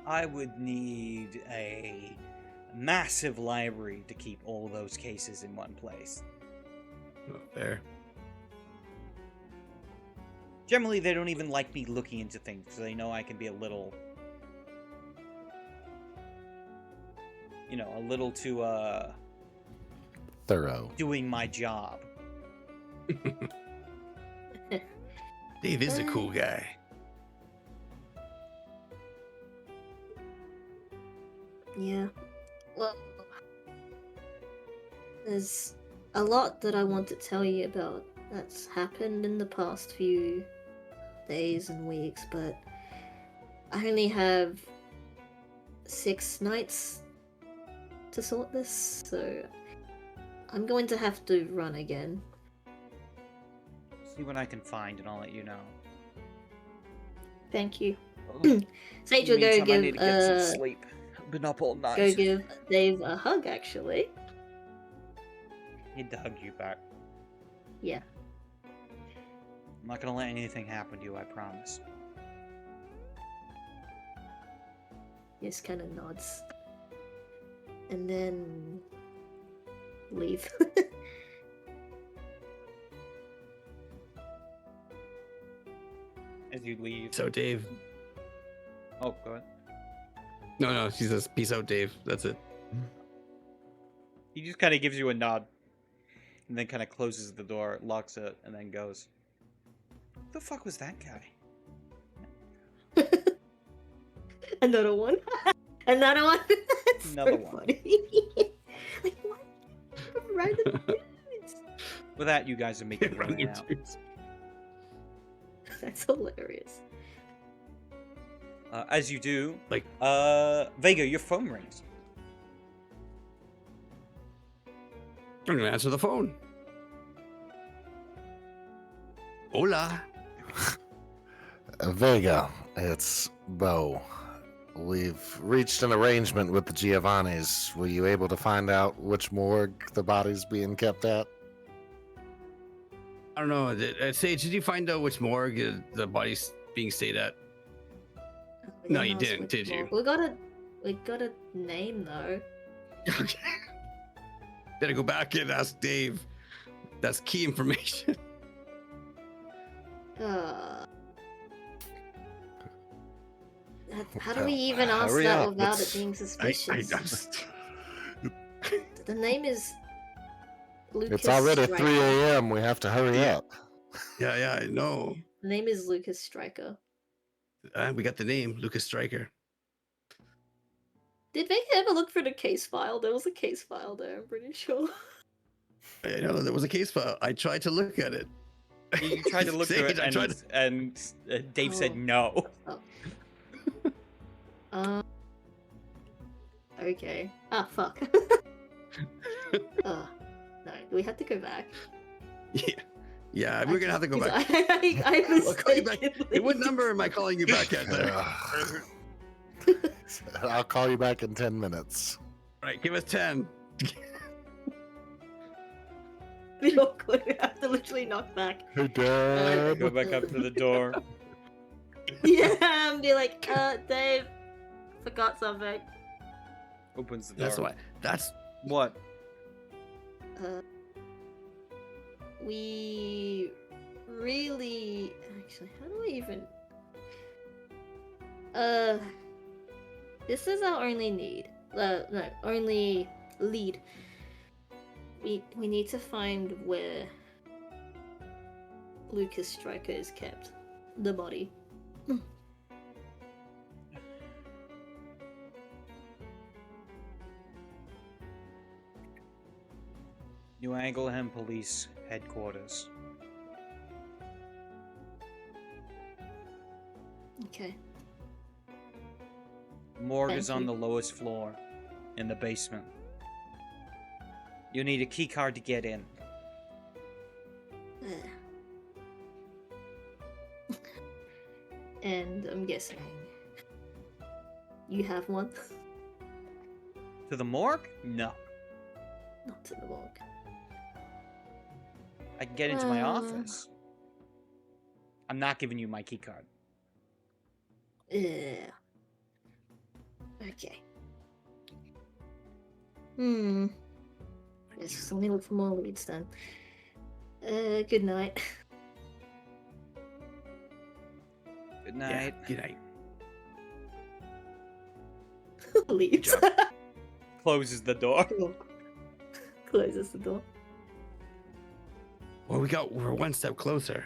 I would need a massive library to keep all those cases in one place. Oh, fair. Generally, they don't even like me looking into things because they know I can be a little too Thorough. doing my job. Dave is a cool guy. Yeah. Well, there's a lot that I want to tell you about that's happened in the past few days and weeks, but I only have 6 nights to sort this, so I'm going to have to run again. See what I can find, and I'll let you know. Thank you. In Sage the will go meantime, I need give to get some sleep. I've been up all night. go give Dave a hug, actually. Need to hug you back. Yeah. I'm not gonna let anything happen to you, I promise. He just kind of nods. And then leave. As you leave. So, Dave. Oh, go ahead. No, she says, peace out, Dave. That's it. He just kind of gives you a nod. And then kind of closes the door, locks it, and then goes. Who the fuck was that guy? Another one. Another one. That's Another so one. funny. Like what? Random dudes. With that, you guys are making your way out. That's hilarious. As you do, Like- Vega, your phone rings. I'm gonna answer the phone. Hola. Vega, it's Bo. We've reached an arrangement with the Giovannis. Were you able to find out which morgue the body's being kept at? I don't know. Sage, did you find out which morgue the body's being stayed at? No, you didn't, did you? We got a name though. Okay. Better go back and ask Dave. That's key information. How do we even ask hurry that up, without let's- it being suspicious? The name is Lucas. It's already Stryker. 3 a.m. We have to hurry Yeah. up. Yeah, I know. The name is Lucas Stryker. We got the name, Lucas Stryker. Did they ever look for the case file? There was a case file there, I'm pretty sure. I know there was a case file. I tried to look at it. You tried to look through it, Sage, I tried to- and Dave said no. Okay. Ah, fuck. No, we have to go back. Yeah, we're gonna have to go back. I I'll call you back. mistakenly- What number am I calling you back at there? I'll call you back in 10 minutes. All right, give us 10. Be awkward. We have to literally knock back. Hey, Dad. Go back up to the door. Yeah, and be like, Dave, forgot something. Opens the door. That's why. That's What? We really actually, how do I even? This is our only need. No, only lead. We need to find where Lucas Stryker is kept. The body. New Angleham Police Headquarters. Okay. Morgue Thank is on you. the lowest floor, in the basement. You need a key card to get in. And I'm guessing you have one. To the morgue? No. Not to the morgue. I can get into my Uh. office. I'm not giving you my key card. Okay. Yes, let me look for more leads then. Good night. Good night. Good night. Leaves. Closes the door. Closes the door. Well, we're one step closer.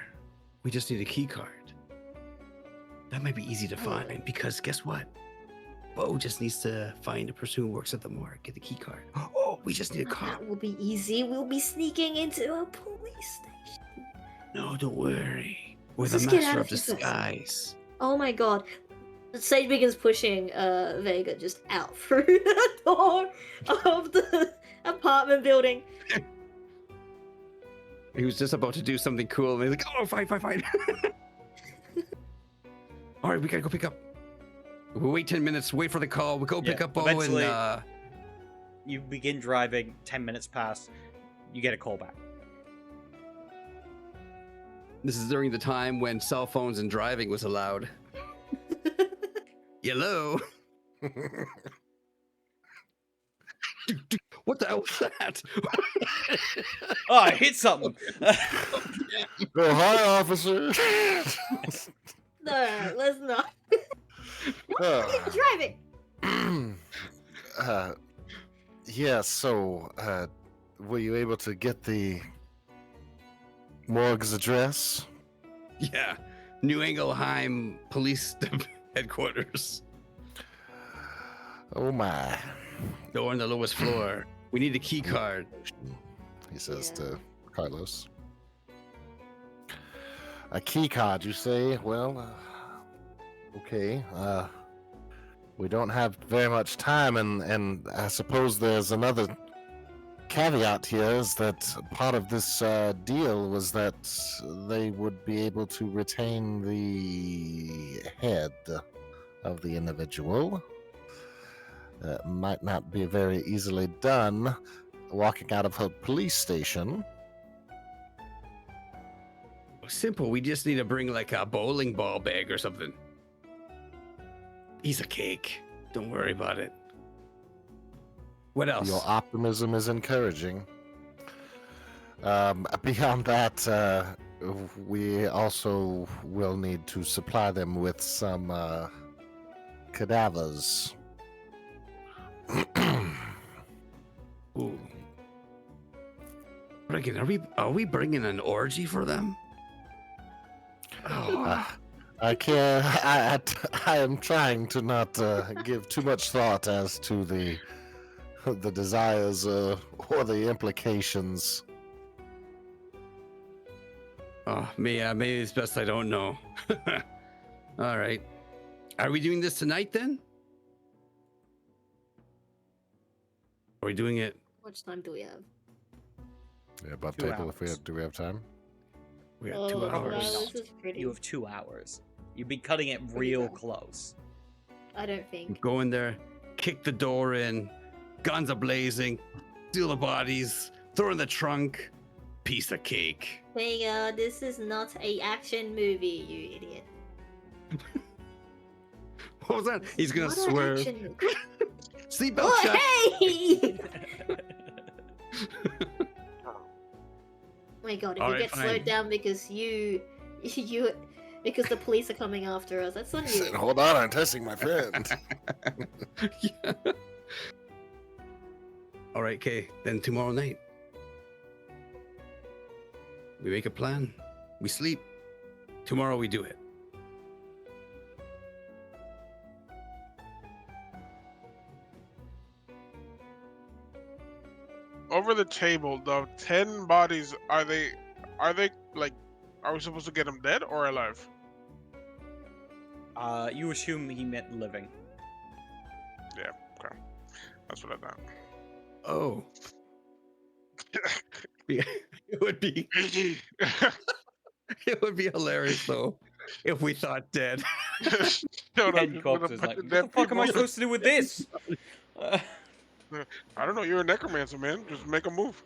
We just need a key card. That might be easy to find because guess what? Bo just needs to find a person who works at the morgue, get the key card. Oh, we just need a car. That will be easy. We'll be sneaking into a police station. No, don't worry. We're Let's the just get master out of of here first. disguise. Oh my god. Sage begins pushing Vega just out through the door of the apartment building. He was just about to do something cool, and he's like, "Oh, fine." All right, we gotta go pick up. We'll wait 10 minutes. Wait for the call. We go pick Yeah, up Bo eventually- and You begin driving, 10 minutes pass, you get a call back. this is during the time when cell phones and driving was allowed. Hello. What the hell was that? Oh, I hit something! Oh, hi, officer. No, let's not. Uh, Driving. yeah, so, were you able to get the morgue's address? Yeah, New Angelheim Police Headquarters. Oh, my. Door on the lowest floor. We need a key card. He says Yeah. to Carlos. A key card, you say? Well, okay. We don't have very much time, and I suppose there's another caveat here is that part of this deal was that they would be able to retain the head of the individual. Might not be very easily done walking out of a police station. Simple. We just need to bring like a bowling ball bag or something. Piece of cake. Don't worry about it. What else? Your optimism is encouraging. Beyond that, we also will need to supply them with some cadavers. Ooh. Again, are we bringing an orgy for them? Oh. I can't. I am trying to not give too much thought as to the desires or the implications. Oh, maybe it's best I don't know. All right. Are we doing this tonight then? Are we doing it? How much time do we have? Yeah, about 2 table. If we hours. have, do we have time? We got 2 Oh, hours. wow, this is pretty. You have 2 hours. You'd be cutting it real close. I don't think. Go in there, kick the door in, guns are blazing, steal the bodies, throw in the trunk, piece of cake. Vega, this is not a action movie, you idiot. What was that? He's gonna Not an swerve. action movie. Seatbelt Oh, shut. hey! Oh my god, if All you right, get fine. slowed down because because the police are coming after us, that's on you. Hold on, I'm testing my friend. Yeah. All right, Kay. Then tomorrow night, we make a plan. We sleep. Tomorrow we do it. Over the table, the 10 bodies, are they like, are we supposed to get them dead or alive? You assume he meant living. Yeah, okay. That's what I thought. Oh. It would be it would be hilarious though if we thought dead. No, 10 corpses, like, what the fuck am I supposed to do with this? I don't know, you're a necromancer, man. Just make a move.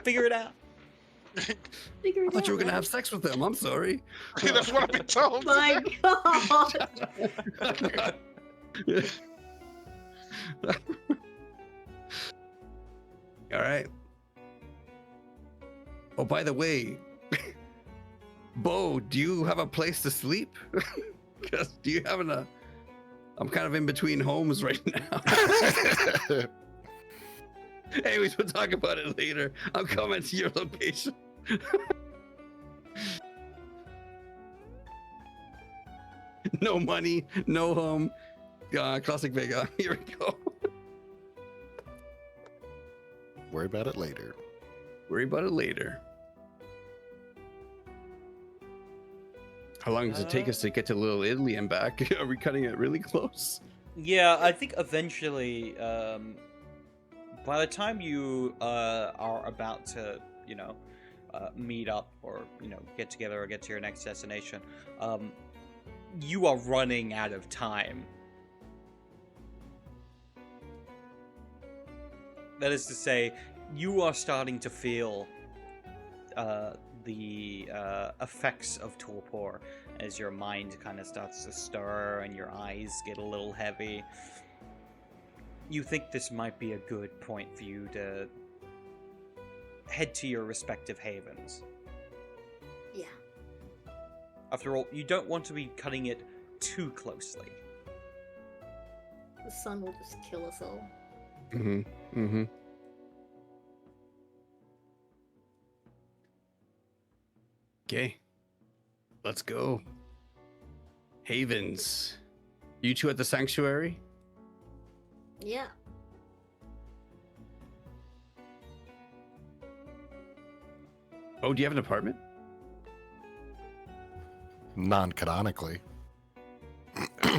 Figure it out. Figure I it thought you were out, gonna man. have sex with them. I'm sorry. That's what I've been told. My god! All right. Oh, by the way, Bo, do you have a place to sleep? Because do you have a? I'm kind of in between homes right now. Anyways, we'll talk about it later. I'm coming to your location. No money, no home. Classic Vega. Here we go. Worry about it later. Worry about it later. How long does it take us to get to Little Italy and back? Are we cutting it really close? Yeah, I think eventually, by the time you are about to, meet up or, get together or get to your next destination, you are running out of time. That is to say, you are starting to feel the effects of torpor as your mind kind of starts to stir and your eyes get a little heavy. You think this might be a good point for you to head to your respective havens. Yeah. After all, you don't want to be cutting it too closely. The sun will just kill us all. Mm-hmm. Mm-hmm. Okay. Let's go. Havens. You two at the sanctuary? Yeah. Oh, do you have an apartment? Non-canonically.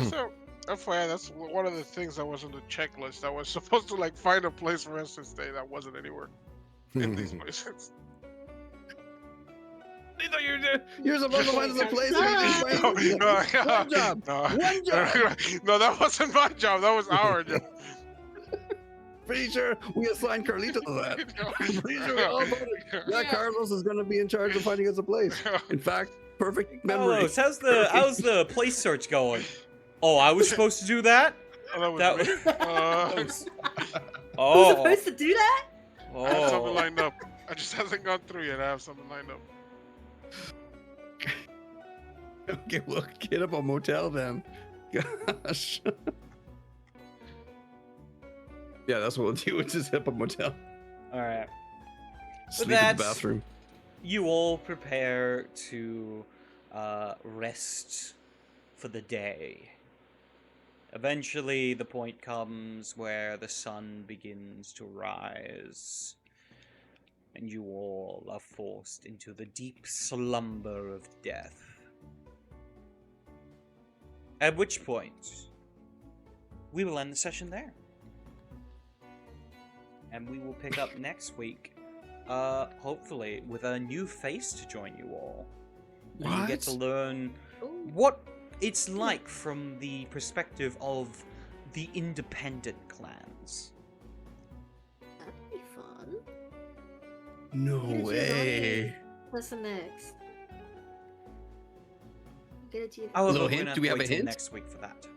So, FYI, that's one of the things that was on the checklist. I was supposed to like find a place for us to stay that wasn't anywhere in these places. I thought you're supposed to find us a place. No, One job. no, One job. no, that wasn't my job. That was our job. Pretty sure we assigned Carlito to that. I'm pretty sure we all voted. Yeah, Carlos is going to be in charge of finding us a place. In fact, perfect memory. Carlos, how's the place search going? Oh, I was supposed to do that? Oh, That was me. Who's Oh. supposed to do that? I have something Oh. lined up. I just hasn't gone through yet. I have something lined up. Okay, we'll get up a motel then. Gosh. Yeah, that's what we'll do. We'll just hit up a motel. All right. Sleep in the that's- bathroom. You all prepare to rest for the day. Eventually, the point comes where the sun begins to rise, and you all are forced into the deep slumber of death. At which point, we will end the session there. And we will pick up next week, hopefully, with a new face to join you all. And you get to What? learn Ooh. what it's like from the perspective of the independent clans. That'd be fun. No Get a way. What's the next? Get a Giovanni. However, Little we're hint? gonna Do we to have a wait till hint? next week for that.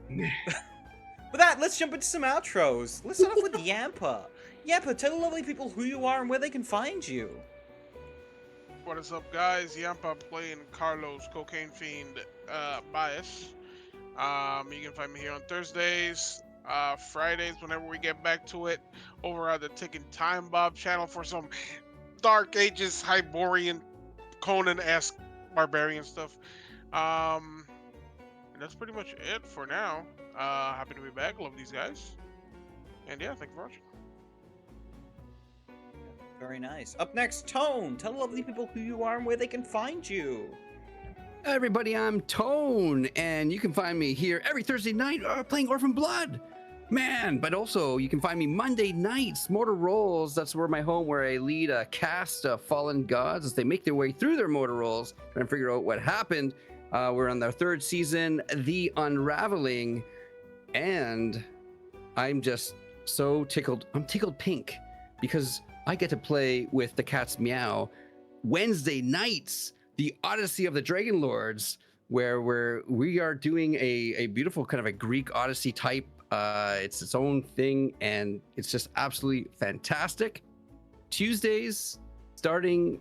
With that, let's jump into some outros. Let's start off with Yampa. Yampa, tell the lovely people who you are and where they can find you. What is up, guys? Yampa playing Carlos, Cocaine Fiend, Bias. You can find me here on Thursdays, Fridays, whenever we get back to it, over at the Ticking Time Bob channel for some Dark Ages, Hyborian, Conan-esque barbarian stuff. And that's pretty much it for now. Happy to be back. Love these guys. And yeah, thank you for watching. Very nice. Up next, Tone. Tell the lovely people who you are and where they can find you. Hi, everybody, I'm Tone, and you can find me here every Thursday night playing Orphaned Blood. Man, but also you can find me Monday nights, Mortar Rolls. That's where my home, where I lead a cast of fallen gods as they make their way through their mortar rolls and figure out what happened. We're on their third season, The Unraveling, and I'm just so tickled. I'm tickled pink because I get to play with TheCatsMeow Wednesday nights, the Odyssey of the Dragon Lords, where we are doing a beautiful kind of a Greek Odyssey type. It's its own thing, and it's just absolutely fantastic. Tuesdays, starting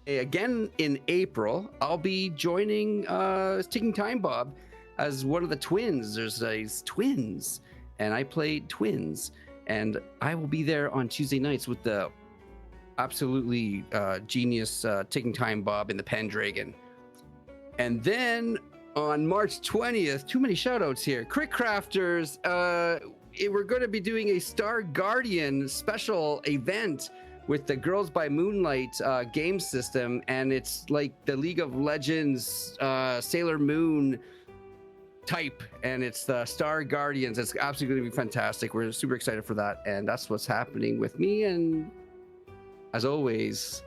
again in April, I'll be joining Ticking Time Bob as one of the twins. There's these twins, and I played twins, and I will be there on Tuesday nights with the absolutely genius Ticking Time Bob and the Pendragon. And then on March 20th, too many shout outs here. Crick Crafters, we're going to be doing a Star Guardian special event with the Girls by Moonlight game system, and it's like the League of Legends Sailor Moon type, and it's the Star Guardians. It's absolutely going to be fantastic. We're super excited for that, and that's what's happening with me. And as always,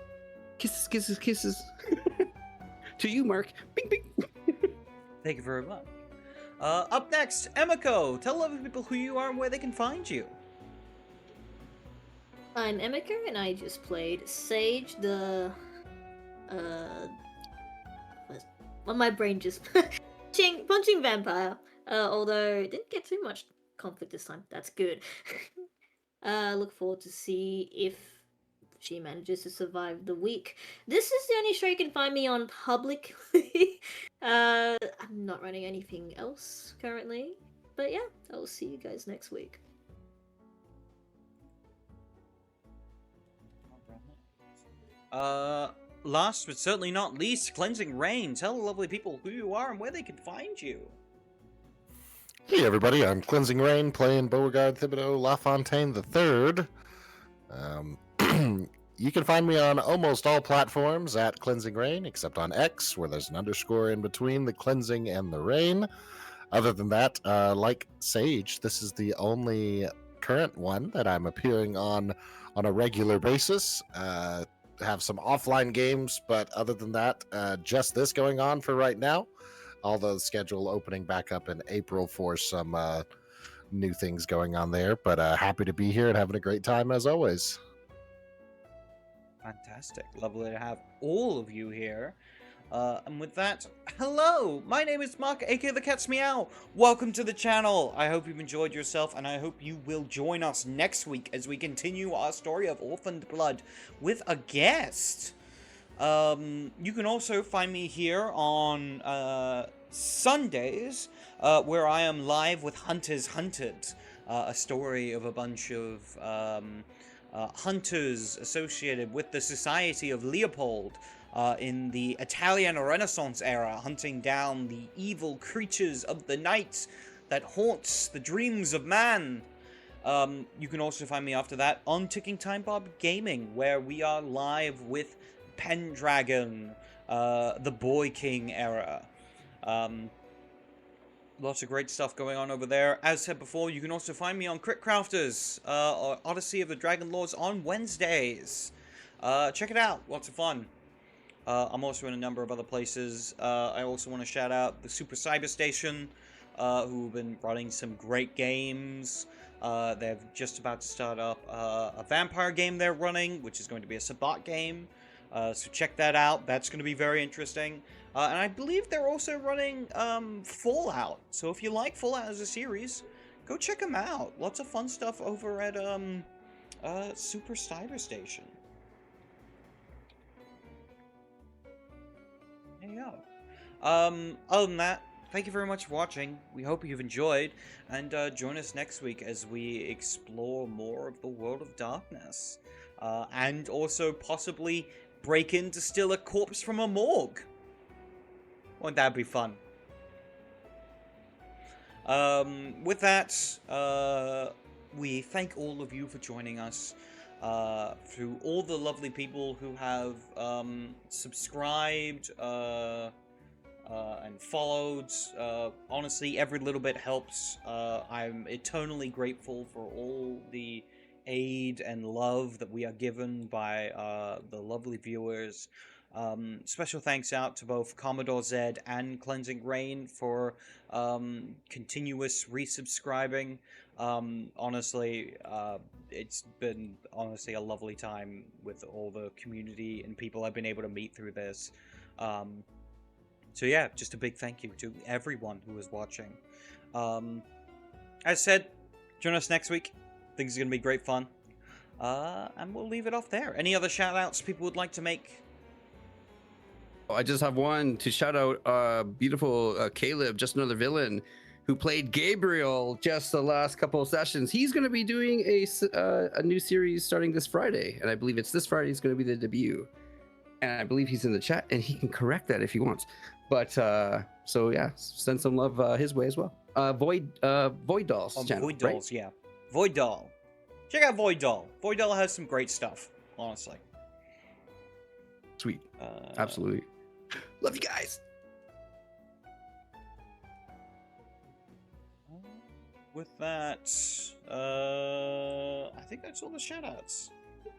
kisses, kisses, kisses to you, Mark. Bing, bing. Thank you very much. Up next, Emiko. Tell other people who you are and where they can find you. I'm Emika, and I just played Sage, the well, my brain just punching vampire. Although didn't get too much conflict this time. That's good. Look forward to see if she manages to survive the week. This is the only show you can find me on publicly. I'm not running anything else currently, but yeah, I will see you guys next week. Last but certainly not least, Cleansing Rain. Tell the lovely people who you are and where they can find you. Hey everybody, I'm Cleansing Rain playing Beauregard Thibodeau LaFontaine III. You can find me on almost all platforms at Cleansing Rain, except on X, where there's an underscore in between the cleansing and the rain. Other than that, like Sage, this is the only current one that I'm appearing on a regular basis. Have some offline games, but other than that, just this going on for right now. Although the schedule opening back up in April for some new things going on there. But happy to be here and having a great time as always. Fantastic. Lovely to have all of you here. And with that, hello! My name is Mark, aka TheCatsMeow. Welcome to the channel. I hope you've enjoyed yourself, and I hope you will join us next week as we continue our story of Orphaned Blood with a guest. You can also find me here on Sundays, where I am live with Hunters Hunted, a story of a bunch of hunters associated with the Society of Leopold in the Italian Renaissance era, hunting down the evil creatures of the night that haunts the dreams of man. You can also find me after that on Ticking Time Bomb Gaming, where we are live with Pendragon, the Boy King era. Lots of great stuff going on over there. As said before, you can also find me on Crit Crafters, or Odyssey of the Dragon Lords on Wednesdays. Check it out. Lots of fun. I'm also in a number of other places. I also want to shout out the Super Cyber Station, who've been running some great games. They're just about to start up a vampire game they're running, which is going to be a Sabbat game. So check that out. That's going to be very interesting. And I believe they're also running Fallout. So if you like Fallout as a series, go check them out. Lots of fun stuff over at Super Cyber Station. There you go. Other than that, thank you very much for watching. We hope you've enjoyed, and join us next week as we explore more of the world of darkness, and also possibly break in to steal a corpse from a morgue. Won't that be fun? With that, we thank all of you for joining us. Through all the lovely people who have subscribed and followed. Honestly, every little bit helps. I'm eternally grateful for all the aid and love that we are given by the lovely viewers. Special thanks out to both Commodore Zed and Cleansing Rain for continuous resubscribing. Honestly, it's been a lovely time with all the community and people I've been able to meet through this. So yeah, just a big thank you to everyone who is watching. As said, join us next week. Things are going to be great fun. And we'll leave it off there. Any other shout outs people would like to make? I just have one to shout out beautiful Caleb, just another villain, who played Gabriel just the last couple of sessions. He's going to be doing a new series starting this Friday, and I believe it's this Friday is going to be the debut. And I believe he's in the chat, and he can correct that if he wants. But so yeah, send some love his way as well. Void Doll's channel, Void Dolls, right? Yeah, Void Doll. Check out Void Doll. Void Doll has some great stuff, honestly. Sweet, absolutely. Love you guys. With that, I think that's all the shoutouts.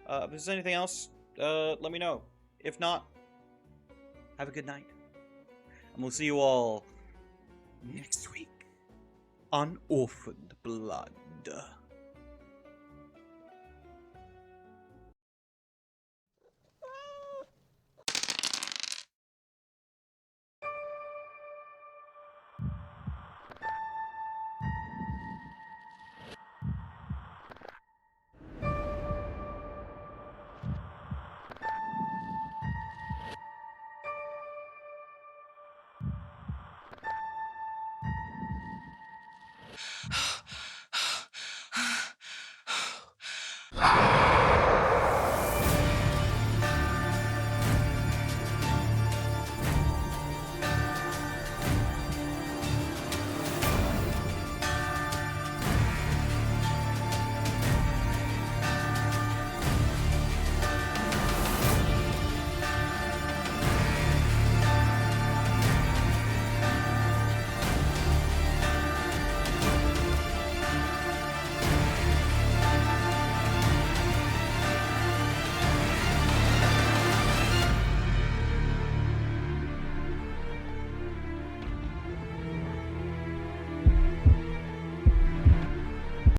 If there's anything else, let me know. If not, have a good night. And we'll see you all next week on Orphaned Blood.